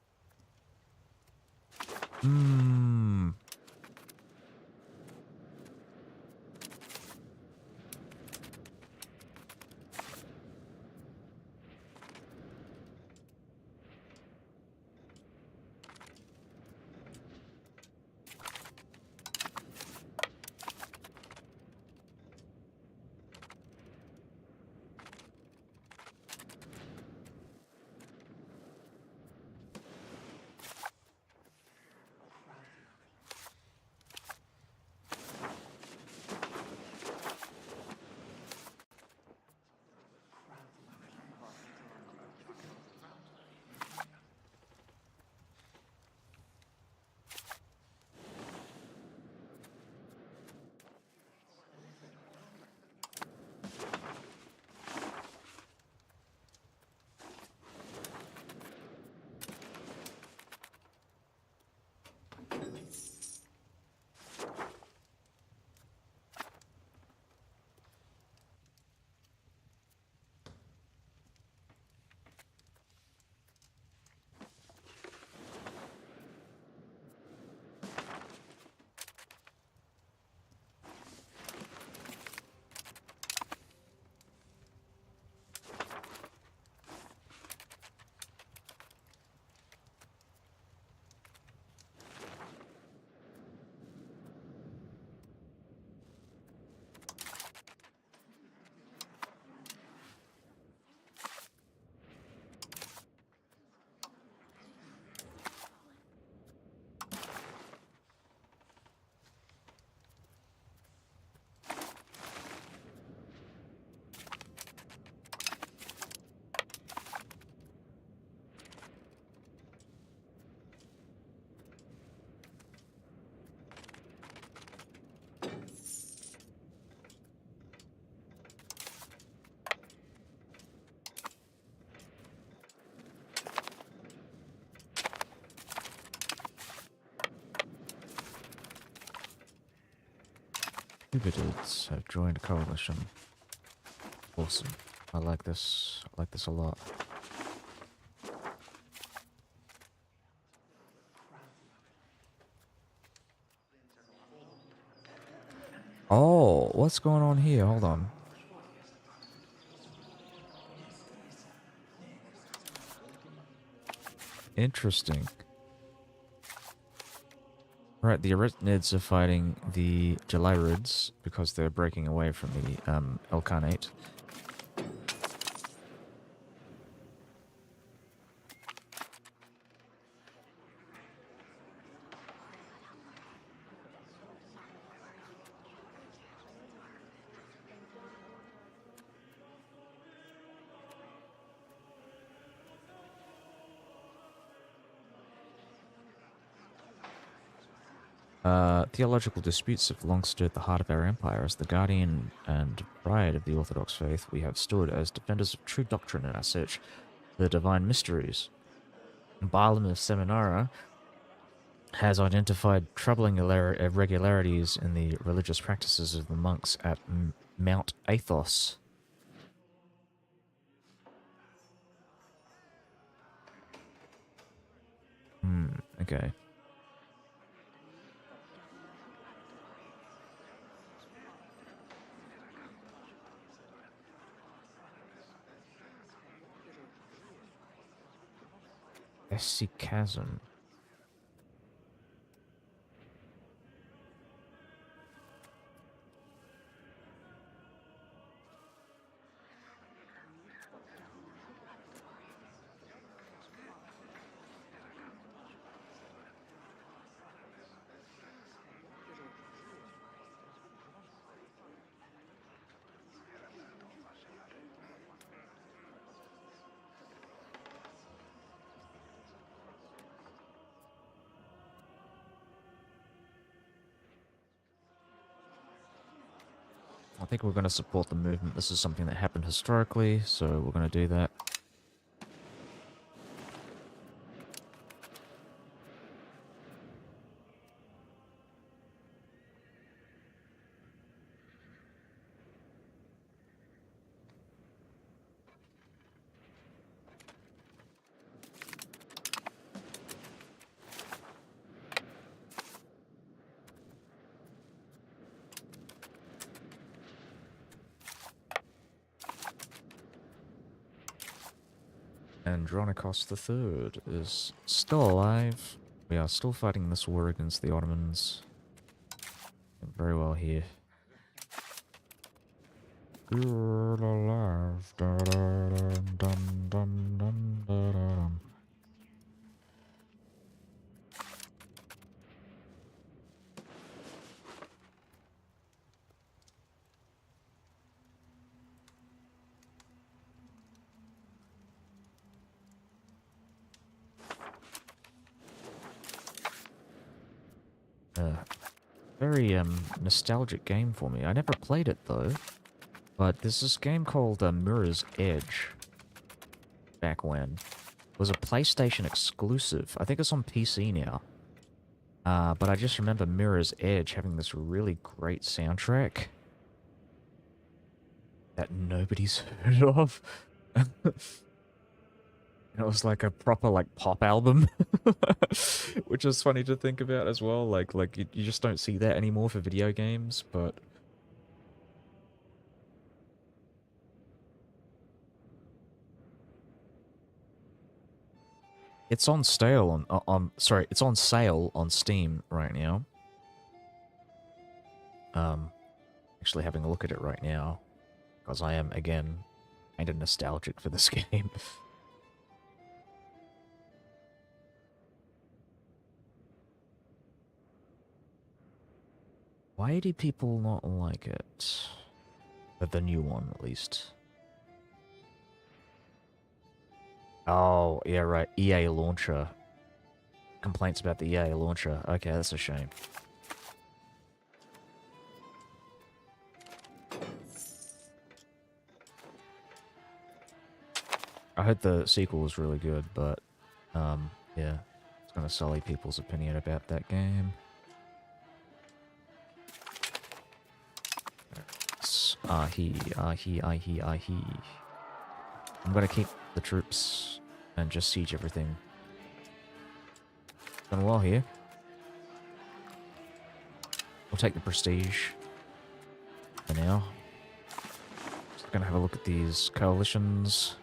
Hmm. Cubitids have joined a coalition. Awesome. I like this. I like this a lot. Oh, what's going on here? Hold on. Interesting. Right, the Arachnids are fighting the Gelirids because they're breaking away from the Elkanate. Theological disputes have long stood at the heart of our empire. As the guardian and pride of the Orthodox faith, we have stood as defenders of true doctrine in our search for the divine mysteries. Balaam of Seminara has identified troubling irregularities in the religious practices of the monks at Mount Athos. Okay. Essie Chasm. I think we're going to support the movement. This is something that happened historically, so we're going to do that. Andronikos III is still alive. We are still fighting this war against the Ottomans. Doing very well here. Good alive. Da, da, da, dum, dum, dum, da, da, dum. Very nostalgic game for me. I never played it though, but there's this game called Mirror's Edge. Back when it was a PlayStation exclusive. I think it's on PC now. But I just remember Mirror's Edge having this really great soundtrack that nobody's heard of. And it was like a proper like pop album, which is funny to think about as well. Like you just don't see that anymore for video games, but it's on sale on sorry, it's on sale on Steam right now. Actually having a look at it right now because I am again kind of nostalgic for this game. Why do people not like it? But the new one, at least. Oh, yeah, right. EA launcher. Complaints about the EA launcher. Okay, that's a shame. I heard the sequel was really good, but, yeah. It's gonna sully people's opinion about that game. Ahi. I'm gonna keep the troops and just siege everything. Done well here. We'll take the prestige for now. Just gonna have a look at these coalitions.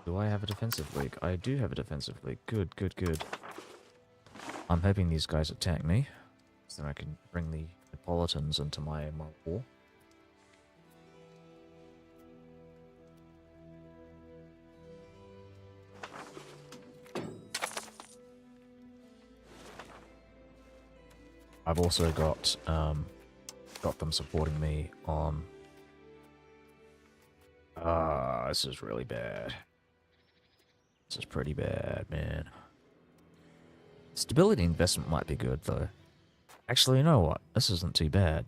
Do I have a defensive league? I do have a defensive league. Good. I'm hoping these guys attack me, so then I can bring the Neapolitans into my war. I've also got them supporting me on. This is really bad. This is pretty bad, man. Stability investment might be good, though. Actually, you know what? This isn't too bad.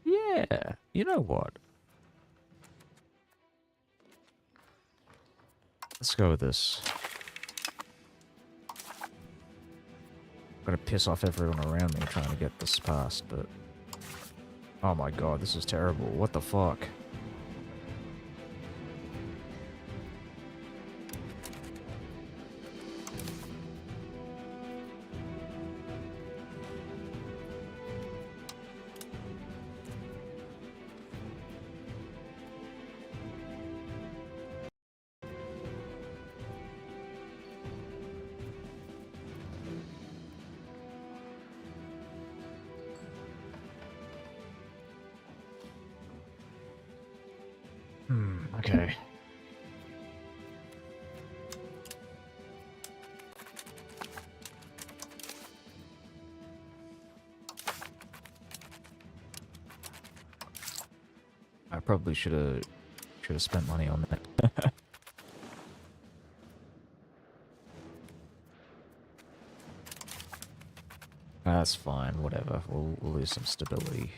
Yeah, you know what? Let's go with this. I'm gonna piss off everyone around me trying to get this passed, but... Oh my god, this is terrible. What the fuck? Okay. I probably should have spent money on that. That's fine, whatever. We'll lose some stability.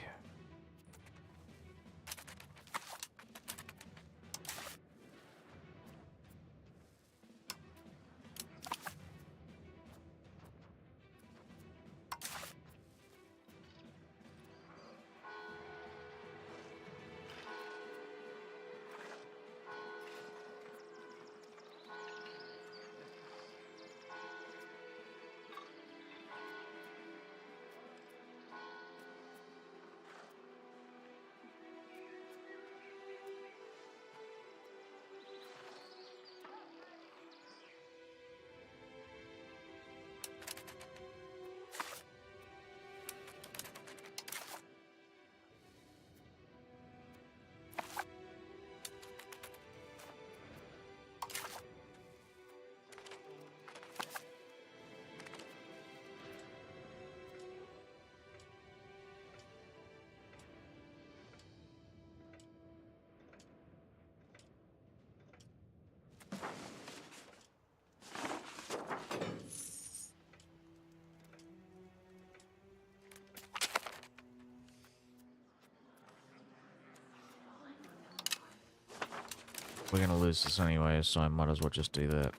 We're gonna lose this anyway, so I might as well just do that.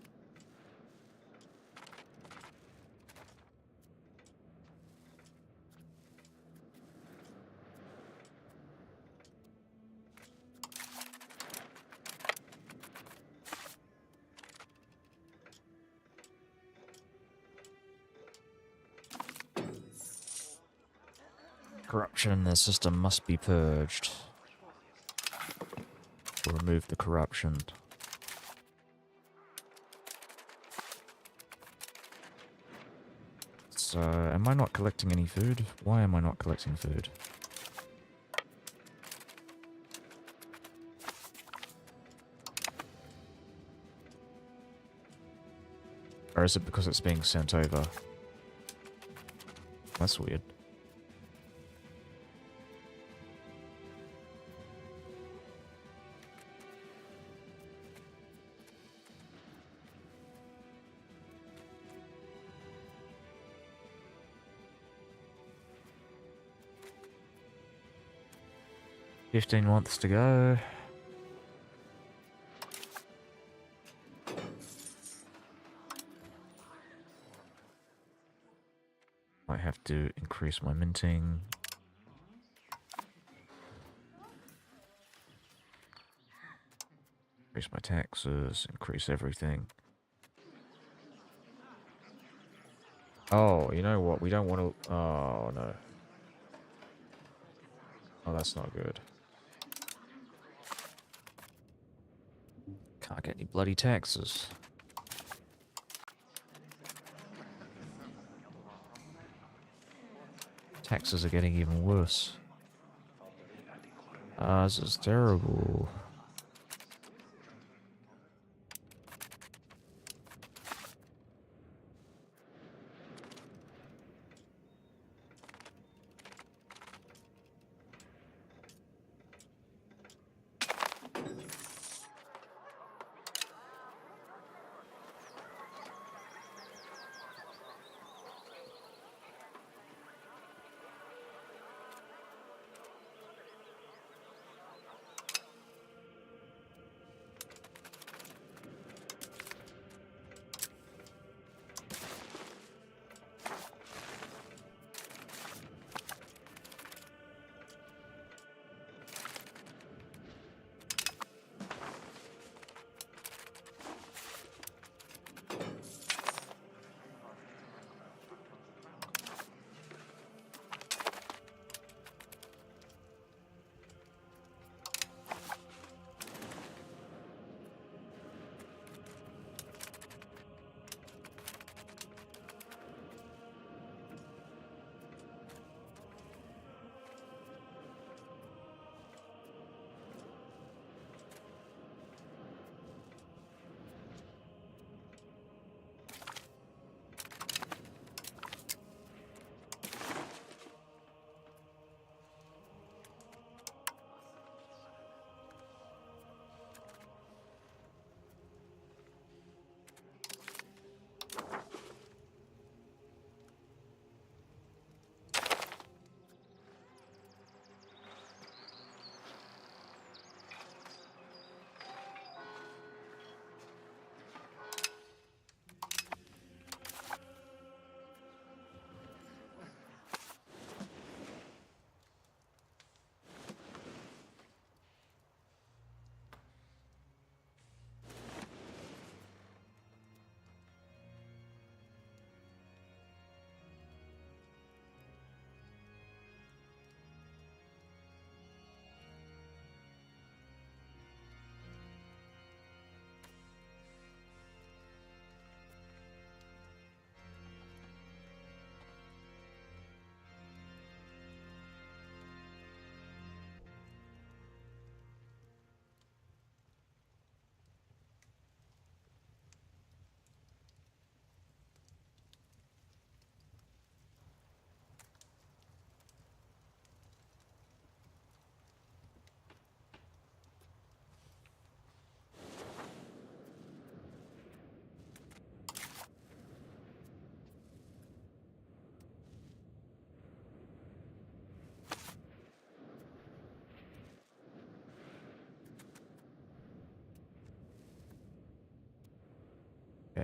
Corruption in the system must be purged. Remove the corruption. So, am I not collecting any food? Why am I not collecting food? Or is it because it's being sent over? That's weird. $15 months to go. Might have to increase my minting. Increase my taxes, increase everything. Oh, you know what? We don't want to... Oh, no. Oh, that's not good. Can't get any bloody taxes. Taxes are getting even worse. This is terrible.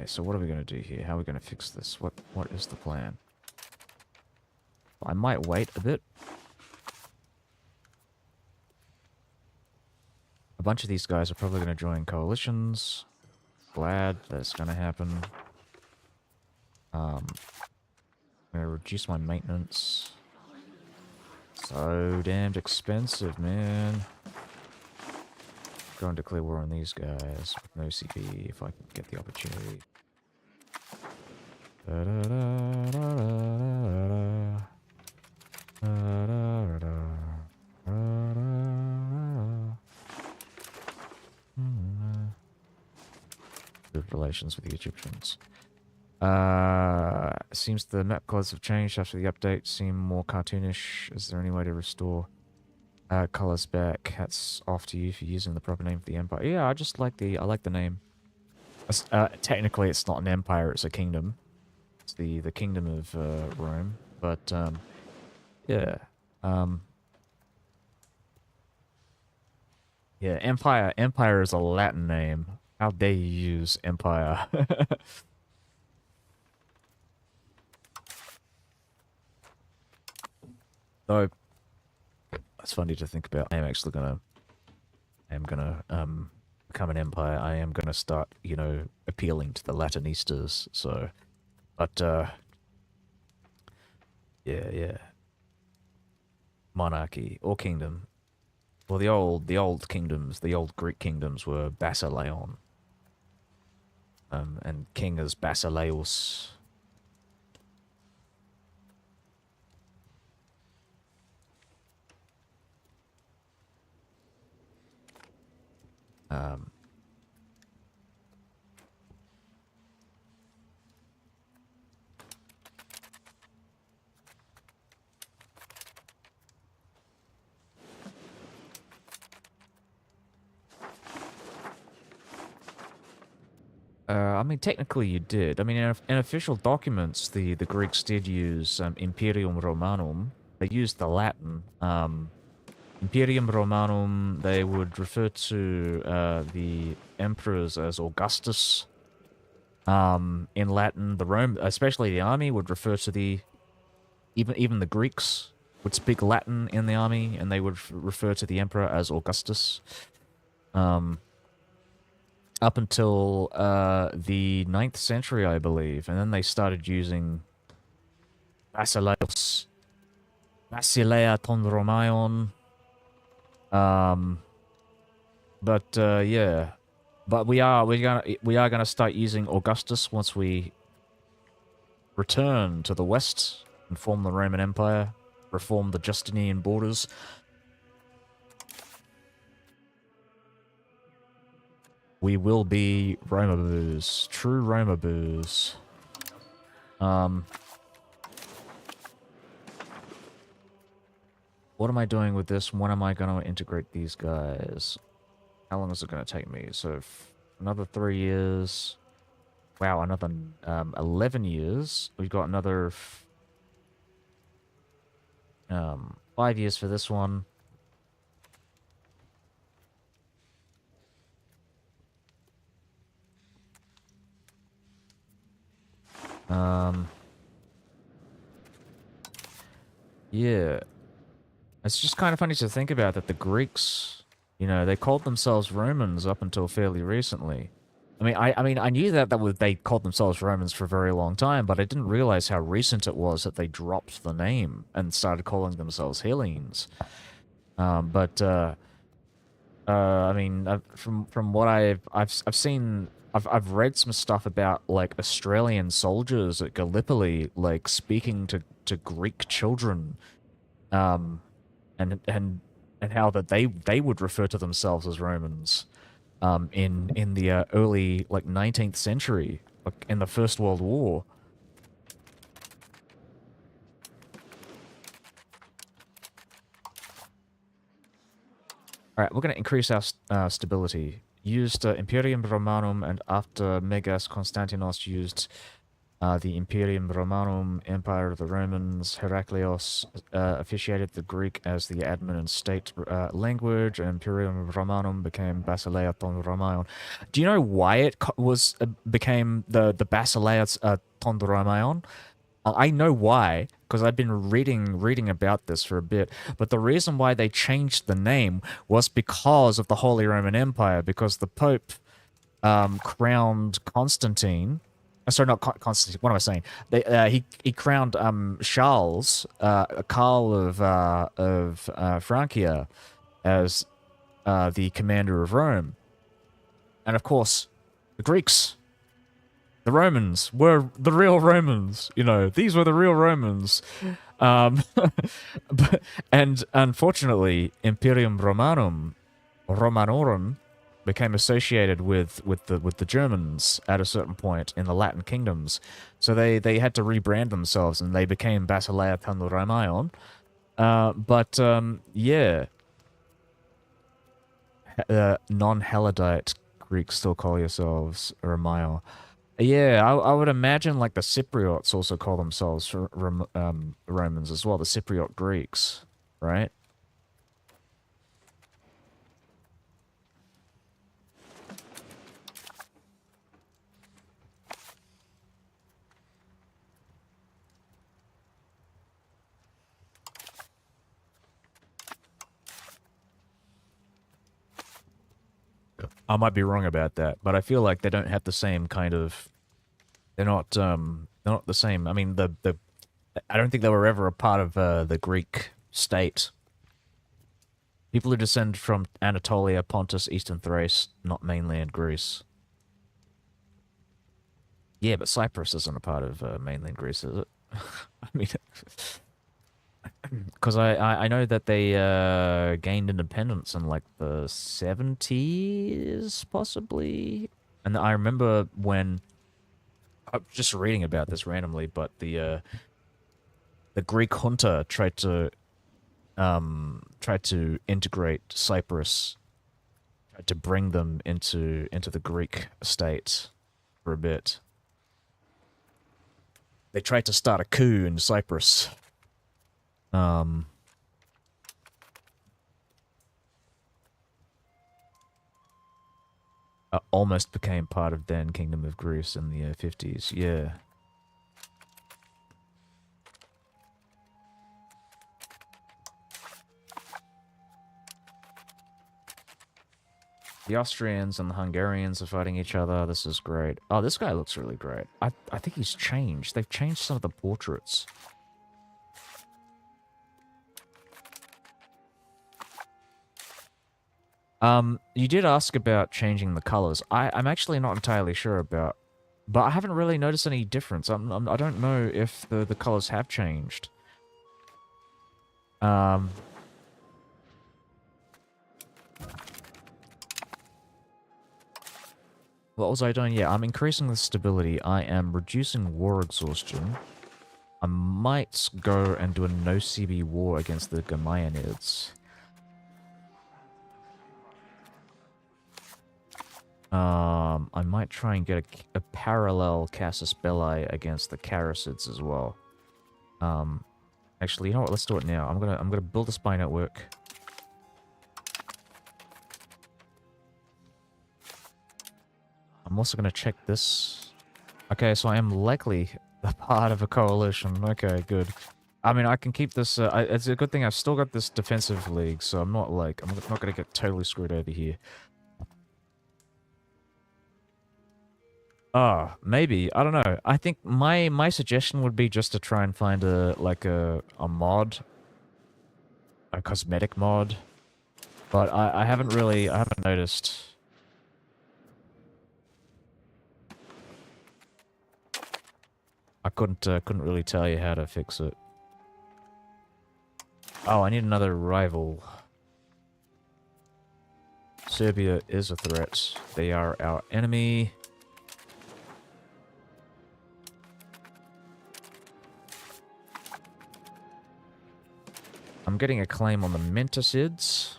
Okay, so what are we going to do here? How are we going to fix this? What is the plan? I might wait a bit. A bunch of these guys are probably going to join coalitions. Glad that's going to happen. I'm going to reduce my maintenance. So damned expensive, man. Go and declare war on these guys with no CP if I can get the opportunity. Da -da -da -da -da -da. Good relations with the Egyptians. Seems the map colors have changed after the update. Seem more cartoonish. Is there any way to restore colors back? Hats off to you for using the proper name for the empire. Yeah, I like the name. Technically, it's not an empire; it's a kingdom. It's the kingdom of Rome. But yeah, yeah. Empire is a Latin name. How dare you use empire? So that's funny to think about. I am actually gonna become an empire. I am gonna start, you know, appealing to the Latinistas. So, but yeah, monarchy or kingdom. Well, the old kingdoms, the old Greek kingdoms were Basileon. And king is Basileus. I mean, technically you did. I mean, in official documents, the Greeks did use Imperium Romanum. They used the Latin. Imperium Romanum, they would refer to the emperors as Augustus. In Latin, especially the army, would refer to even the Greeks would speak Latin in the army, and they would refer to the emperor as Augustus. Up until the 9th century, I believe, and then they started using Basileus, Basilea ton Romaion. Yeah, but we are gonna start using Augustus once we return to the west and form the Roman Empire, reform the Justinian borders. We will be Romaboos, true Romaboos. What am I doing with this? When am I going to integrate these guys? How long is it going to take me? So, another 3 years. Wow, another 11 years. We've got another 5 years for this one. Yeah. It's just kind of funny to think about that the Greeks, you know, they called themselves Romans up until fairly recently. I mean, I knew that they called themselves Romans for a very long time, but I didn't realize how recent it was that they dropped the name and started calling themselves Hellenes. I mean, from what I've seen, I've read some stuff about like Australian soldiers at Gallipoli like speaking to Greek children, and how that they would refer to themselves as Romans, in the early like 19th century, like in the First World War. All right, we're going to increase our stability. Used Imperium Romanum, and after Megas Constantinos used The Imperium Romanum, Empire of the Romans, Heraclius officiated the Greek as the admin and state language, and Imperium Romanum became Basileia ton Romaion. Do you know why it became the Basileia ton Romaion? I know why, because I've been reading about this for a bit. But the reason why they changed the name was because of the Holy Roman Empire, because the Pope crowned Constantine. Sorry, not Constantine. What am I saying? He crowned Charles, Karl of Francia, as the commander of Rome, and of course, the Greeks, the Romans were the real Romans. You know, these were the real Romans. Um, and unfortunately, Imperium Romanorum, became associated with the Germans at a certain point in the Latin kingdoms, so they had to rebrand themselves and they became Basileia ton Romaion. Yeah, non-Helladite Greeks still call yourselves Romaion. Yeah, I would imagine like the Cypriots also call themselves Romans as well, the Cypriot Greeks, right? I might be wrong about that, but I feel like they don't have the same kind of. They're not the same. I mean, the I don't think they were ever a part of the Greek state. People who descend from Anatolia, Pontus, Eastern Thrace, not mainland Greece. Yeah, but Cyprus isn't a part of mainland Greece, is it? I mean, because I know that they gained independence in like the 70s, possibly. And I remember when I'm just reading about this randomly, but the Greek junta tried to integrate Cyprus, tried to bring them into the Greek state for a bit. They tried to start a coup in Cyprus. Almost became part of then Kingdom of Greece in the 50s. Yeah. The Austrians and the Hungarians are fighting each other. This is great. Oh, this guy looks really great. I think he's changed. They've changed some of the portraits. You did ask about changing the colors. I'm actually not entirely sure about, but I haven't really noticed any difference. I don't know if the colors have changed. What was I doing? Yeah, I'm increasing the stability. I am reducing war exhaustion. I might go and do a no CB war against the Gamaenids. I might try and get a parallel Casus Belli against the Carasids as well. Actually, you know what? Let's do it now. I'm gonna build a spy network. I'm also gonna check this. Okay, so I am likely a part of a coalition. Okay, good. I mean, I can keep this. It's a good thing I've still got this defensive league, so I'm not gonna get totally screwed over here. Ah, maybe. I don't know. I think my suggestion would be just to try and find a mod, a cosmetic mod. But I haven't noticed. I couldn't really tell you how to fix it. Oh, I need another rival. Serbia is a threat. They are our enemy. I'm getting a claim on the Menticids.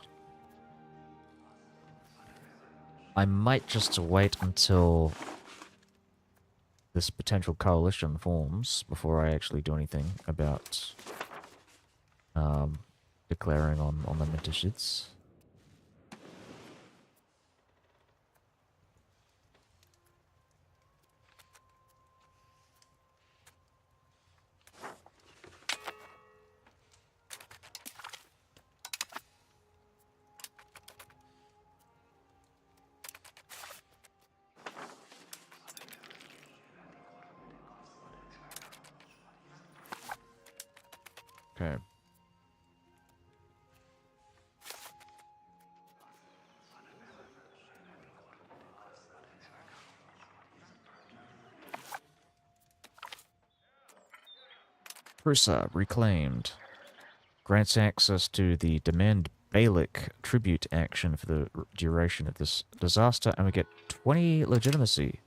I might just wait until this potential coalition forms before I actually do anything about declaring on the mentorships. Okay. Prusa reclaimed. Grants access to the demand Balic tribute action for the duration of this disaster, and we get 20 legitimacy,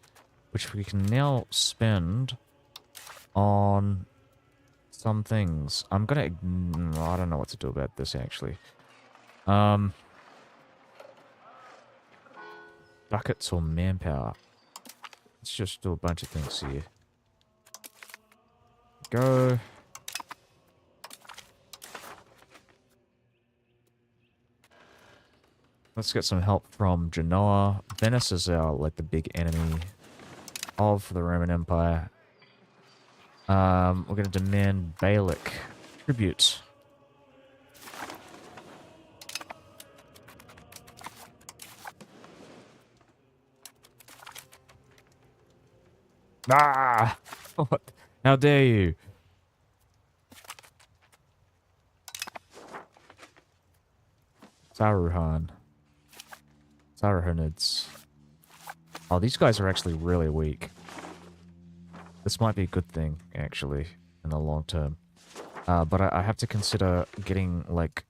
which we can now spend on some things. I'm gonna... I don't know what to do about this, actually. Buckets or manpower? Let's just do a bunch of things here. Go. Let's get some help from Genoa. Venice is our, like, the big enemy of the Roman Empire. We're gonna demand Balic tribute. Ah! What? How dare you? Saruhan. Saruhanids. Oh, these guys are actually really weak. This might be a good thing, actually, in the long term. But I have to consider getting, like,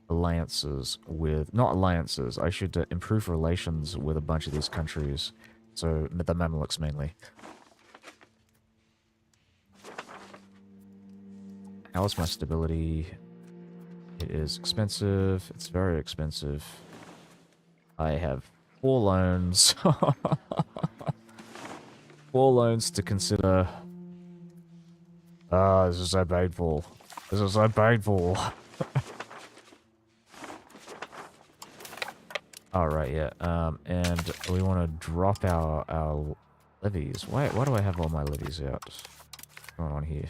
alliances with... Not alliances, I should improve relations with a bunch of these countries. So, the Mamluks mainly. How's my stability? It is expensive. It's very expensive. I have 4 loans. 4 loans to consider. Ah, this is so painful. This is so painful. Alright, yeah. And we want to drop our levies. Why do I have all my levies out? What's going on here?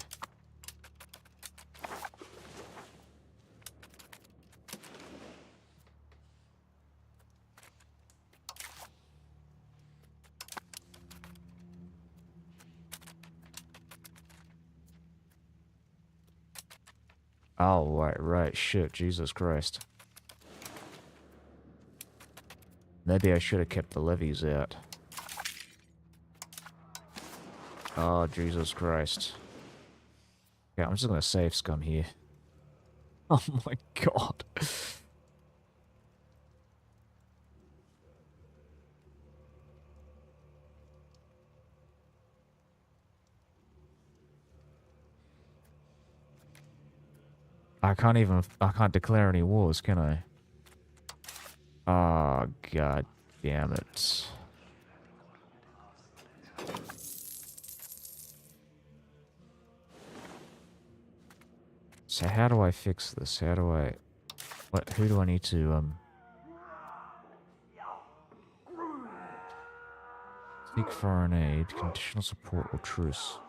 Oh, right, shit, Jesus Christ. Maybe I should have kept the levies out. Oh, Jesus Christ. Yeah, I'm just gonna save scum here. Oh my god. I can't declare any wars, can I? Oh, god damn it. So how do I fix this? How do I... who do I need to, seek foreign aid, conditional support, or truce?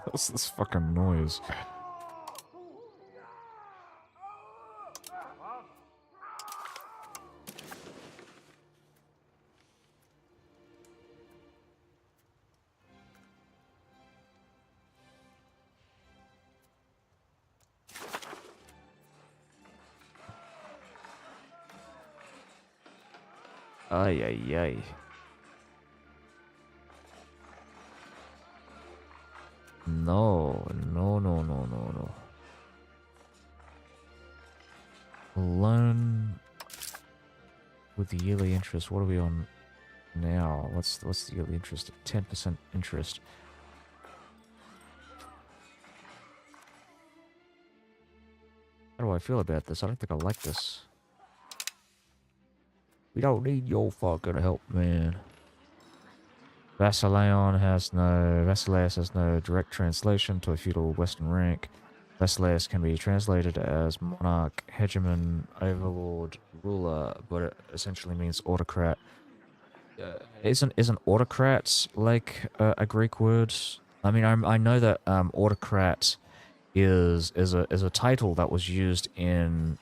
What's this fucking noise? Ay, ay, ay. No, no, no, no, no, no. Loan with the yearly interest. What are we on? now. What's the yearly interest? 10% interest. How do I feel about this? I don't think I like this. We don't need your fucking help, man. Vassilios has no direct translation to a feudal Western rank. Vassilios can be translated as monarch, hegemon, overlord, ruler, but it essentially means autocrat. Isn't autocrat like a Greek word? I mean, I know that autocrat is a title that was used in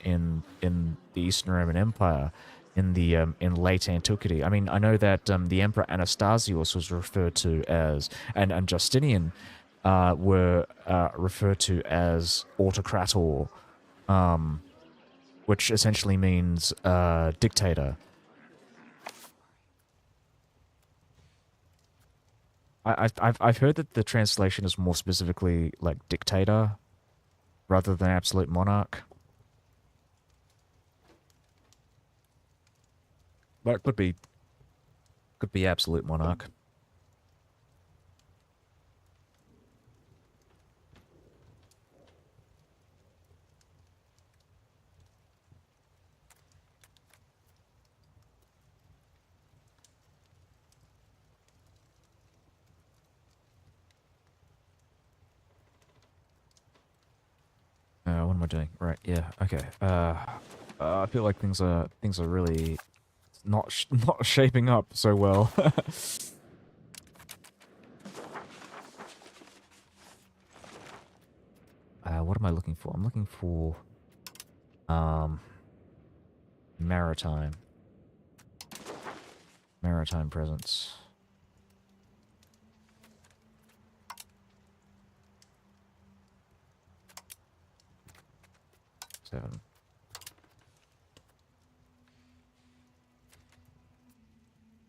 the Eastern Roman Empire in late antiquity. I mean, I know that the Emperor Anastasius was referred to as, and Justinian were referred to as autocrator, which essentially means dictator. I've heard that the translation is more specifically like dictator rather than absolute monarch. But it could be absolute monarch. What am I doing? Right, yeah, okay. I feel like things are really not shaping up so well. What am I looking for? I'm looking for um maritime presence. 7.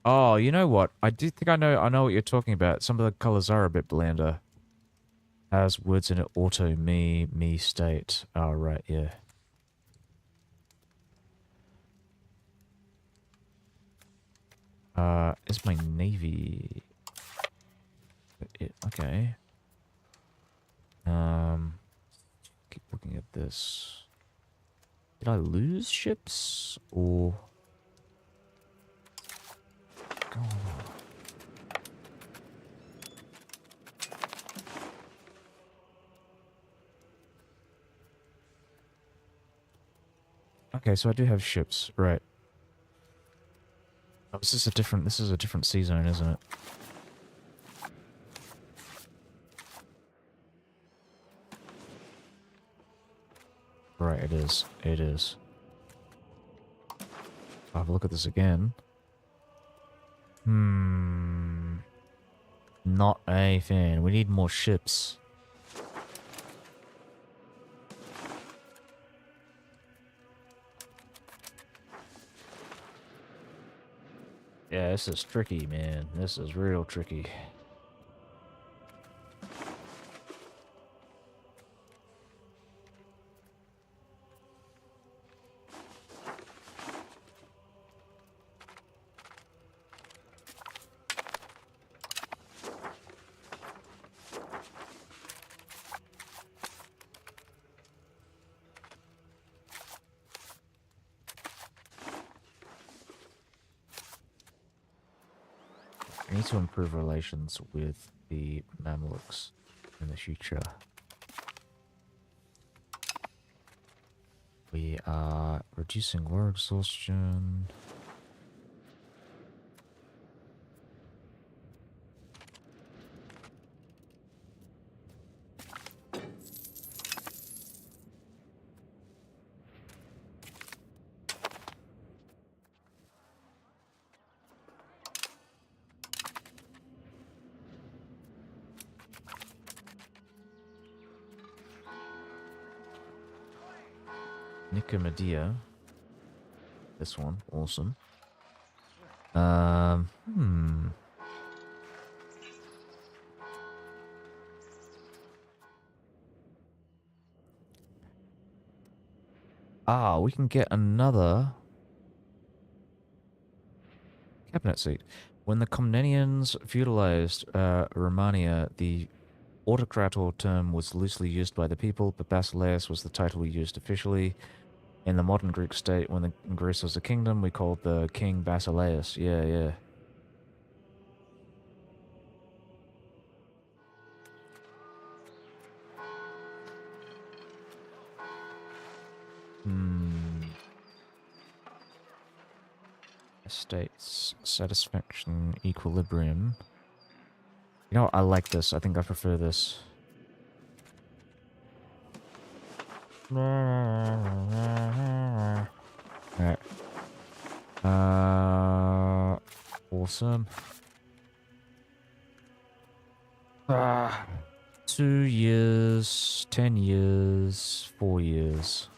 Oh, you know what? I do think I know what you're talking about. Some of the colors are a bit blander. Has words in it auto me state. Oh right, yeah. Is my navy okay. Keep looking at this. Did I lose ships or go on? Okay, so I do have ships, right. Oh, this is a different sea zone, isn't it? Right, it is. It is. I'll have a look at this again. Not a fan. We need more ships. Yeah, this is tricky, man. This is real tricky. We need to improve relations with the Mamluks in the future. We are reducing war exhaustion. Nicomedia. This one, awesome. Ah, we can get another cabinet seat. When the Komnenians feudalized Romania, the autocrator term was loosely used by the people, but Basileus was the title we used officially. In the modern Greek state, when Greece was a kingdom, we called the king Basileus. Yeah, yeah. Estates, satisfaction, equilibrium. You know, I like this. I think I prefer this. Alright. Awesome. 2 years, 10 years, 4 years.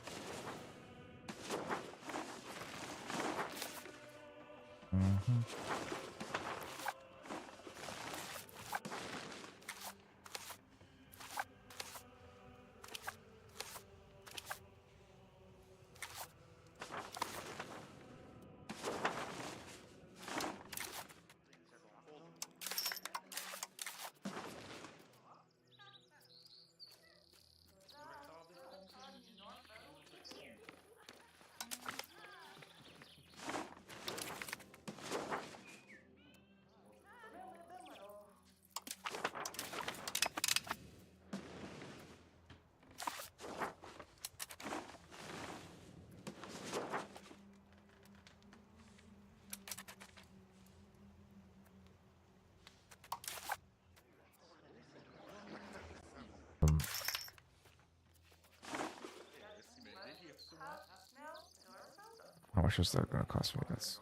How much is that going to cost me? That's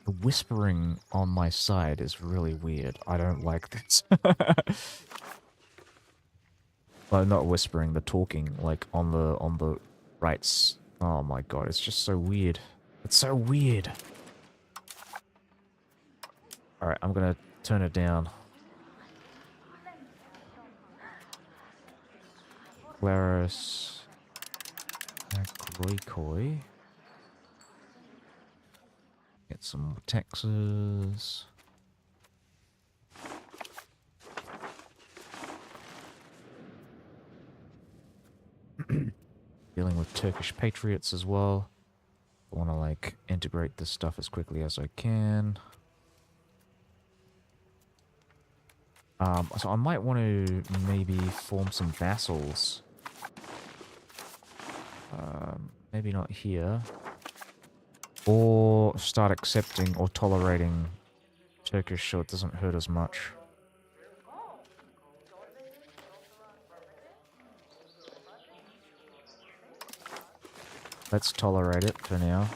the whispering on my side is really weird. I don't like this. Well, not whispering, the talking, like on the rights. Oh my god, it's just so weird. It's so weird. All right, I'm gonna turn it down. Claris, Groikoi. Get some more taxes. Dealing with Turkish patriots as well. I want to like integrate this stuff as quickly as I can. So I might want to maybe form some vassals. Maybe not here. Or start accepting or tolerating Turkish so it doesn't hurt as much. Let's tolerate it for now.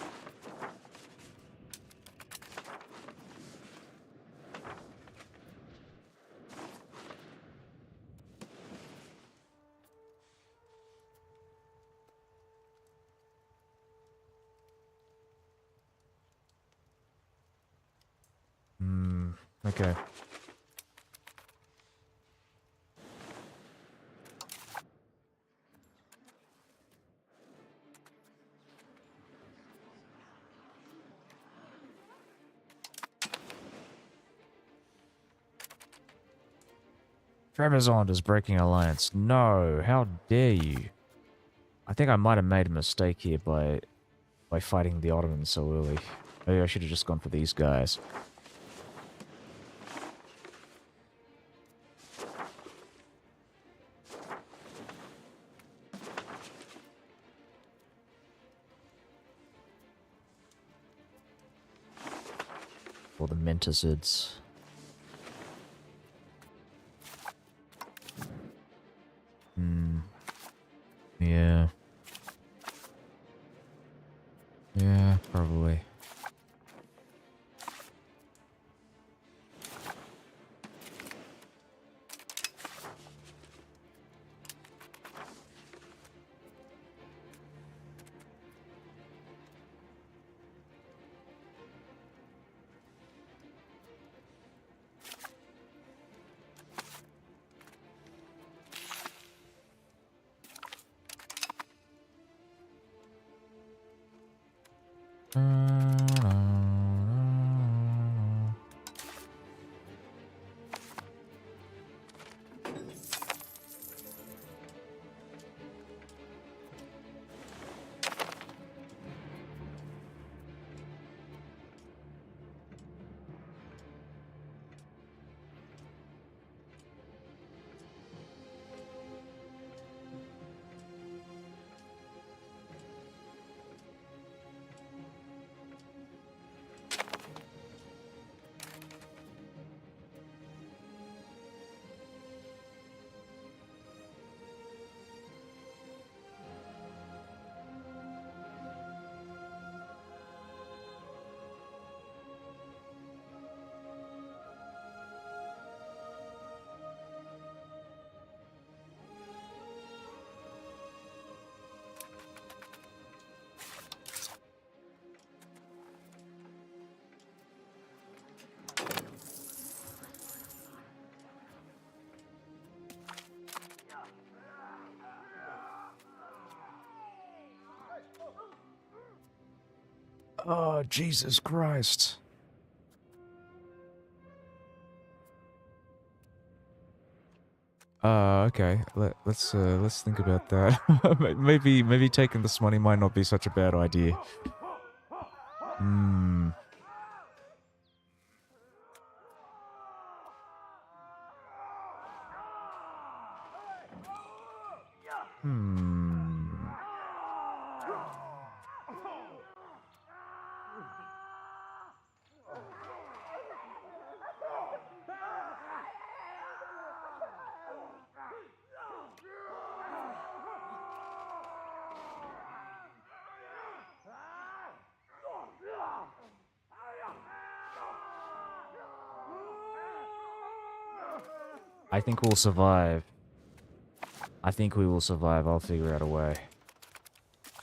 Okay. Trebizond is breaking alliance. No, how dare you? I think I might have made a mistake here by fighting the Ottomans so early. Maybe I should have just gone for these guys. Or the Mentasids. Yeah. Yeah, probably. Oh, Jesus Christ. Okay. Let's think about that. maybe taking this money might not be such a bad idea. Hmm. Hmm. I think we'll survive. I think we will survive. I'll figure out a way.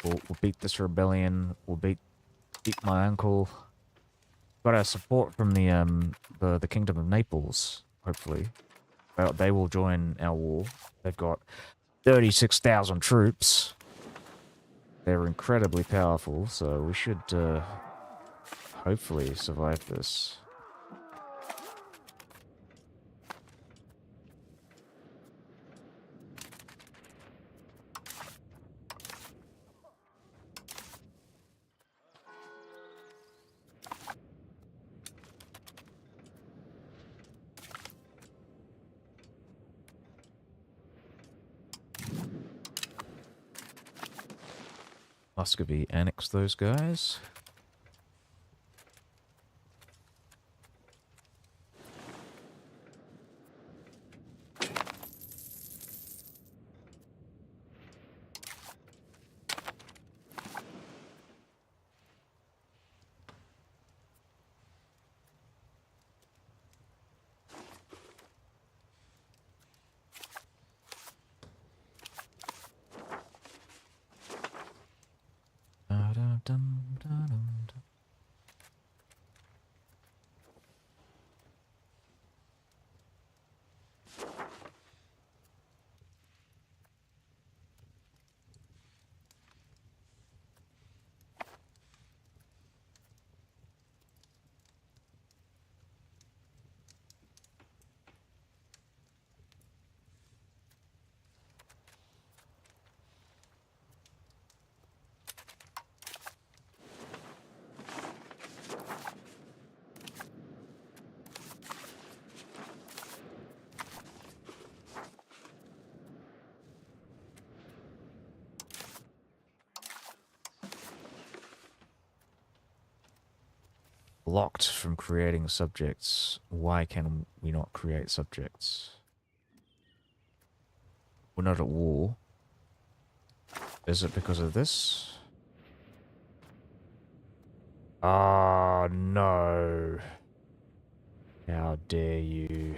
We'll beat this rebellion. We'll beat my uncle. Got our support from the Kingdom of Naples, hopefully. Well, they will join our war. They've got 36,000 troops. They're incredibly powerful, so we should hopefully survive this. Muscovy annex those guys. Blocked from creating subjects. Why can we not create subjects? We're not at war. Is it because of this? Oh, no. How dare you?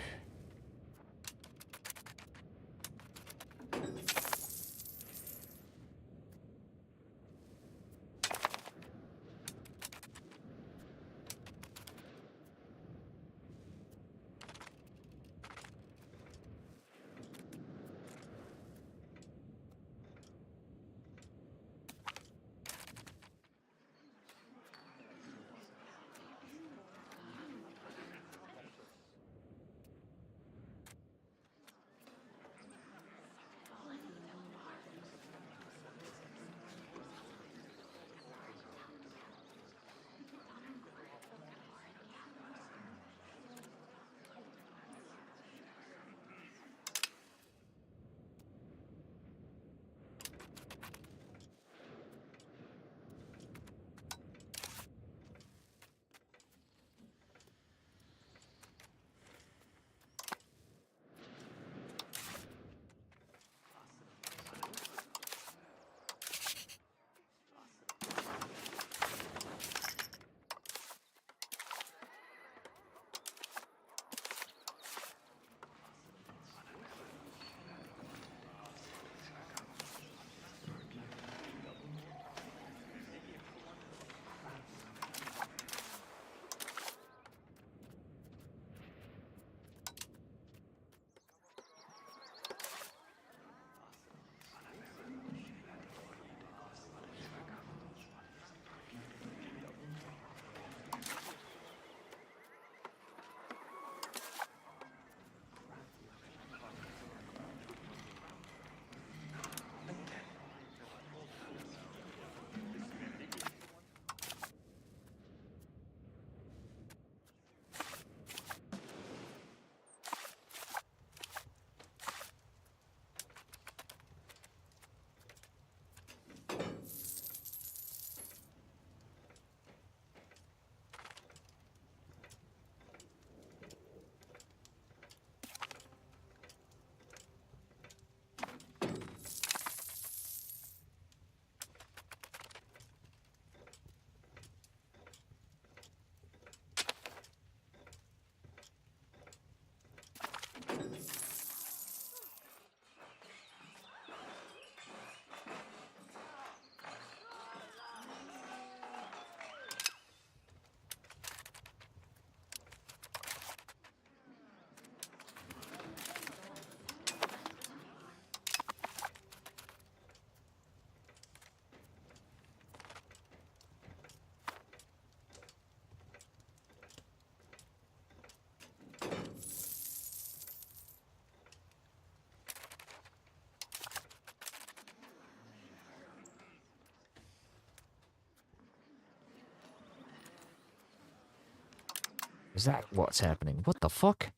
Is that what's happening? What the fuck?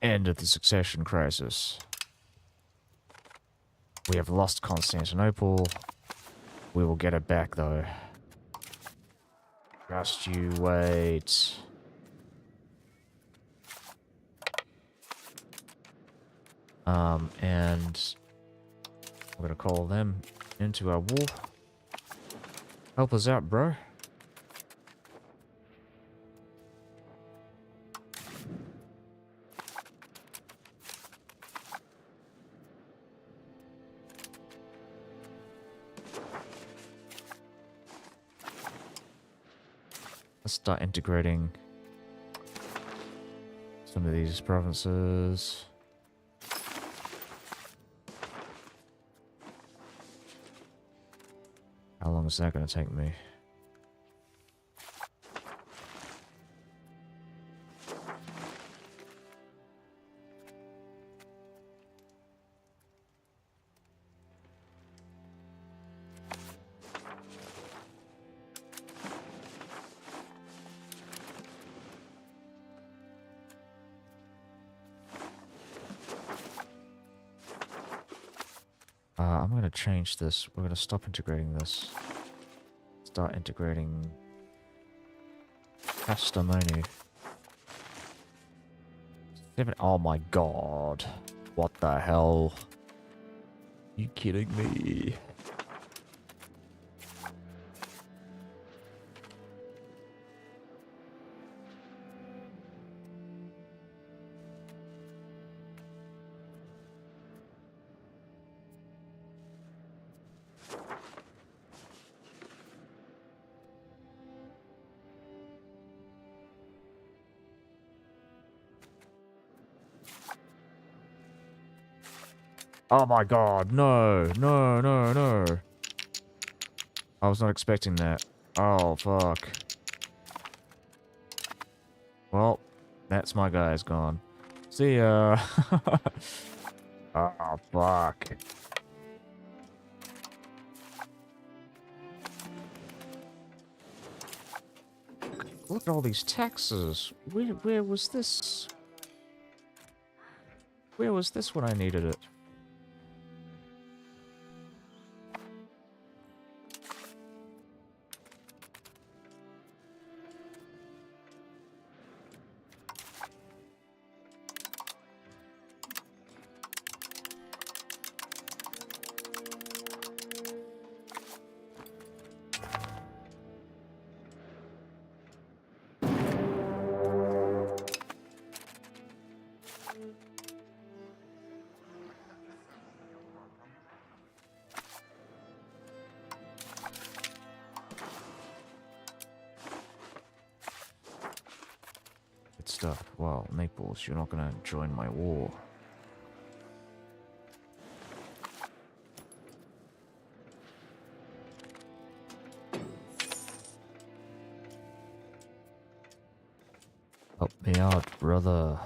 End of the succession crisis. We have lost Constantinople. We will get it back, though. Just you wait. And we're gonna call them into our war. Help us out, bro. Let's start integrating some of these provinces. How long is that going to take me? I'm going to change this. We're going to stop integrating this. Start integrating testimony. Oh my god. What the hell? You kidding me? Oh my god, no, no, no, no. I was not expecting that. Oh, fuck. Well, that's my guy's gone. See ya. Oh, fuck. Look at all these taxes. Where was this? Where was this when I needed it? Stuff. Well, Naples, you're not gonna join my war. Help me out, brother.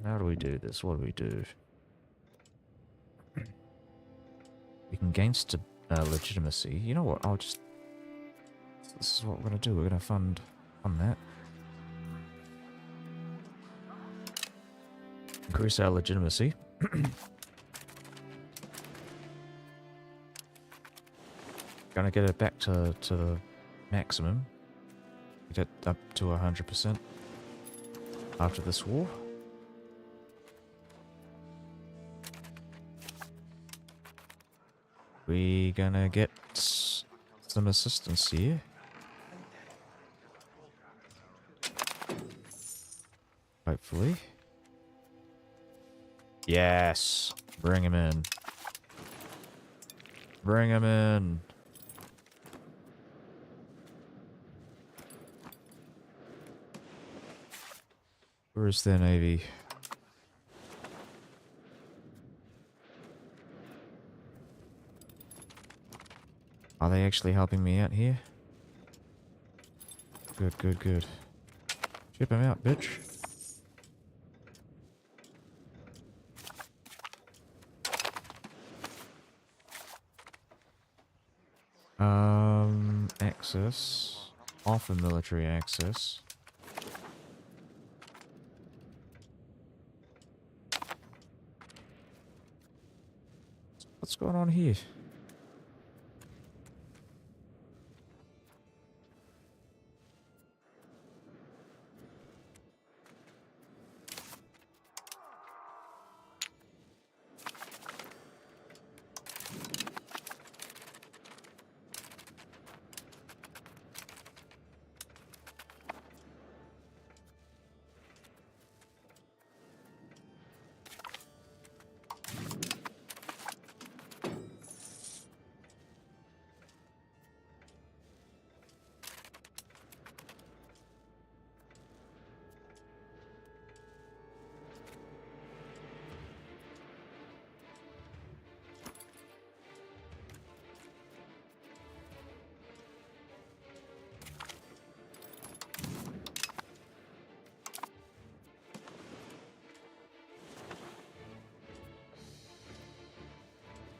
How do we do this? What do we do? We can gain legitimacy. You know what? I'll just This is what we're gonna do. We're gonna fund that. Increase our legitimacy. Gonna get it back to the maximum. Get it up to 100% after this war. We gonna get some assistance here. Hopefully. Yes! Bring him in. Bring him in. Where is their navy? Are they actually helping me out here? Good, good, good. Ship him out, bitch. Access. Offer military access. What's going on here?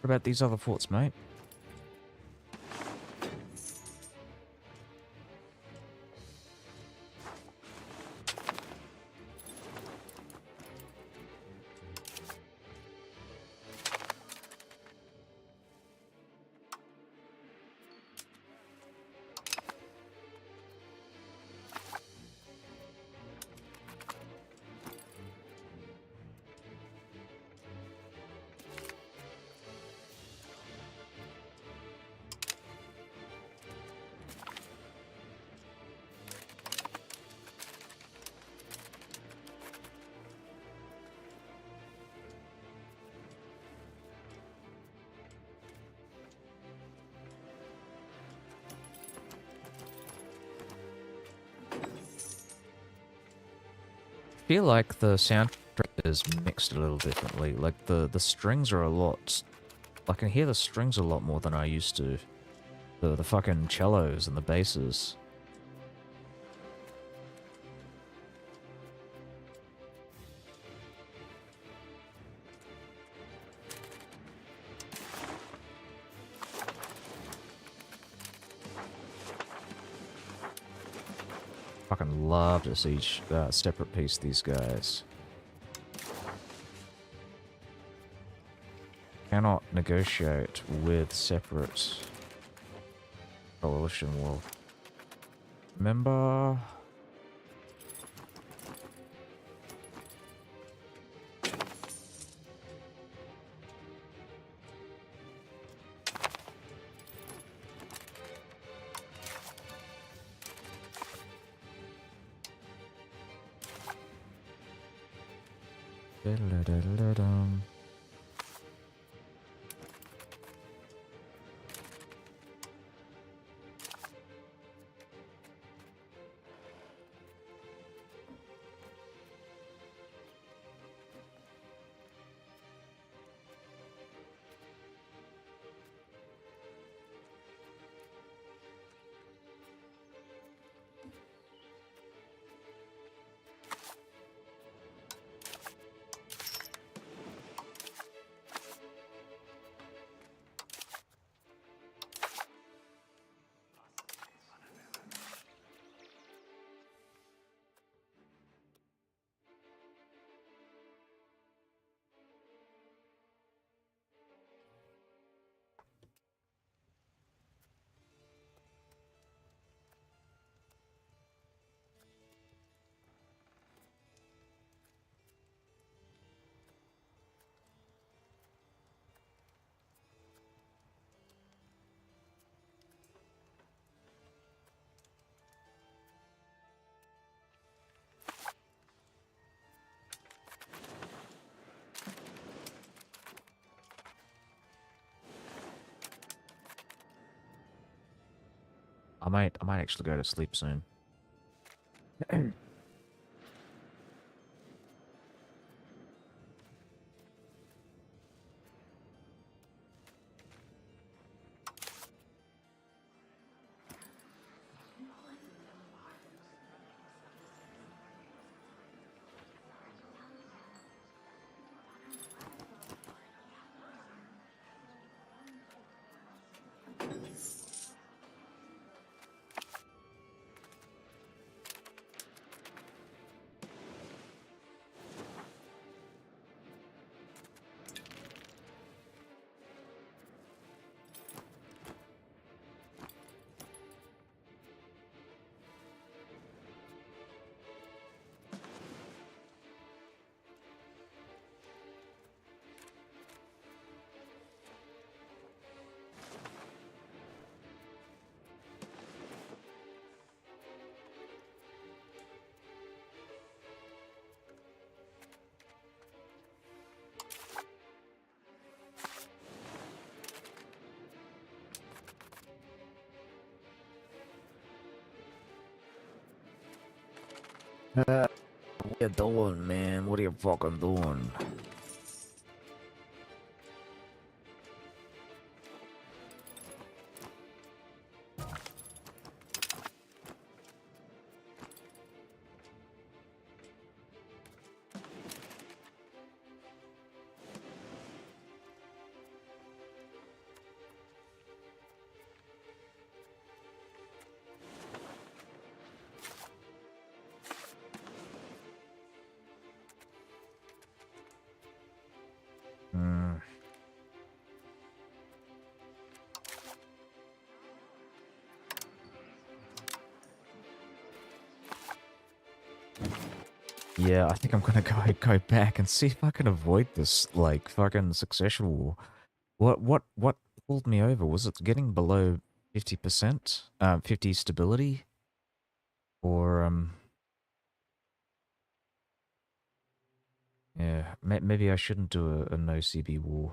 What about these other forts, mate? I feel like the soundtrack is mixed a little differently. Like the strings are a lot. I can hear the strings a lot more than I used to. The fucking cellos and the basses. Fucking love to see each separate piece these guys. Cannot negotiate with separate coalition war. Remember? Da-da-da-da-dum. I might actually go to sleep soon. What you doing, man? What are you fucking doing? Hmm. Yeah, I think I'm gonna go back and see if I can avoid this like fucking succession war. What pulled me over? Was it getting below 50%? 50 stability? Or yeah, maybe I shouldn't do a no CB war.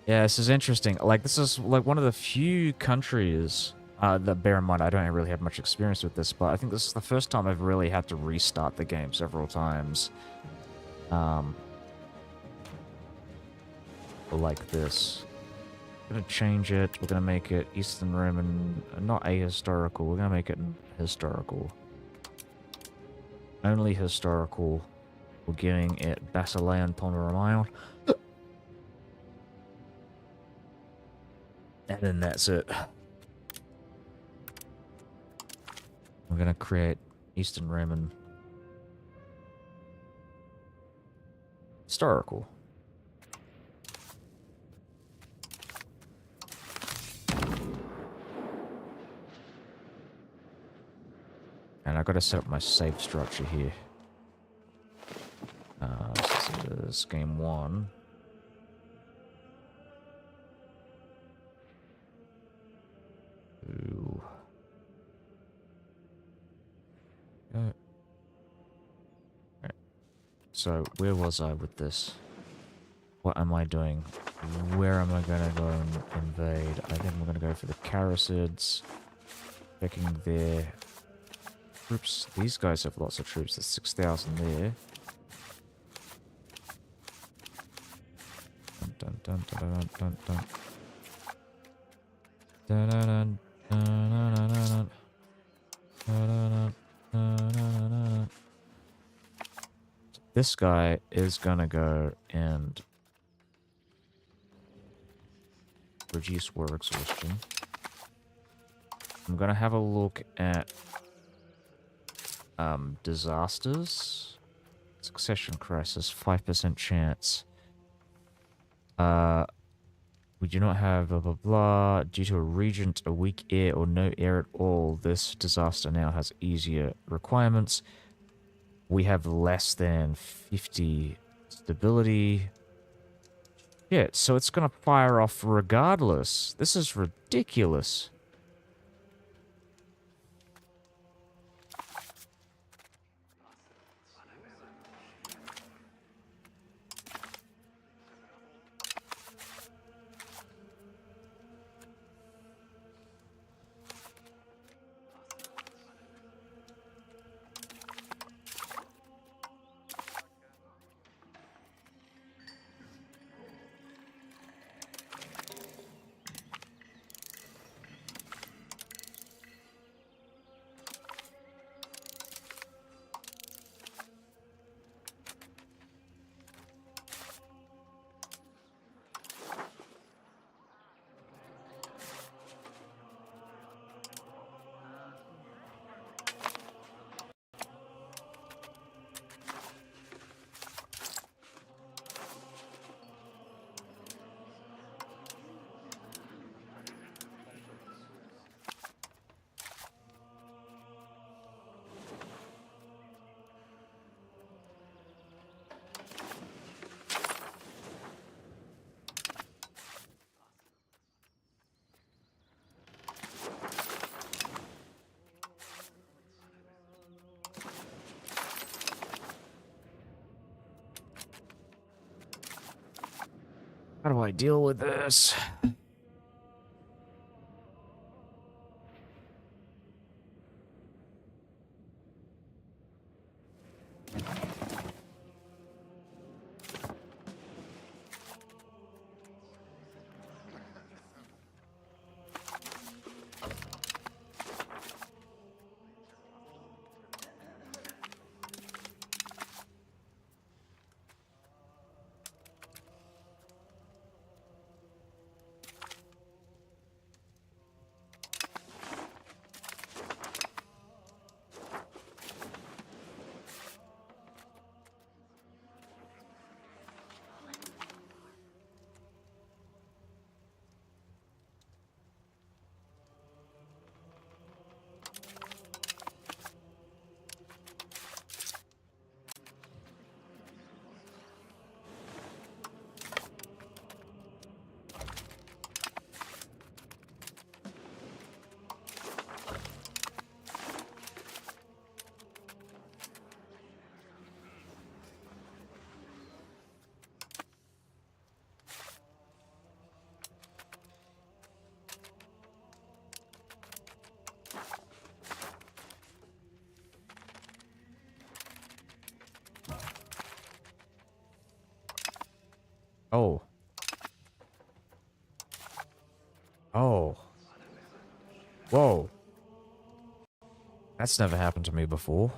Yeah, this is interesting. Like, this is like one of the few countries Bear in mind, I don't really have much experience with this, but I think this is the first time I've really had to restart the game several times. Like this. We're gonna change it. We're gonna make it Eastern Roman, not ahistorical. We're gonna make it historical. Only historical. We're giving it Basilean Pomeranion. And then that's it. We're gonna create Eastern Roman historical. And I've got to set up my save structure here. This is game 1. Ooh. Right. So, where was I with this? What am I doing? Where am I going to go and invade? I think I'm going to go for the Caricids. Checking their troops. These guys have lots of troops. There's 6,000 there. Dun dun dun dun dun dun. Dun dun dun dun dun dun dun. Dun dun dun dun dun. This guy is gonna go and reduce war exhaustion. I'm gonna have a look at disasters. Succession crisis, 5% chance. We do not have blah blah blah. Due to a regent, a weak heir, or no heir at all, this disaster now has easier requirements. We have less than 50 stability. Yeah, so it's gonna fire off regardless. This is ridiculous. How do I deal with this? Oh. Oh. Whoa. That's never happened to me before.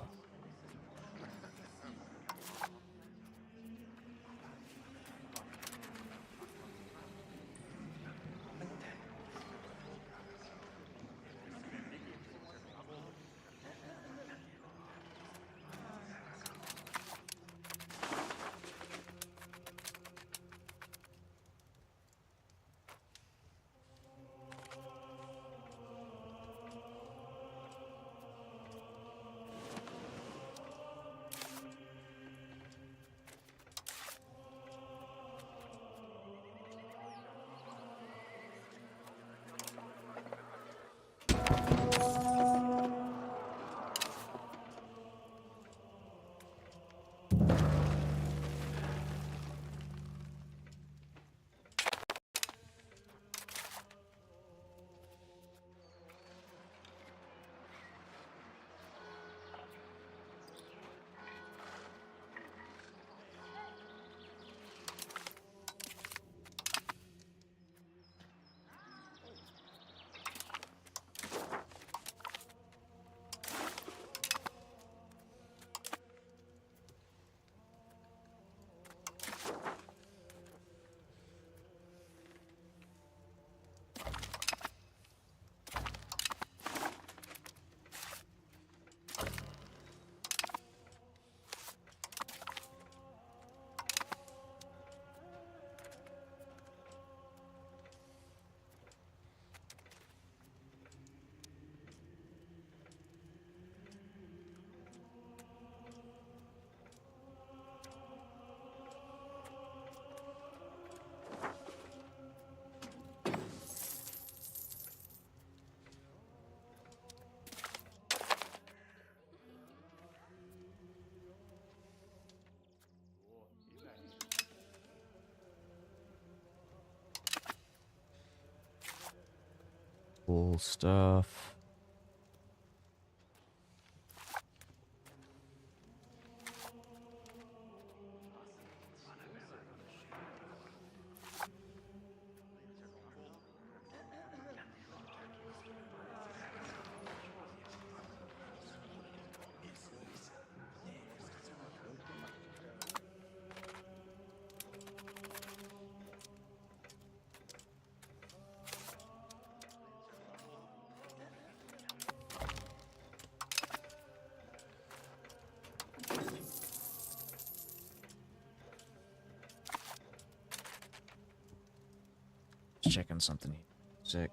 Cool stuff. Just checking something. Sick.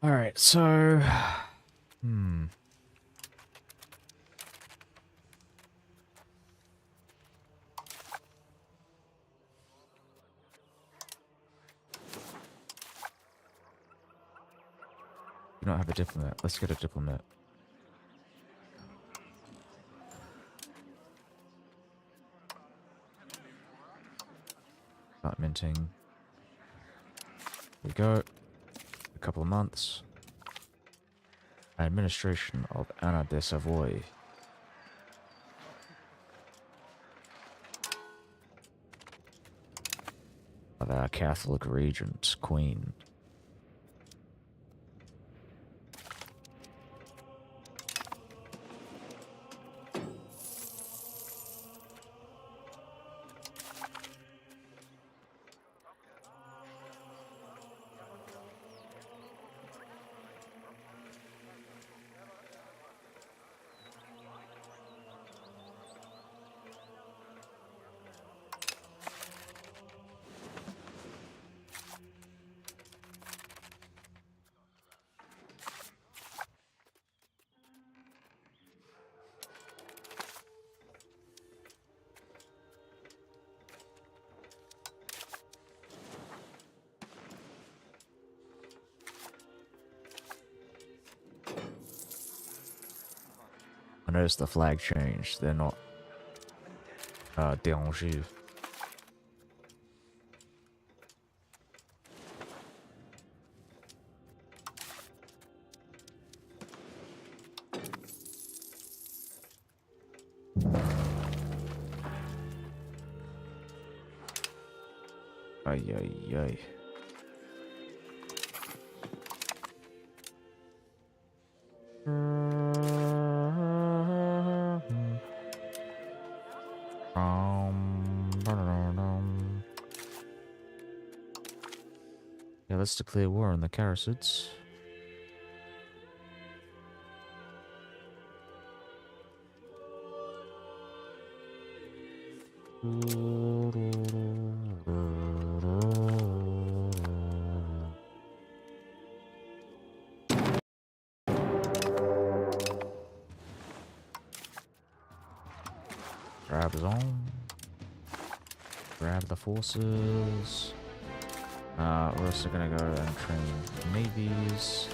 Alright, so... Hmm. We don't have a diplomat. Let's get a diplomat. Start minting. Here we go. A couple of months. Administration of Anna de Savoy. Of our Catholic regent, Queen. I noticed the flag changed. They're not dérange. Ay, ay, ay. Yeah, let's declare war on the Karasids. Grab his own. Grab the forces. We're also gonna go and train navies.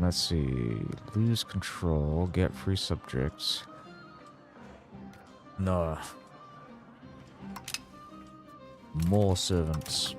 Let's see. Lose control. Get free subjects. No. More servants.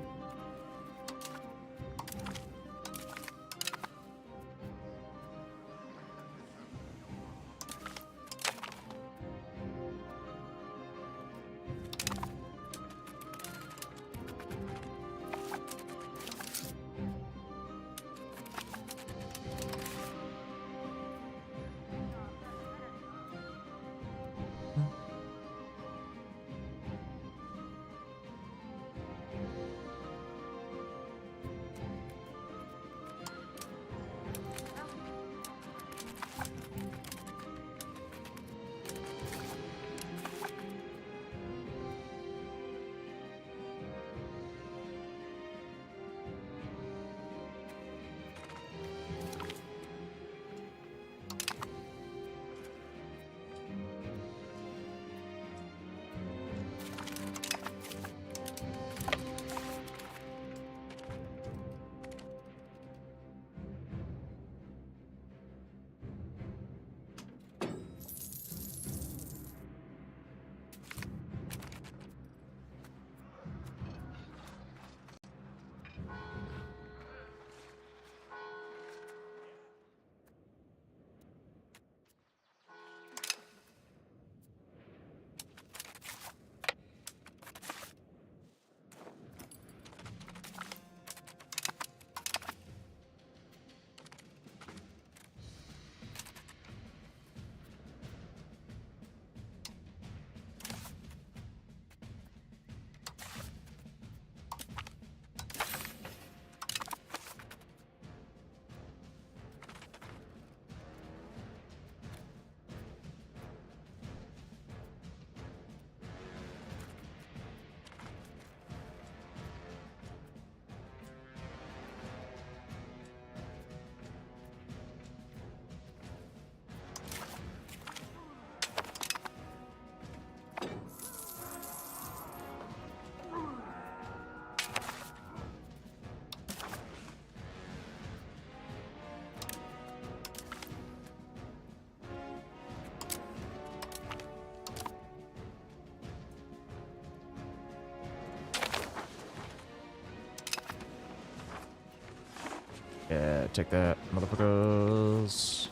Yeah, take that, motherfuckers.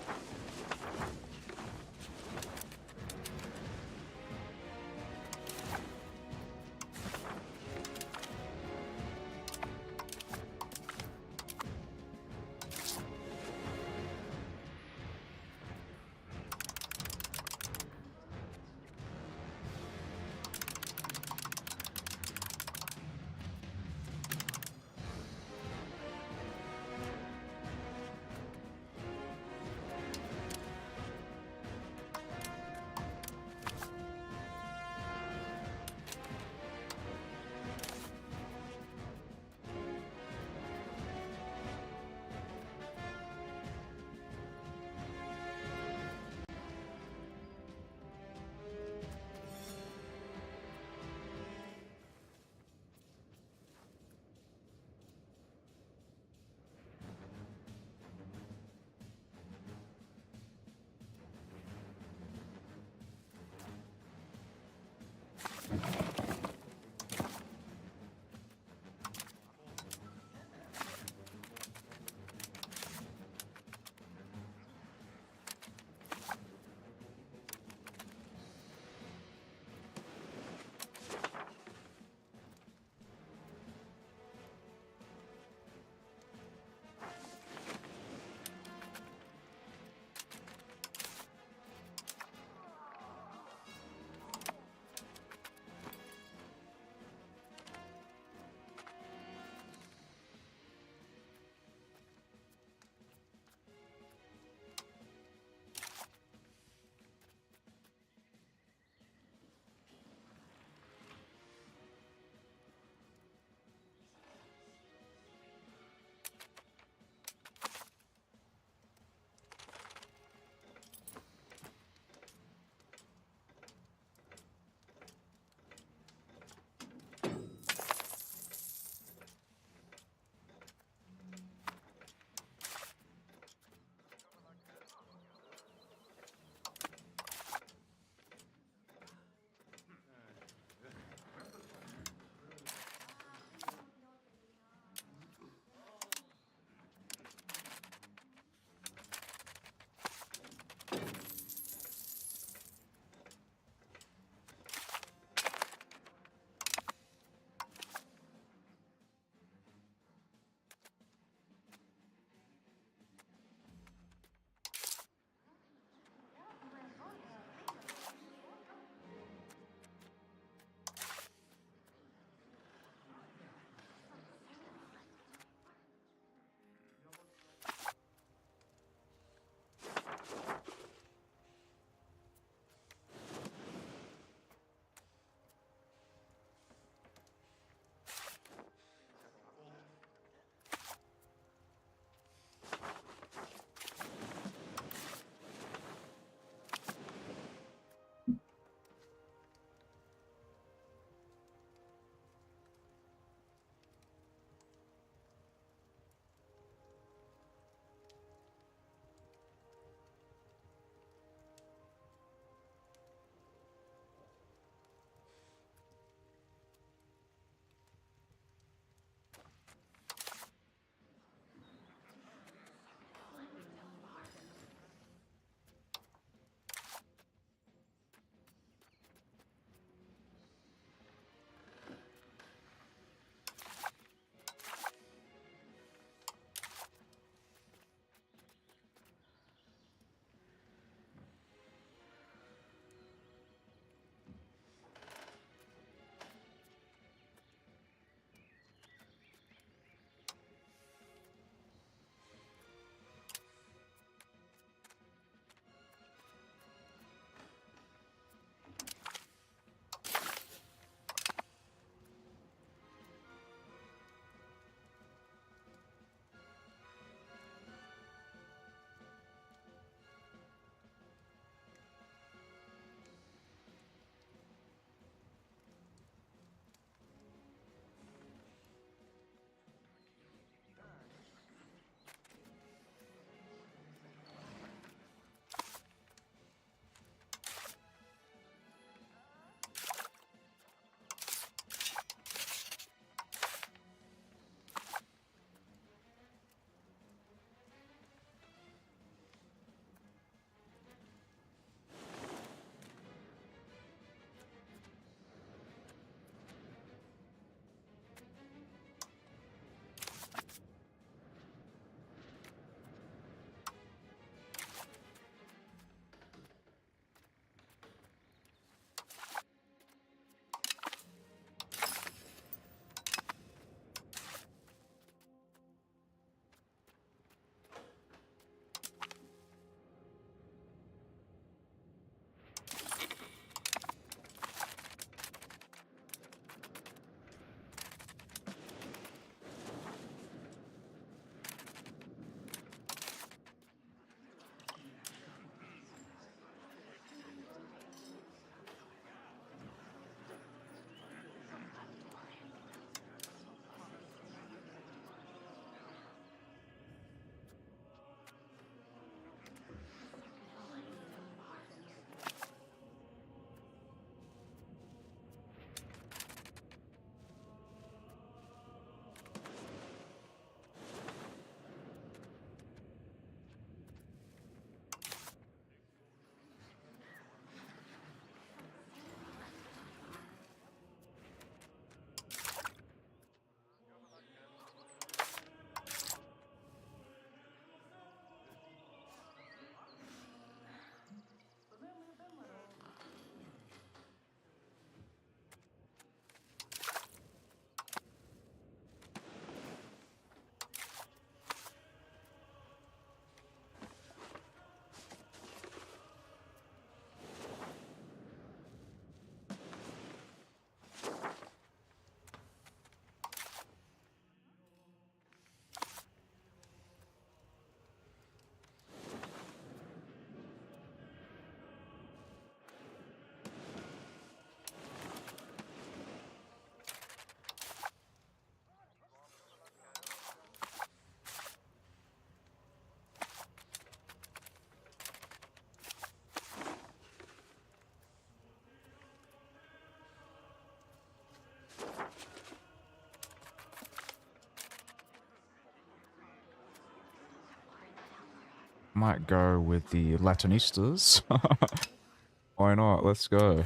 might go with the Latinistas. Why not? Let's go.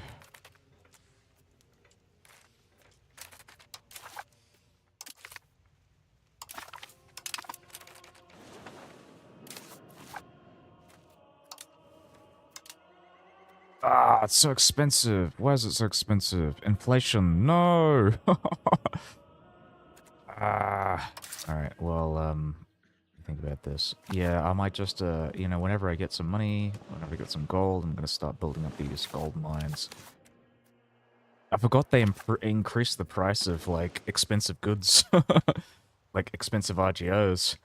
Ah, it's so expensive. Why is it so expensive? Inflation. No. Ah. All right. Well, think about this. Yeah, I might just, you know, whenever I get some money, whenever I get some gold, I'm gonna start building up these gold mines. I forgot they increased the price of, like, expensive goods. Like, expensive RGOs.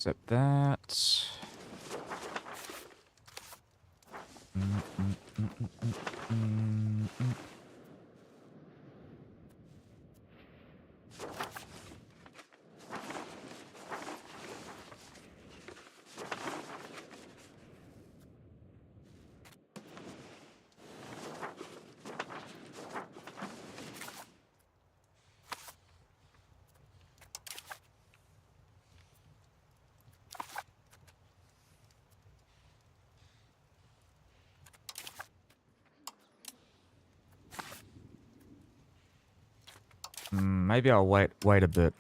Except that. Maybe I'll wait a bit.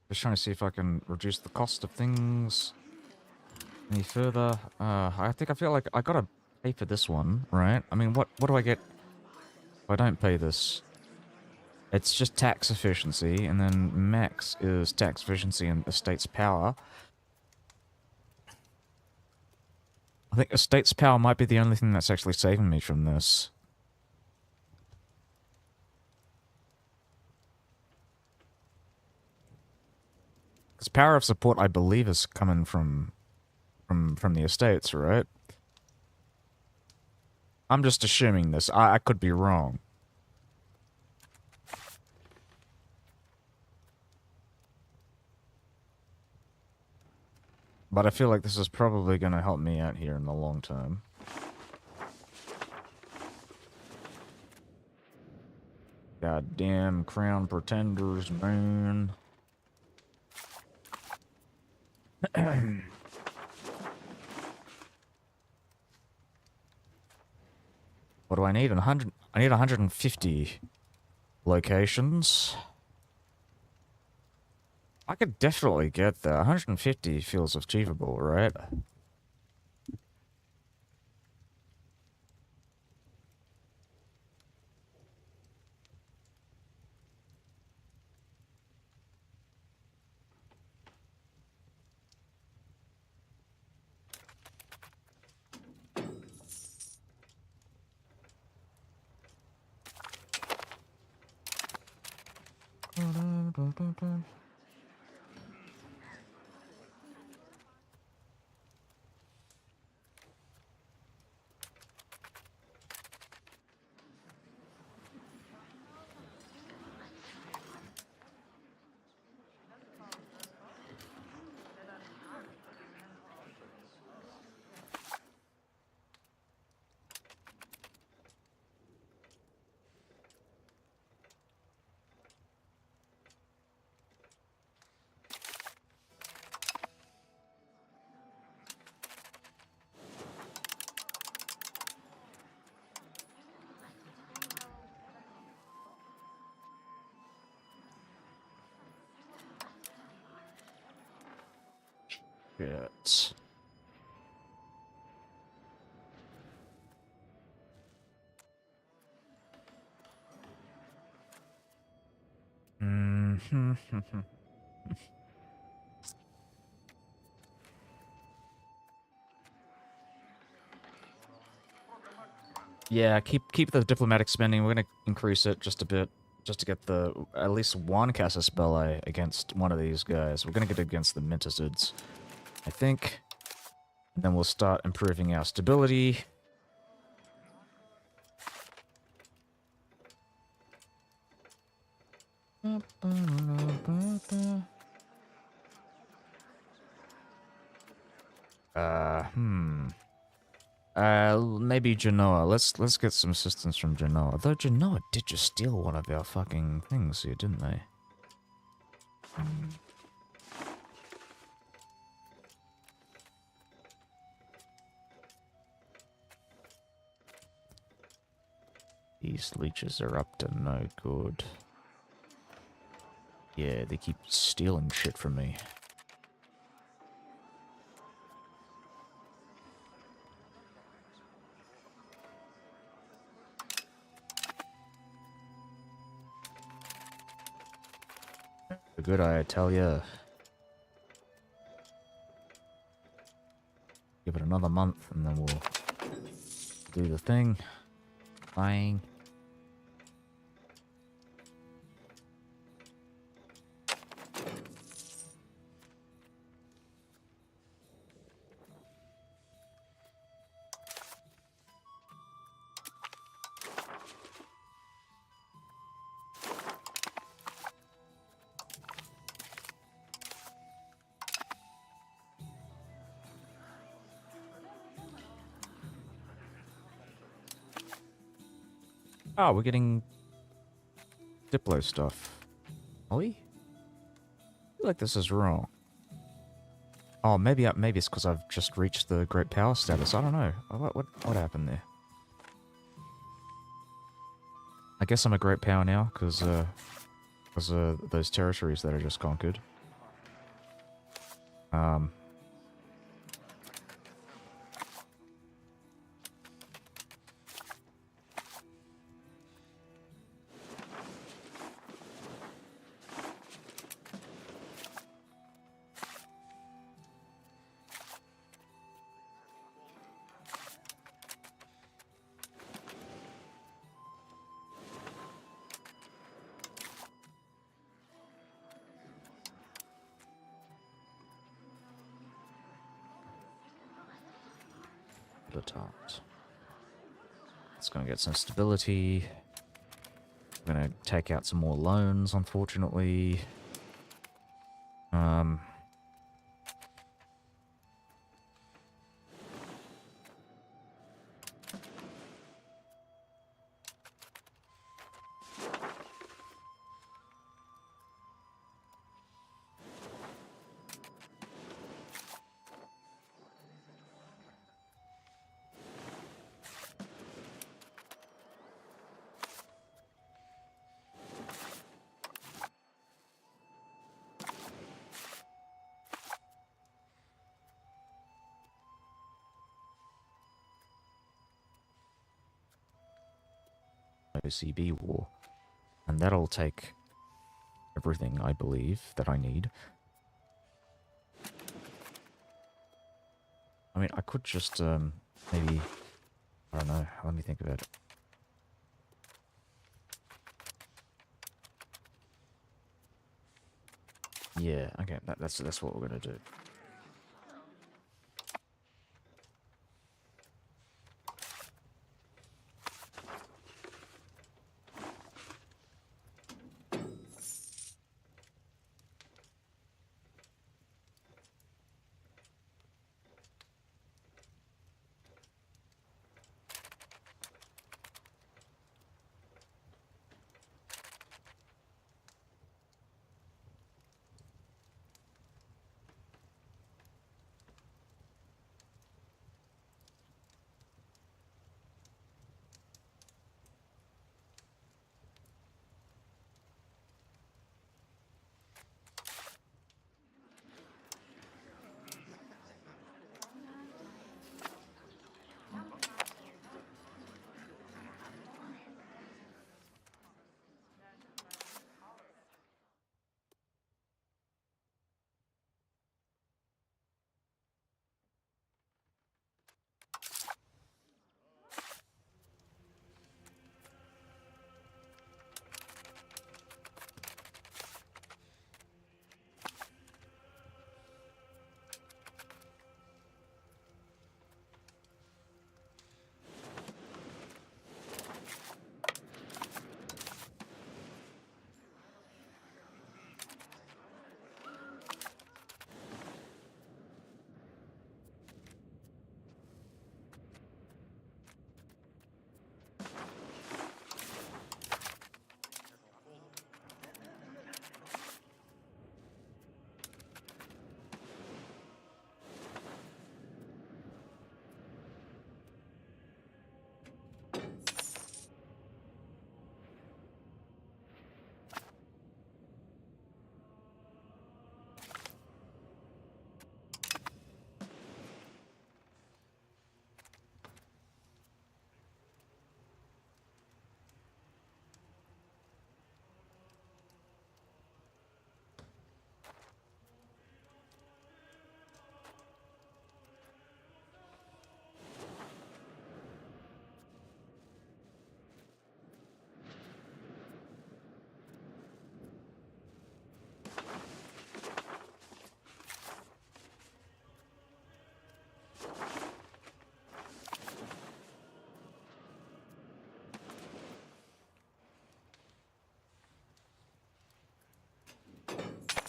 Just trying to see if I can reduce the cost of things any further. I feel like I gotta pay for this one, right? I mean, what do I get if I don't pay this? It's just tax efficiency, and then max is tax efficiency and estate's power. I think estate's power might be the only thing that's actually saving me from this. Because power of support, I believe, is coming from the estates, right? I'm just assuming this. I could be wrong. But I feel like this is probably going to help me out here in the long term. Goddamn crown pretenders, man. What do I need? 100. I need 150 locations. I could definitely get there. 150 feels achievable, right? Shit. Yeah, keep the diplomatic spending. We're gonna increase it just a bit, just to get the at least one Casa Spell against one of these guys. We're gonna get it against the Minticids, I think. And then we'll start improving our stability. Maybe Genoa. Let's get some assistance from Genoa. Though Genoa did just steal one of our fucking things here, didn't they? These leeches are up to no good. Yeah, they keep stealing shit from me. A good eye, I tell ya. Give it another month and then we'll do the thing. Bang. Oh, we're getting Diplo stuff. Are we? I feel like this is wrong. Oh, maybe it's because I've just reached the great power status. I don't know. What happened there? I guess I'm a great power now because those territories that I just conquered. It's gonna get some stability. I'm gonna take out some more loans, unfortunately. OCB War. And that'll take everything, I believe, that I need. I mean, I could just, maybe... I don't know, let me think about it. Yeah, okay, that's what we're gonna do.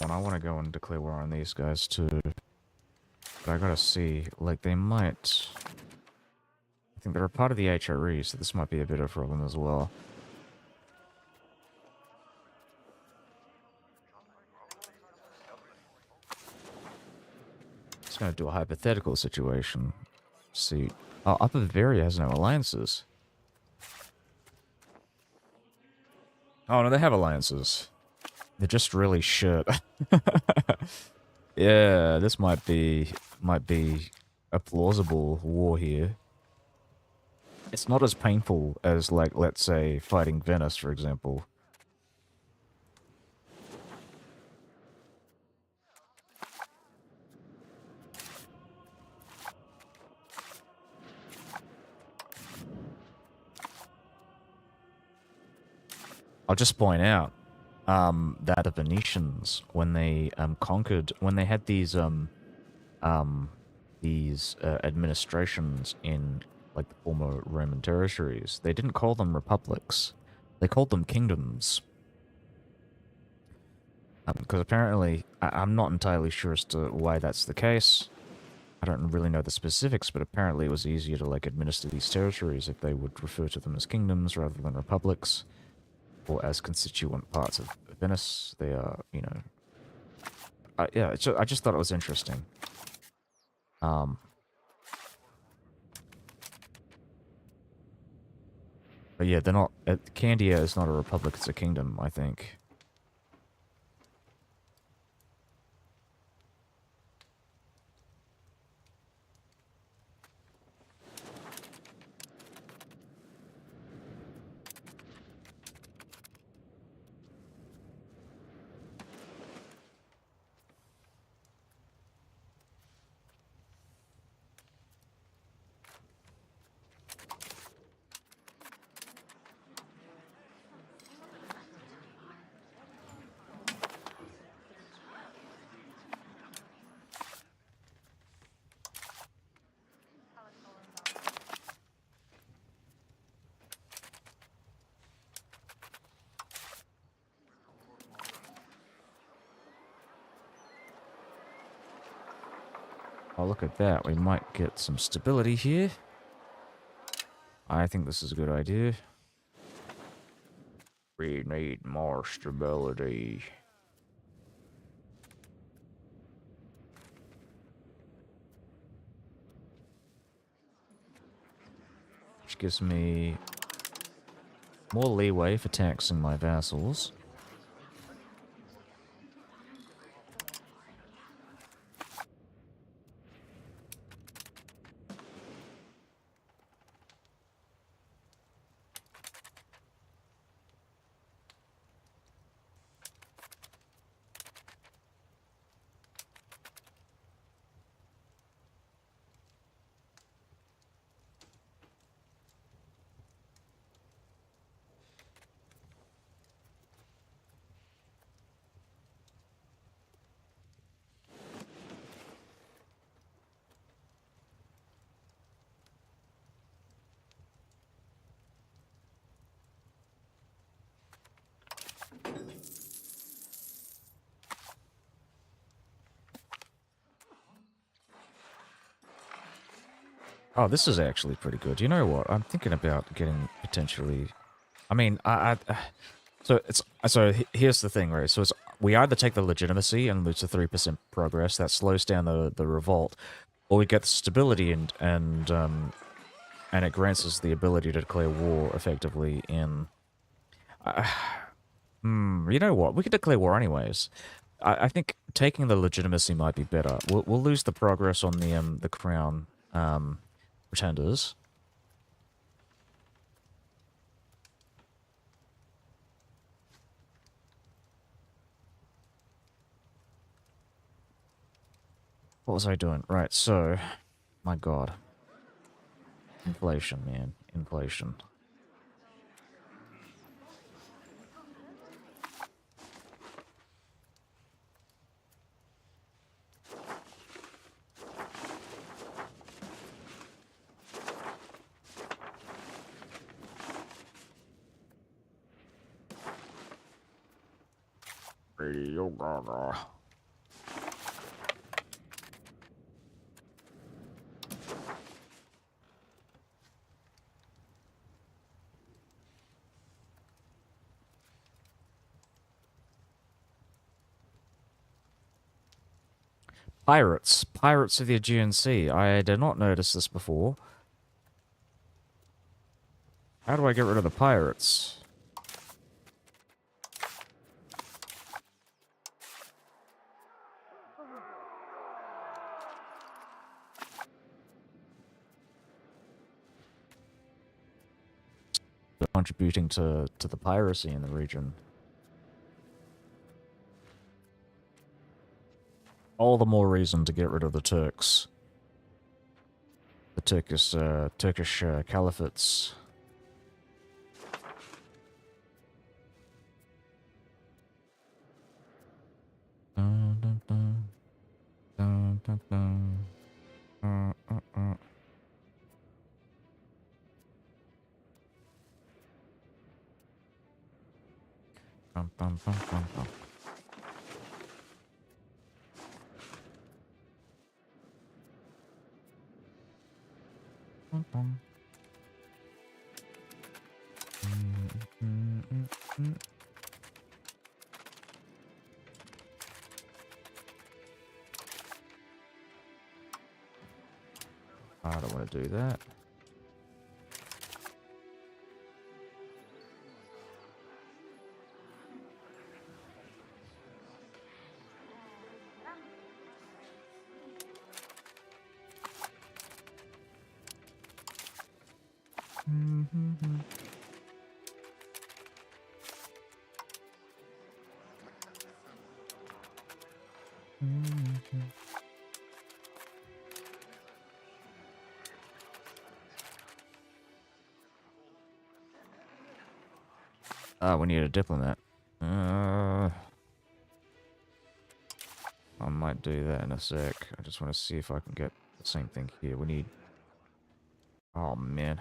And I want to go and declare war on these guys too. But I gotta see, like, they might... I think they're a part of the HRE, so this might be a bit of a problem as well. Just gonna do a hypothetical situation. See... Oh, Upper Bavaria has no alliances. Oh, no, they have alliances. They're just really shit. Yeah, this might be a plausible war here. It's not as painful as, like, let's say, fighting Venice, for example. I'll just point out that the Venetians, when they conquered, when they had these administrations in, like, the former Roman territories, they didn't call them republics. They called them kingdoms. Because apparently, I'm not entirely sure as to why that's the case. I don't really know the specifics, but apparently it was easier to, like, administer these territories if they would refer to them as kingdoms rather than republics, or as constituent parts of Venice. They are, you know... yeah, I just thought it was interesting. But yeah, they're not... Candia is not a republic, it's a kingdom, I think. Oh, look at that. We might get some stability here. I think this is a good idea. We need more stability. Which gives me more leeway for taxing my vassals. Oh, this is actually pretty good. You know what? I'm thinking about getting potentially. I mean, here's the thing, right? So it's we either take the legitimacy and lose to 3% progress that slows down the revolt, or we get the stability and it grants us the ability to declare war effectively in. You know what? We could declare war anyways. I think taking the legitimacy might be better. We'll lose the progress on the crown pretenders. What was I doing? Right, so my god. Inflation, man. Inflation. Radio Gaga. Pirates. Pirates of the Aegean Sea. I did not notice this before. How do I get rid of the pirates? They're contributing to the piracy in the region. All the more reason to get rid of the Turks. The Turkish caliphates. Dun, dun, dun. Dun, dun, dun. Bum, bum, bum, bum, bum. Bum, bum. I don't want to do that. We need a diplomat. I might do that in a sec. I just want to see if I can get the same thing here. We need... Oh, man.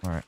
Alright.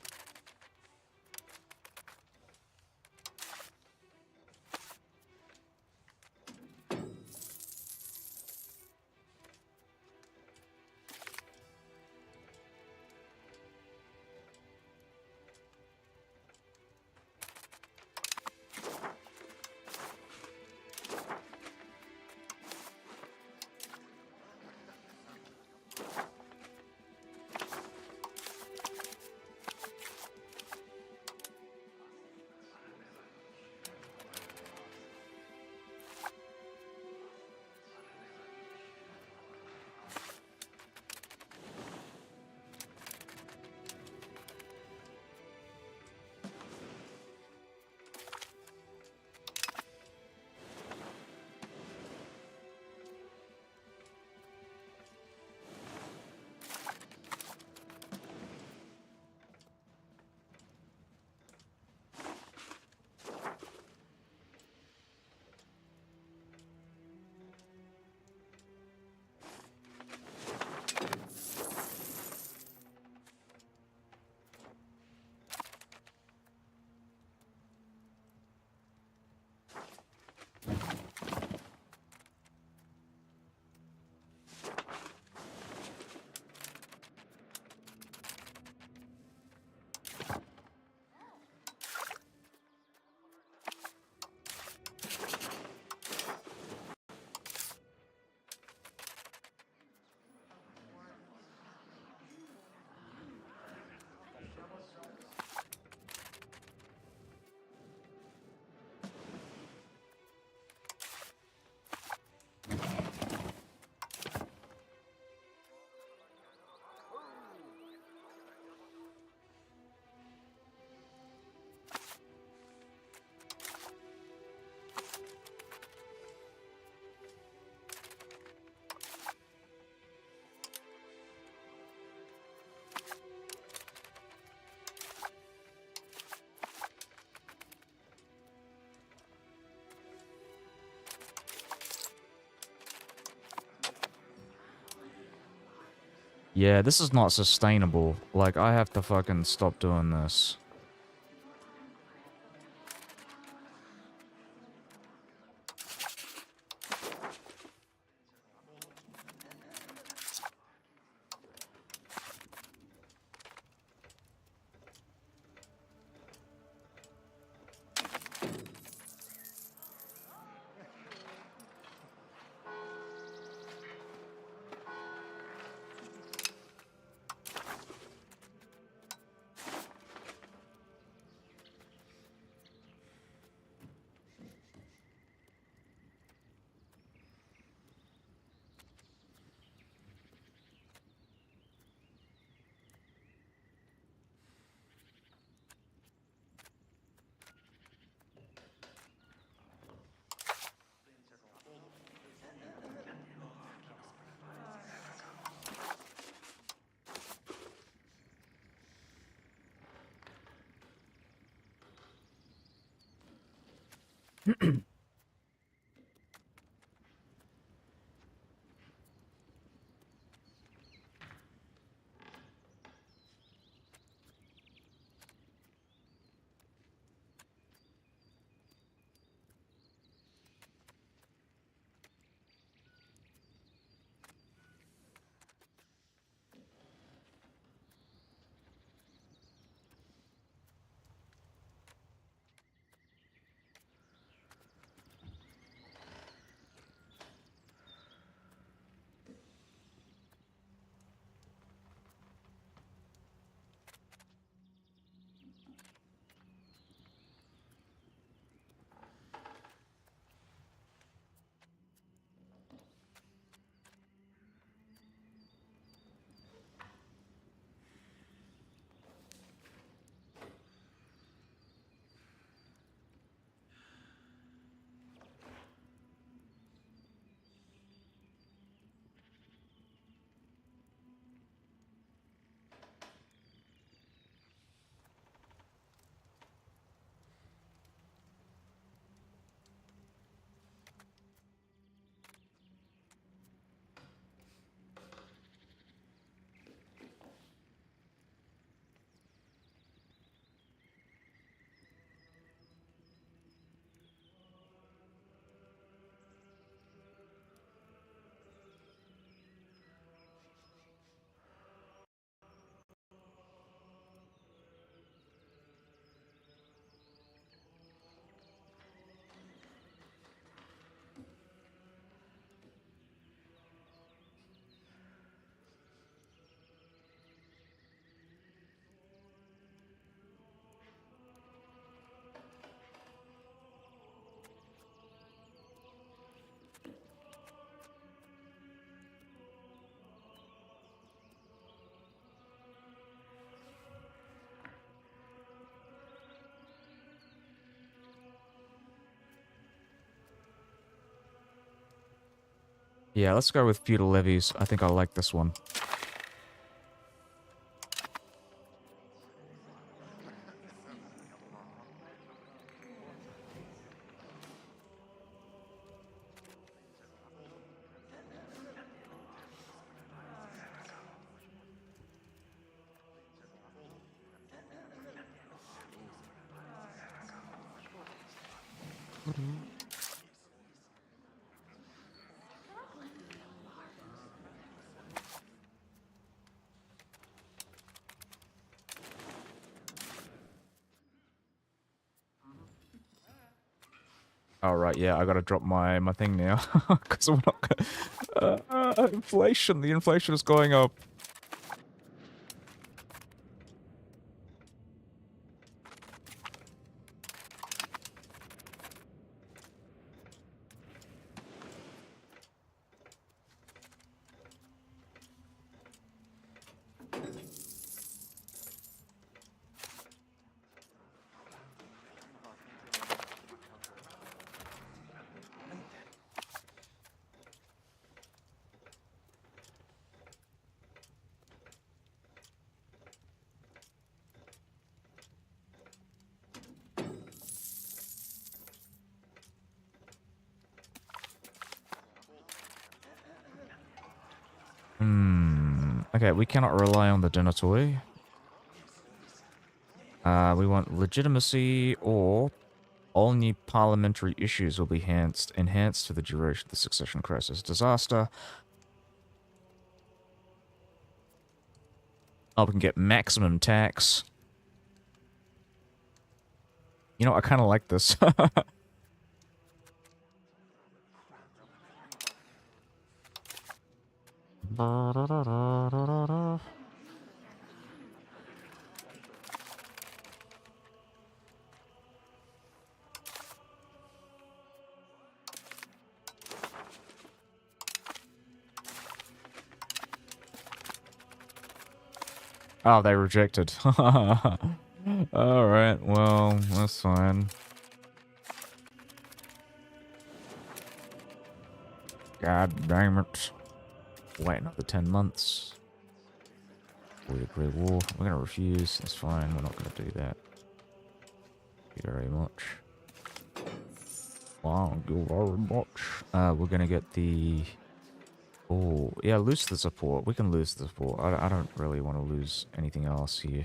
Yeah, this is not sustainable. Like, I have to fucking stop doing this. Yeah, let's go with feudal levies. I think I like this one. All right, yeah, I gotta drop my thing now because we're not gonna, inflation. The inflation is going up. Okay, we cannot rely on the dinner toy. We want legitimacy or all new parliamentary issues will be enhanced for the duration of the succession crisis. Disaster. Oh, we can get maximum tax. You know, I kind of like this. Oh, they rejected. Alright, well, that's fine. God damn it. Wait another 10 months. We agree war. We're gonna refuse. That's fine. We're not gonna do that. Thank you very much. Wow, thank you very much. We're gonna get the... Oh, yeah, lose the support. We can lose the support. I don't really want to lose anything else here.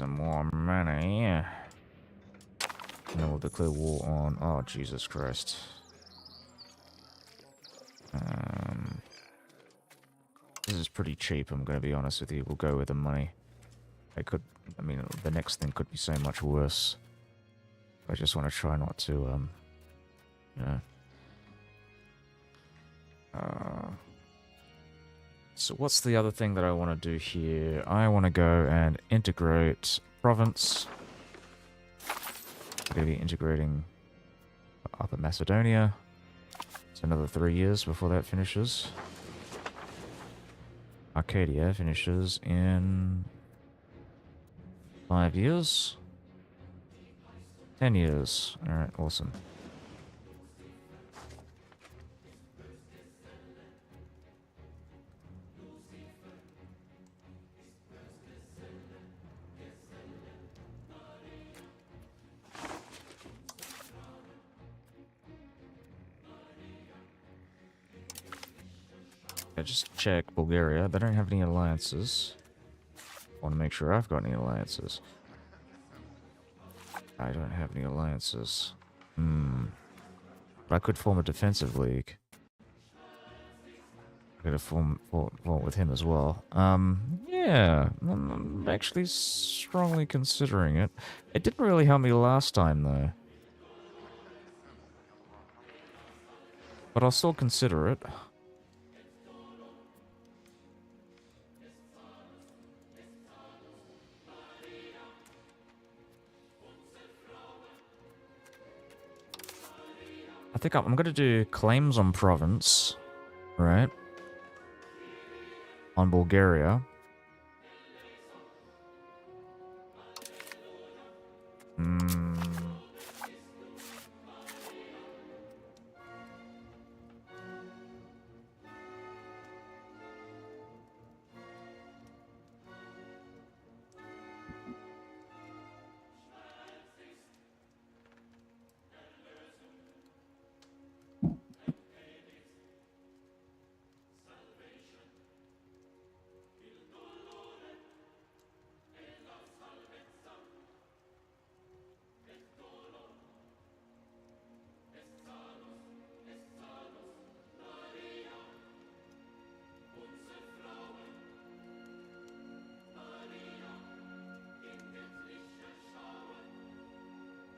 Some more money. And then we'll declare war on... Oh, Jesus Christ. This is pretty cheap, I'm going to be honest with you. We'll go with the money. I mean, the next thing could be so much worse. I just want to try not to, you know. So what's the other thing that I want to do here? I want to go and integrate province. I'm going to be integrating Upper Macedonia. It's another 3 years before that finishes. Arcadia finishes in 5 years. 10 years. Alright, awesome. Just check Bulgaria. They don't have any alliances. I want to make sure I've got any alliances. I don't have any alliances. But I could form a defensive league. I could have formed with him as well. Yeah. I'm actually strongly considering it. It didn't really help me last time, though. But I'll still consider it. I think I'm going to do claims on province, right? On Bulgaria.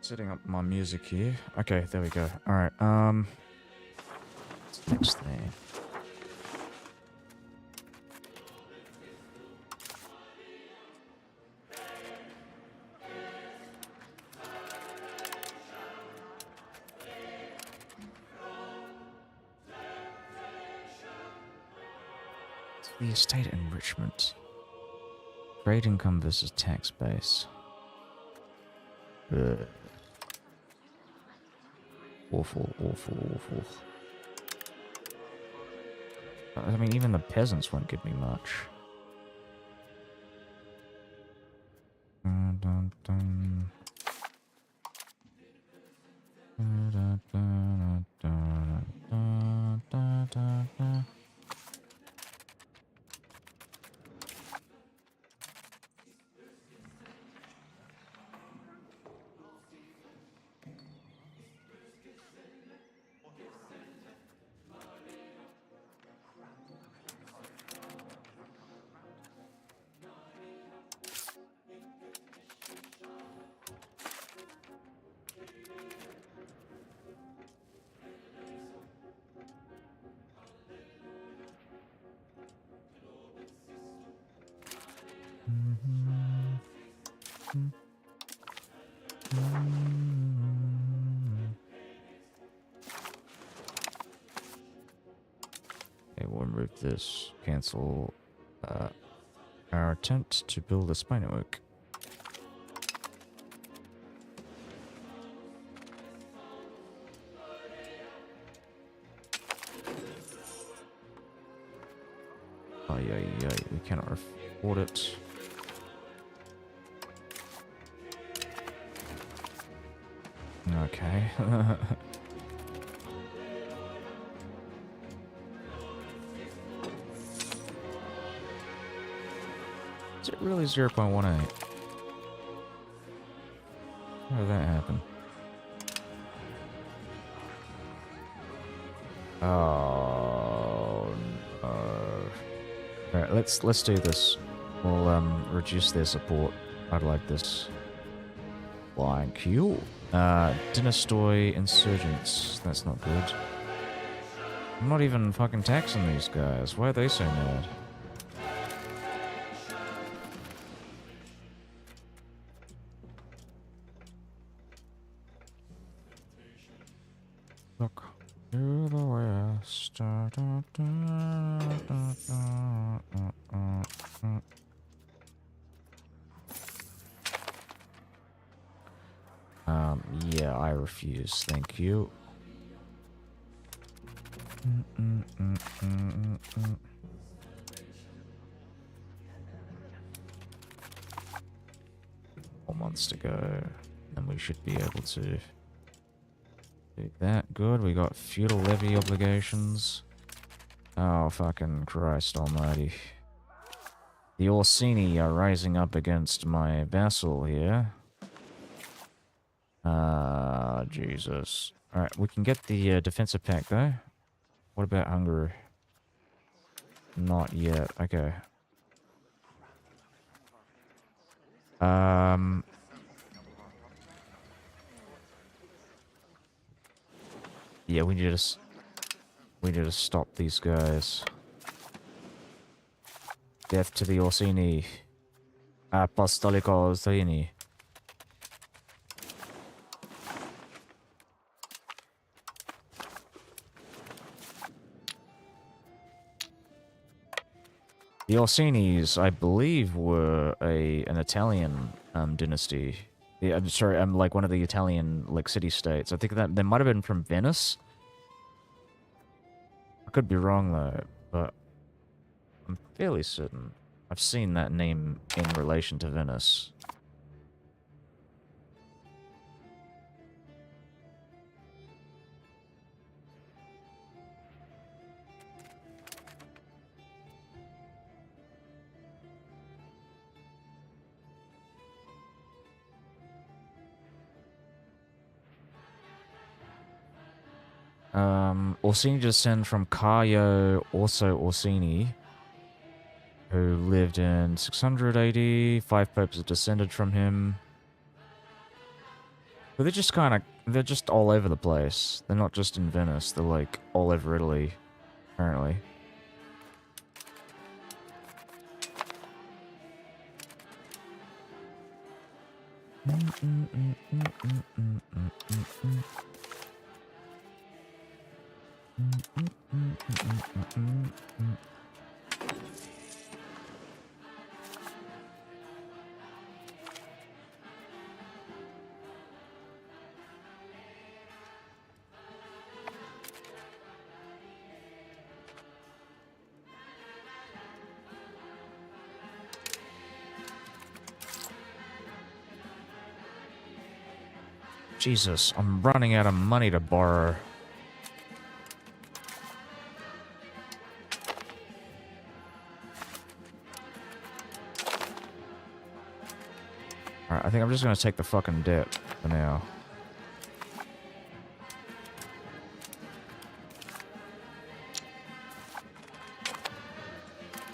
Setting up my music here. Okay, there we go. Alright, what's the next thing? The estate enrichment. Trade income versus tax base. Ugh. Awful, awful, awful. I mean, even the peasants won't give me much. Dun, dun, dun. Okay, we'll remove this. Cancel our attempt to build a spy network. Oh, yeah, we cannot afford it. Okay. Is it really 0.18? How did that happen? Oh no. Alright, let's do this. We'll reduce their support. I'd like this. Thank you. Dynastoi insurgents. That's not good. I'm not even fucking taxing these guys. Why are they so mad? Look to the west. Yeah, I refuse. Thank you. Months to go, and we should be able to do that. Good, we got feudal levy obligations. Oh, fucking Christ almighty. The Orsini are rising up against my vassal here. Jesus. Alright, we can get the defensive pact, though. What about Hungary? Not yet. Okay. Yeah, we need to stop these guys. Death to the Orsini. Apostolico Orsini. The Orsinis, I believe, were an Italian dynasty. Yeah, I'm sorry, I'm like one of the Italian like city-states. I think that they might have been from Venice. I could be wrong though, but I'm fairly certain I've seen that name in relation to Venice. Orsini descend from Caio, also Orsini, who lived in 600 AD. 5 popes have descended from him. But they're just they're just all over the place. They're not just in Venice, they're like all over Italy, apparently. Jesus, I'm running out of money to borrow. Alright, I think I'm just gonna take the fucking debt for now.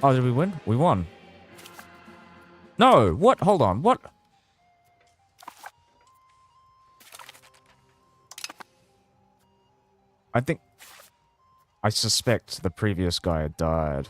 Oh, did we win? We won. No! What? Hold on, what? I suspect the previous guy had died.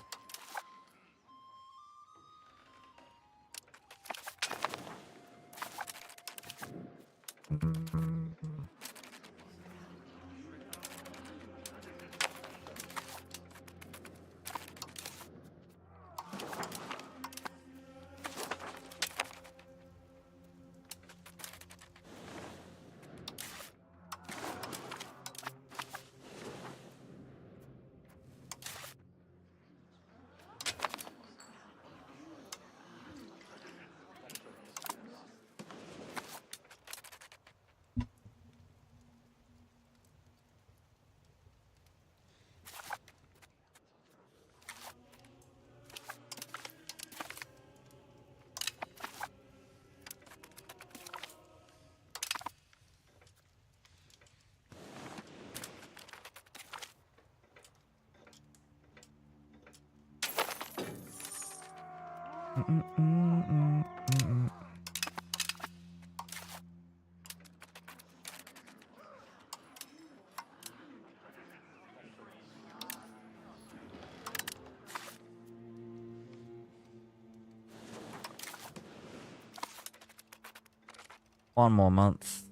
One more month.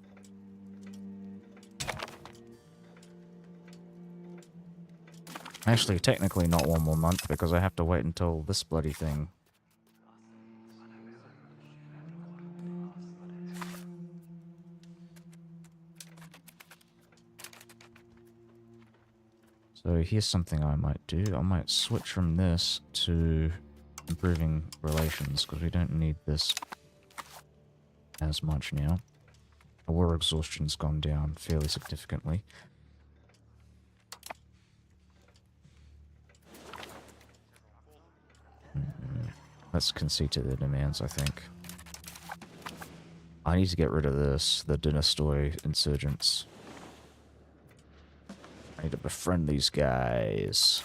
Actually, technically not one more month because I have to wait until this bloody thing. So here's something I might do. I might switch from this to improving relations because we don't need this as much now. Our war exhaustion's gone down fairly significantly. Let's concede to their demands, I think. I need to get rid of this, the Dynastoi insurgents. I need to befriend these guys.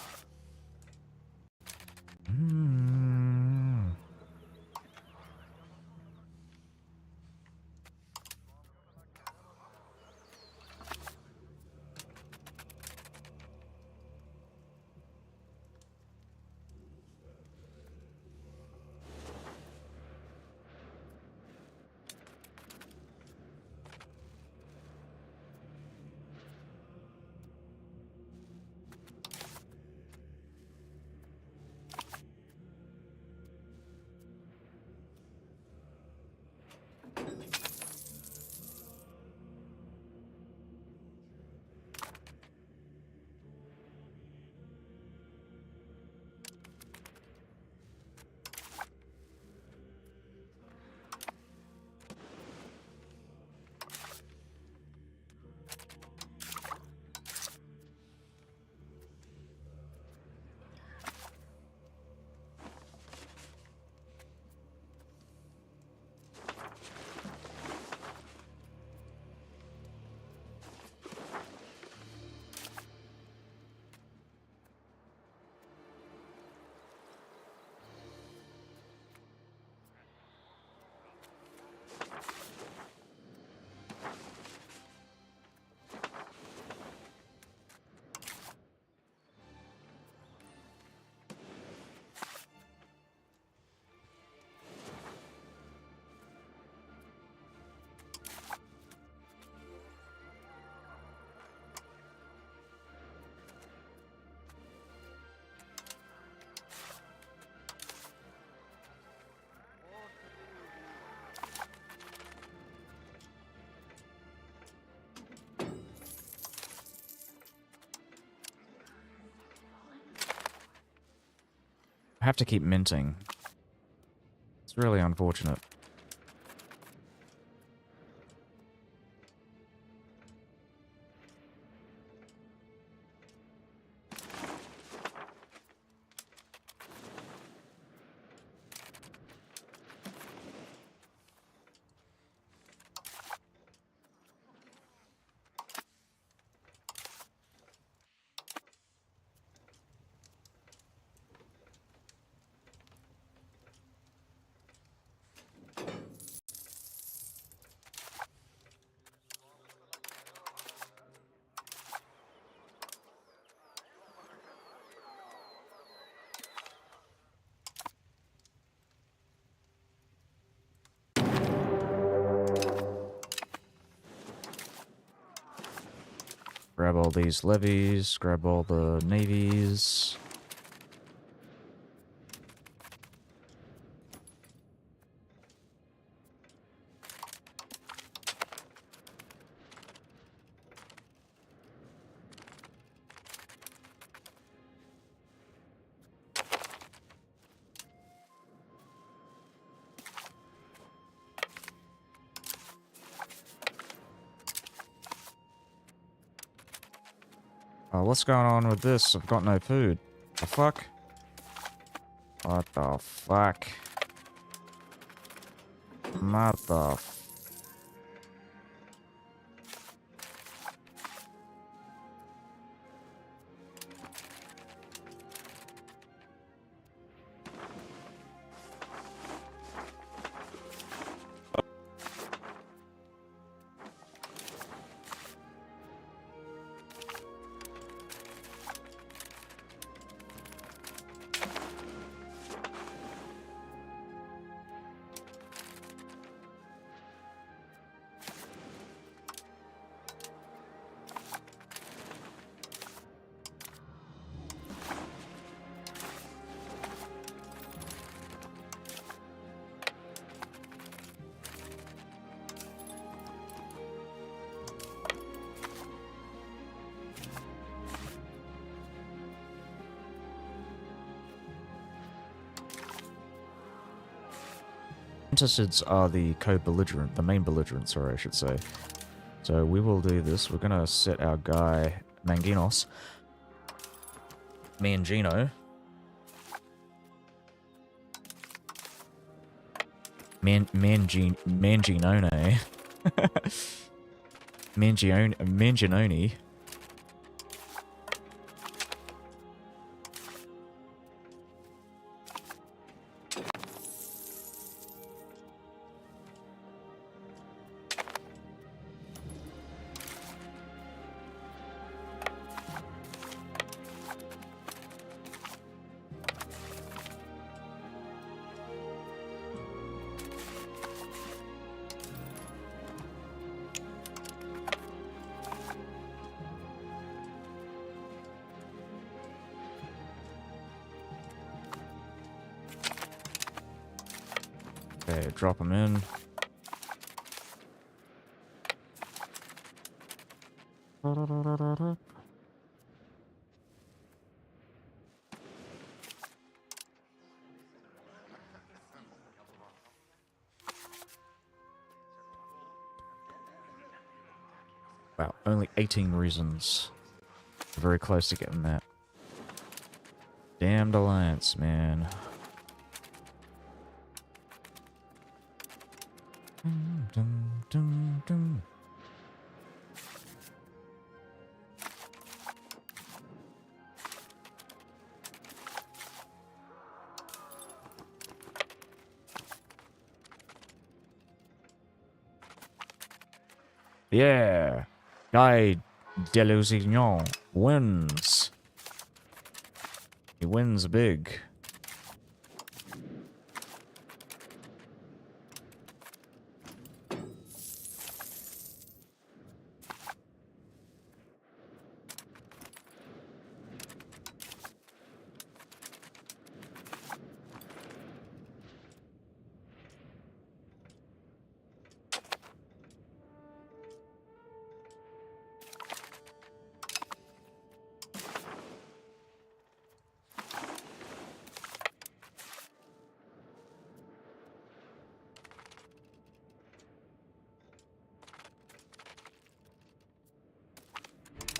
I have to keep minting. It's really unfortunate. Grab all these levies, grab all the navies. Oh, what's going on with this? I've got no food. The fuck? What the fuck? What the Antacids are the co-belligerent, the main belligerent, sorry, I should say. So we will do this. We're gonna set our guy Manginos. Mangino. Manginone. Manginoni. Okay, drop them in. Wow, only 18 reasons. Very close to getting that. Damned alliance, man. Dum, dum, dum. Yeah, Guy Delusignon wins. He wins big.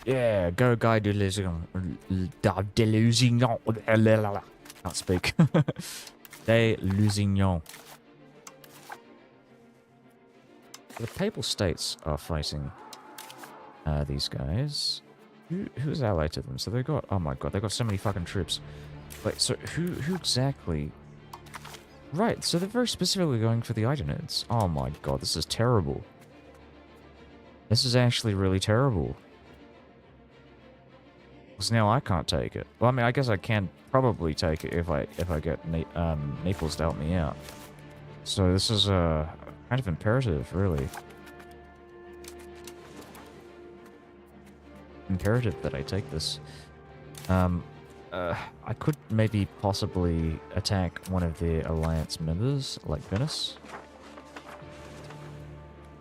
Yeah, go Guy Delusignon. Delusignon. Can't speak. Delusignon. The Papal States are fighting these guys. Who's allied to them? So they got, oh my god, they got so many fucking troops. Like, so who exactly? Right, so they're very specifically going for the Idonids. Oh my god, this is terrible. This is actually really terrible. Because now I can't take it. Well, I mean, I guess I can probably take it if I get Naples to help me out. So this is kind of imperative, really. imperative that I take this. Um, I could maybe possibly attack one of the Alliance members, like Venice.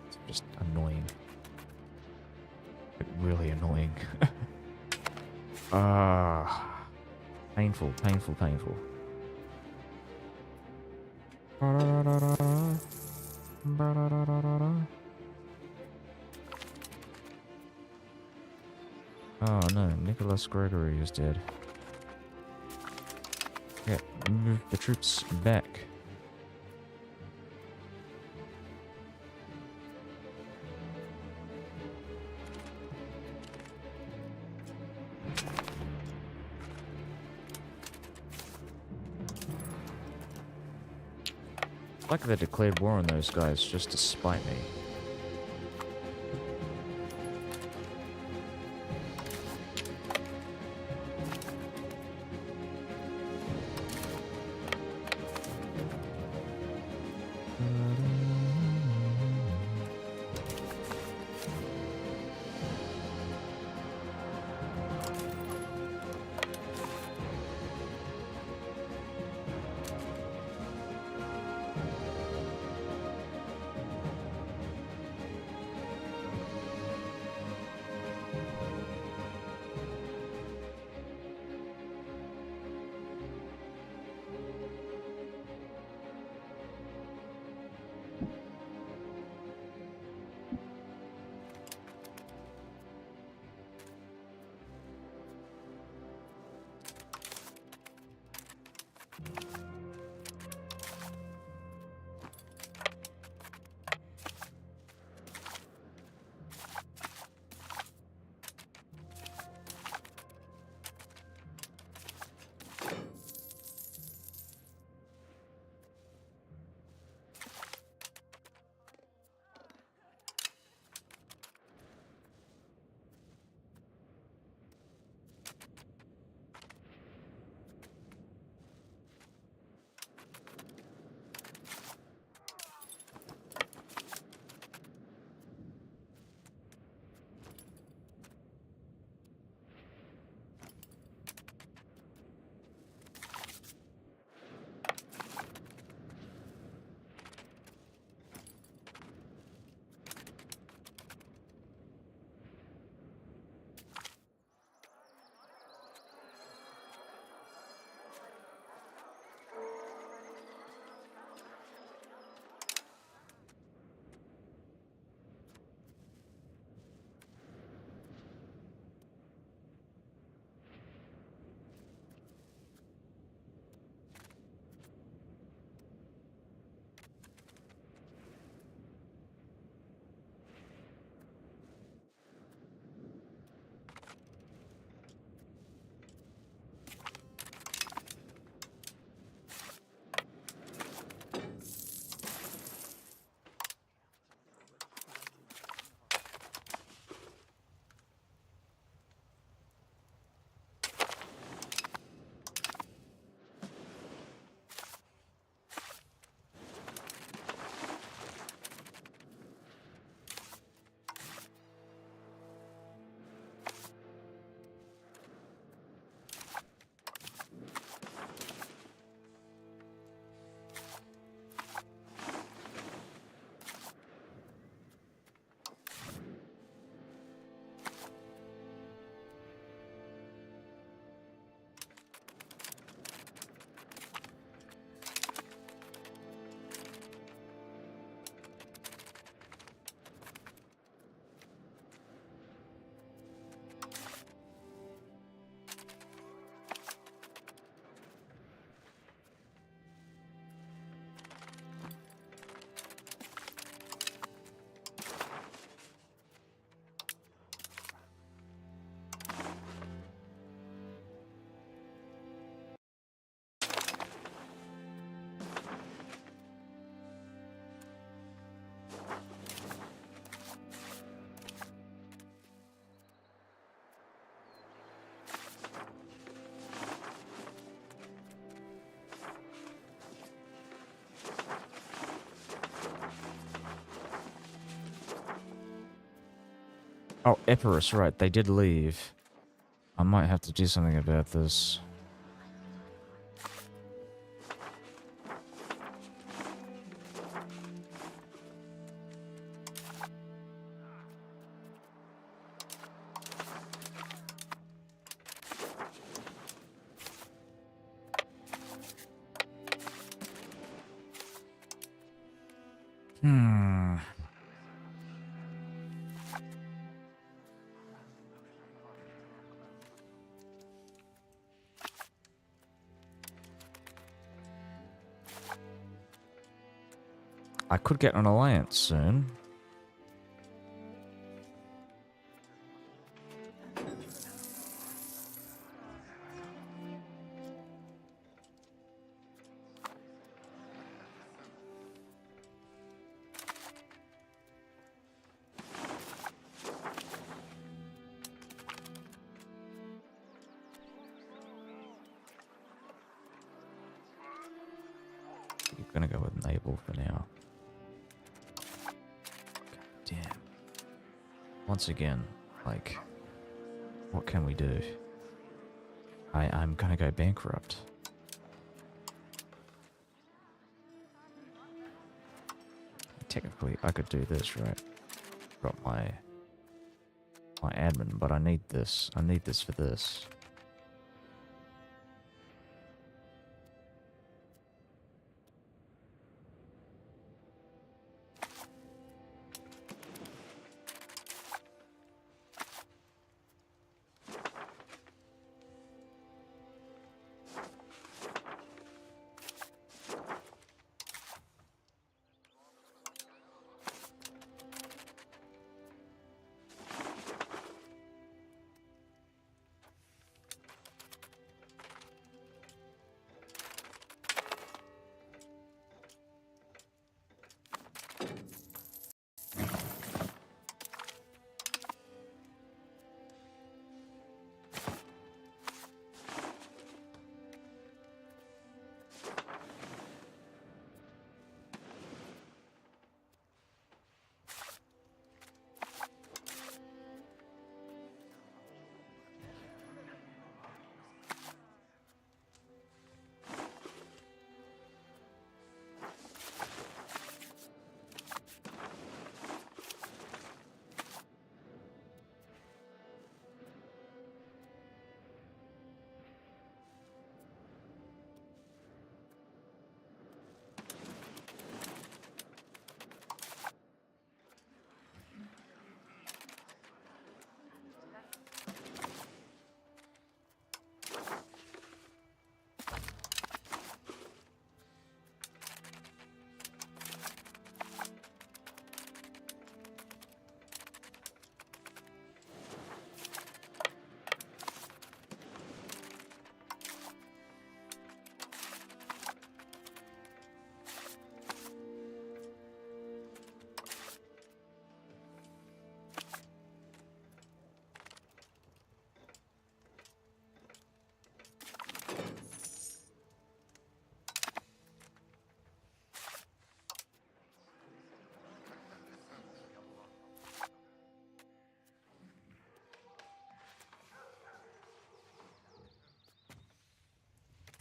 It's just annoying. Really annoying. Painful, painful, painful. Oh no, Nicholas Gregory is dead. Yeah, move the troops back. Like they declared war on those guys just to spite me. Oh, Epirus, right. They did leave. I might have to do something about this. Hmm. I could get an alliance soon. You're gonna go with Naval for now. Damn. Once again, like, what can we do? I'm gonna go bankrupt. Technically, I could do this, right? Got my admin, but I need this. I need this for this.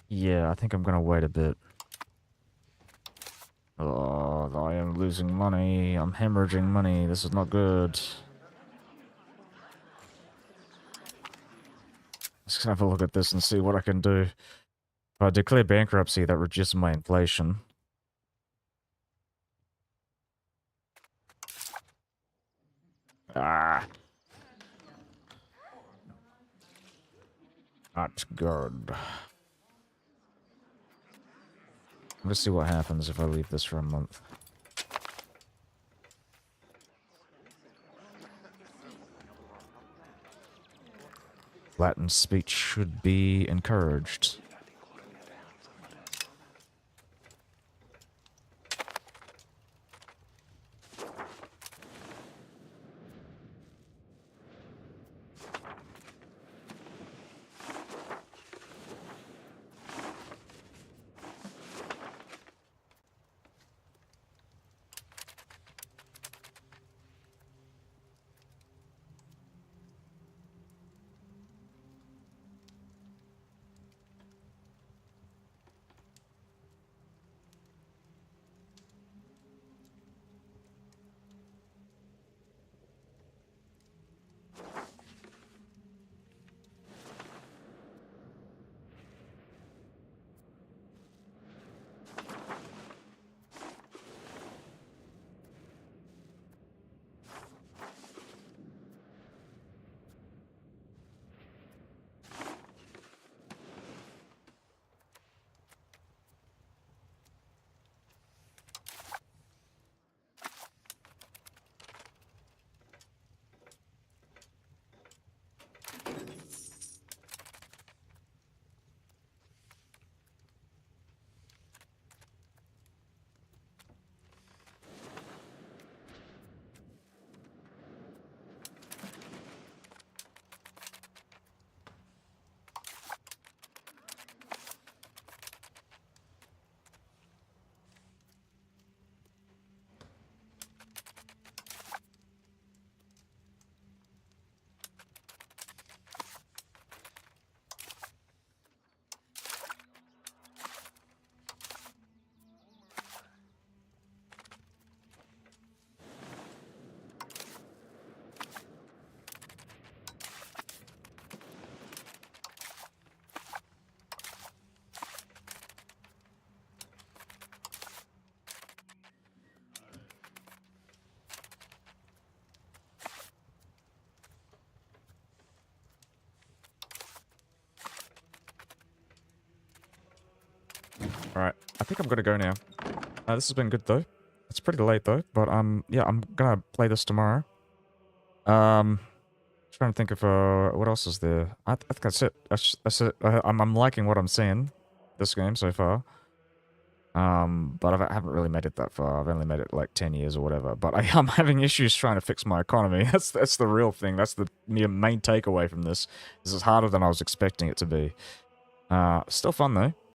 Yeah, I think I'm gonna wait a bit. Oh, I am losing money. I'm hemorrhaging money. This is not good. Let's have a look at this and see what I can do. If I declare bankruptcy, that reduces my inflation. Ah. Not good. Let's see what happens if I leave this for a month. Latin speech should be encouraged. Alright, I think I'm gonna go now. This has been good, though. It's pretty late, though, but, yeah, I'm gonna play this tomorrow. Trying to think of, what else is there? I think that's it. That's it. I'm liking what I'm seeing, this game so far. But I haven't really made it that far. I've only made it like 10 years or whatever. But I'm having issues trying to fix my economy. That's the real thing. That's the main takeaway from this. This is harder than I was expecting it to be. Still fun, though.